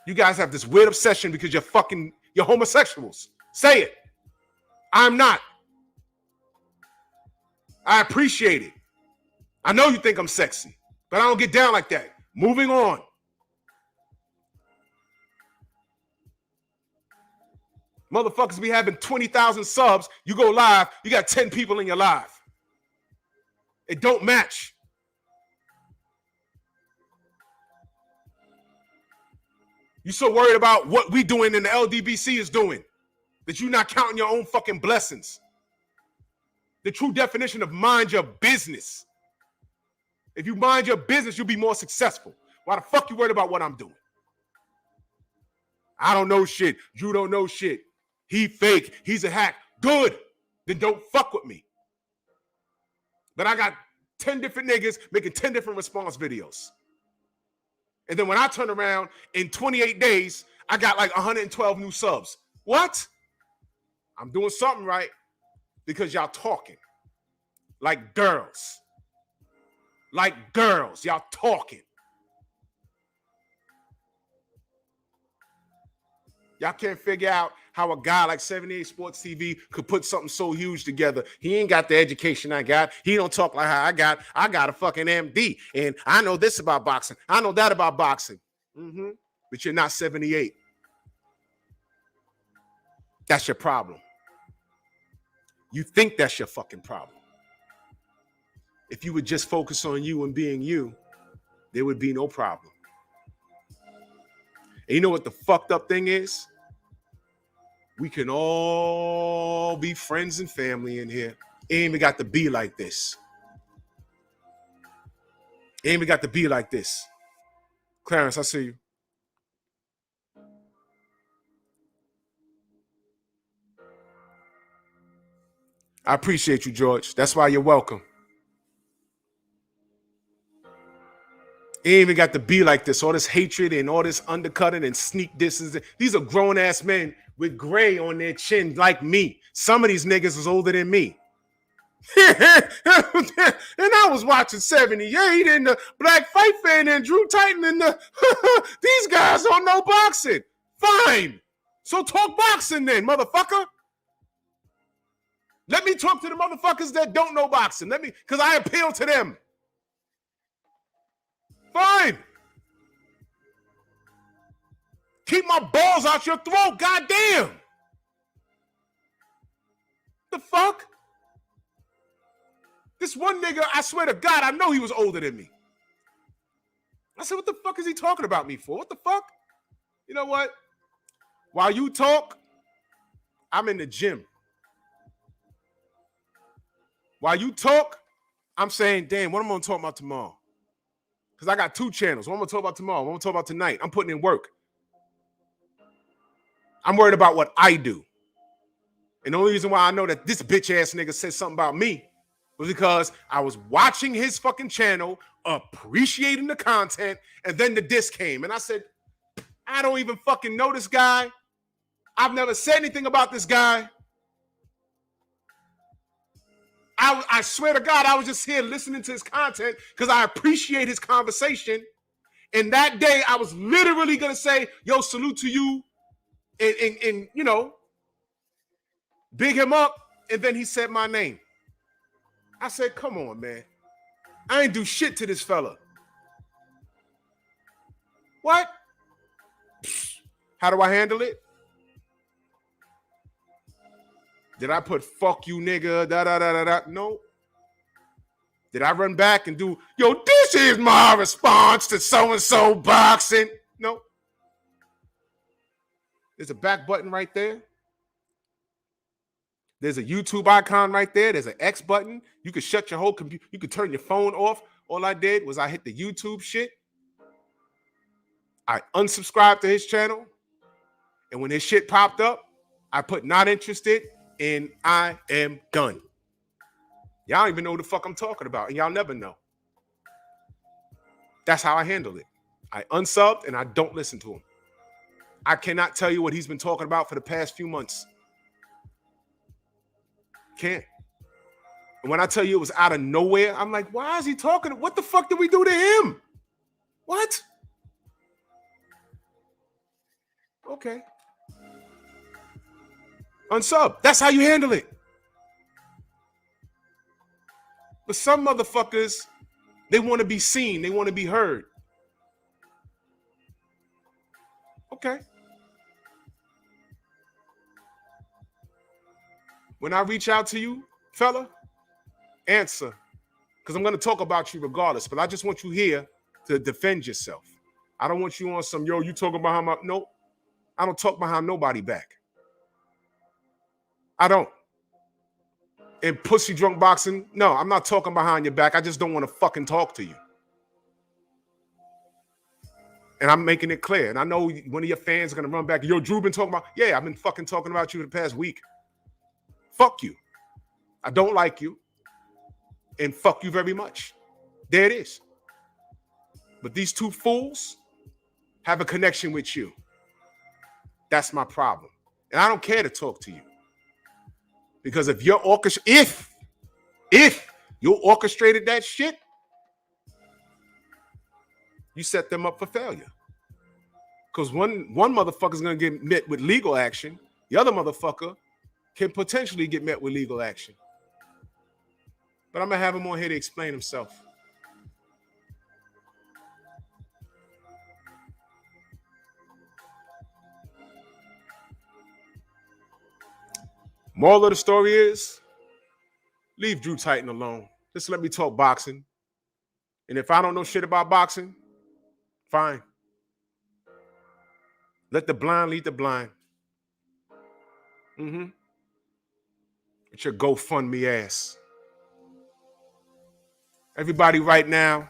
You guys have this weird obsession because you're homosexuals. Say it. I'm not. I appreciate it. I know you think I'm sexy, but I don't get down like that. Moving on. Motherfuckers be having 20,000 subs. You go live, you got 10 people in your live. It don't match. You so worried about what we doing and the LDBC is doing that you're not counting your own fucking blessings. The true definition of mind your business. If you mind your business, you'll be more successful. Why the fuck you worried about what I'm doing? I don't know shit. You don't know shit. He fake. He's a hack. Good. Then don't fuck with me. But I got 10 different niggas making 10 different response videos. And then when I turn around in 28 days, I got like 112 new subs. What? I'm doing something right because y'all talking like girls. Like girls. Y'all talking. Y'all can't figure out how a guy like 78 Sports TV could put something so huge together. He ain't got the education I got. He don't talk like how I got. I got a fucking MD, and I know this about boxing. I know that about boxing. But you're not 78. That's your problem. You think that's your fucking problem. If you would just focus on you and being you, there would be no problem. And you know what the fucked up thing is? We can all be friends and family in here. It ain't even got to be like this. It ain't even got to be like this. Clarence, I see you. I appreciate you, George. That's why you're welcome. It ain't even got to be like this. All this hatred and all this undercutting and sneak distance. These are grown-ass men with gray on their chin like me. Some of these niggas is older than me. And I was watching 78 and the Black Fight Fan and Drew Titan and these guys don't know boxing. Fine. So talk boxing then, motherfucker. Let me talk to the motherfuckers that don't know boxing. Because I appeal to them. Fine. Keep my balls out your throat, goddamn. The fuck? This one nigga, I swear to God, I know he was older than me. I said, what the fuck is he talking about me for? What the fuck? You know what? While you talk, I'm in the gym. While you talk, I'm saying, damn, what am I going to talk about tomorrow? Because I got 2 channels. What am I going to talk about tomorrow? What am I going to talk about tonight? I'm putting in work. I'm worried about what I do. And the only reason why I know that this bitch-ass nigga said something about me was because I was watching his fucking channel, appreciating the content, and then the diss came. And I said, I don't even fucking know this guy. I've never said anything about this guy. I swear to God, I was just here listening to his content because I appreciate his conversation. And that day, I was literally going to say, yo, salute to you. And you know, big him up. And then he said my name. I said, come on, man. I ain't do shit to this fella. What? How do I handle it? Did I put fuck you, nigga, da-da-da-da-da? No. Did I run back and do, yo, this is my response to so-and-so boxing? No. There's a back button right there. There's a YouTube icon right there. There's an X button. You could shut your whole computer. You could turn your phone off. All I did was I hit the YouTube shit. I unsubscribed to his channel. And when his shit popped up, I put not interested and I am done. Y'all don't even know what the fuck I'm talking about. And y'all never know. That's how I handle it. I unsubbed and I don't listen to him. I cannot tell you what he's been talking about for the past few months. Can't. And when I tell you it was out of nowhere, I'm like, why is he talking? What the fuck did we do to him? What? Okay. Unsub. That's how you handle it. But some motherfuckers, they want to be seen. They want to be heard. Okay. When I reach out to you, fella, answer. Because I'm going to talk about you regardless. But I just want you here to defend yourself. I don't want you on some, yo, you talking behind my... Nope. I don't talk behind nobody back. I don't. In pussy drunk boxing, no, I'm not talking behind your back. I just don't want to fucking talk to you. And I'm making it clear. And I know one of your fans are going to run back. Yo, Drew been talking about... Yeah, I've been fucking talking about you for the past week. Fuck you. I don't like you. And fuck you very much. There it is. But these two fools have a connection with you. That's my problem. And I don't care to talk to you. Because if you're if you orchestrated that shit, you set them up for failure. Because one motherfucker's gonna get met with legal action. The other motherfucker can potentially get met with legal action. But I'm gonna have him on here to explain himself. Moral of the story is, leave Drew Titan alone. Just let me talk boxing. And if I don't know shit about boxing, fine. Let the blind lead the blind. It's your GoFundMe ass. Everybody right now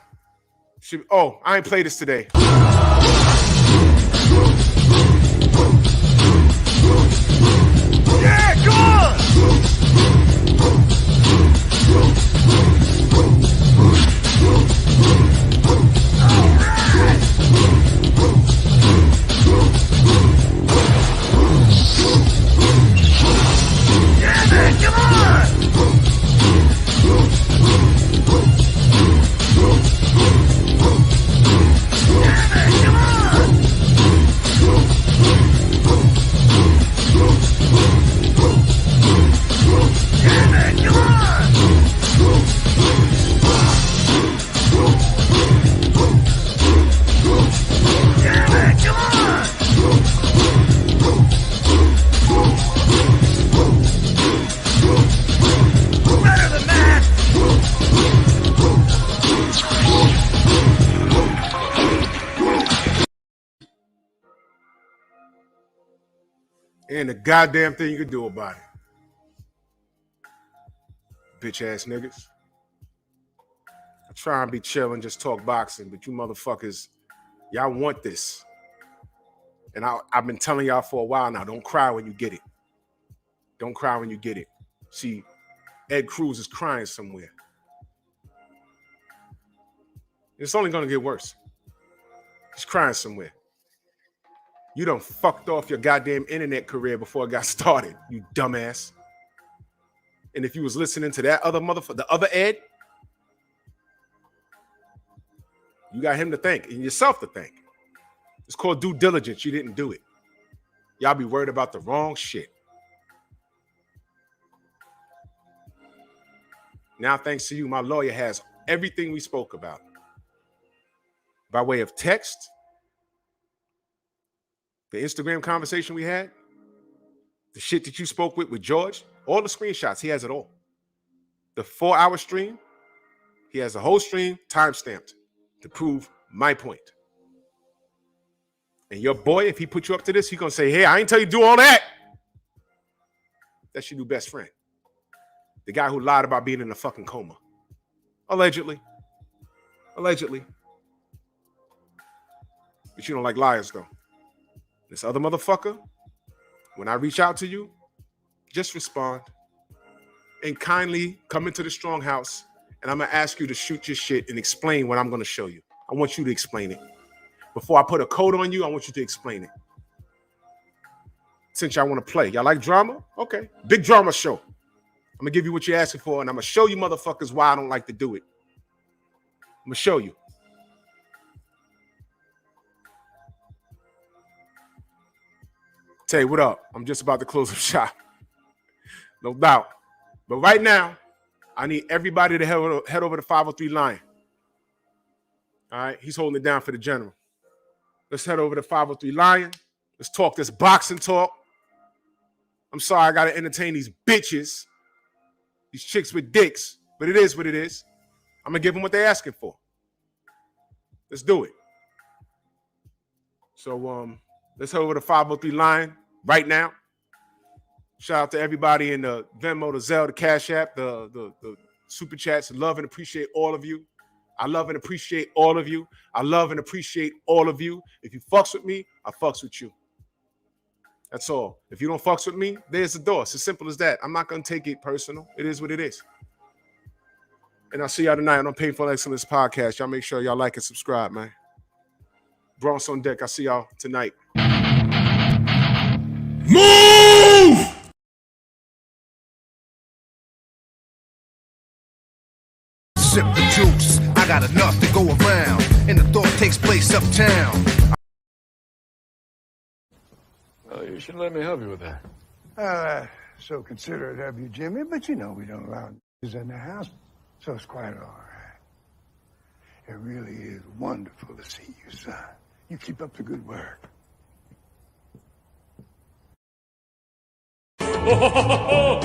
should... Oh, I ain't played this today. Yeah, go on! Yeah, man, come on! Ain't a goddamn thing you can do about it. Bitch ass niggas. I try and be chill and just talk boxing, but you motherfuckers, y'all want this. And I've been telling y'all for a while now, don't cry when you get it. Don't cry when you get it. See, Ed Cruz is crying somewhere. It's only gonna get worse. He's crying somewhere. You done fucked off your goddamn internet career before it got started, you dumbass. And if you was listening to that other motherfucker, the other Ed, you got him to thank and yourself to thank. It's called due diligence. You didn't do it. Y'all be worried about the wrong shit. Now, thanks to you, my lawyer has everything we spoke about. By way of text, the Instagram conversation we had, the shit that you spoke with George, all the screenshots, he has it all. The 4-hour stream, he has the whole stream time-stamped to prove my point. And your boy, if he put you up to this, he's going to say, hey, I ain't tell you to do all that. That's your new best friend. The guy who lied about being in a fucking coma. Allegedly. Allegedly. But you don't like liars, though. This other motherfucker, when I reach out to you, just respond and kindly come into the strong house, and I'm going to ask you to shoot your shit and explain what I'm going to show you. I want you to explain it. Before I put a code on you, I want you to explain it. Since y'all want to play. Y'all like drama? Okay. Big drama show. I'm going to give you what you're asking for, and I'm going to show you motherfuckers why I don't like to do it. I'm going to show you. Tay, what up? I'm just about to close up shop. No doubt. But right now, I need everybody to head over to 503 Lion. All right? He's holding it down for the general. Let's head over to 503 Lion. Let's talk this boxing talk. I'm sorry I got to entertain these bitches, these chicks with dicks, but it is what it is. I'm going to give them what they're asking for. Let's do it. So let's head over to 503 Lion right now. Shout out to everybody in the Venmo, the Zelle, the Cash App, the Super Chats. Love and appreciate all of you. I love and appreciate all of you. I love and appreciate all of you. If you fucks with me, I fucks with you. That's all. If you don't fucks with me, there's the door. It's as simple as that. I'm not going to take it personal. It is what it is. And I'll see y'all tonight on Painful Excellence Podcast. Y'all make sure y'all like and subscribe, man. Bronx on deck. I'll see y'all tonight. Move! Sip the juice. I got enough to go around, and the thought takes place uptown. Well, you should let me help you with that. So considerate of you, Jimmy, but you know we don't allow niggas in the house, so it's quite all right. It really is wonderful to see you, son. You keep up the good work. Oh,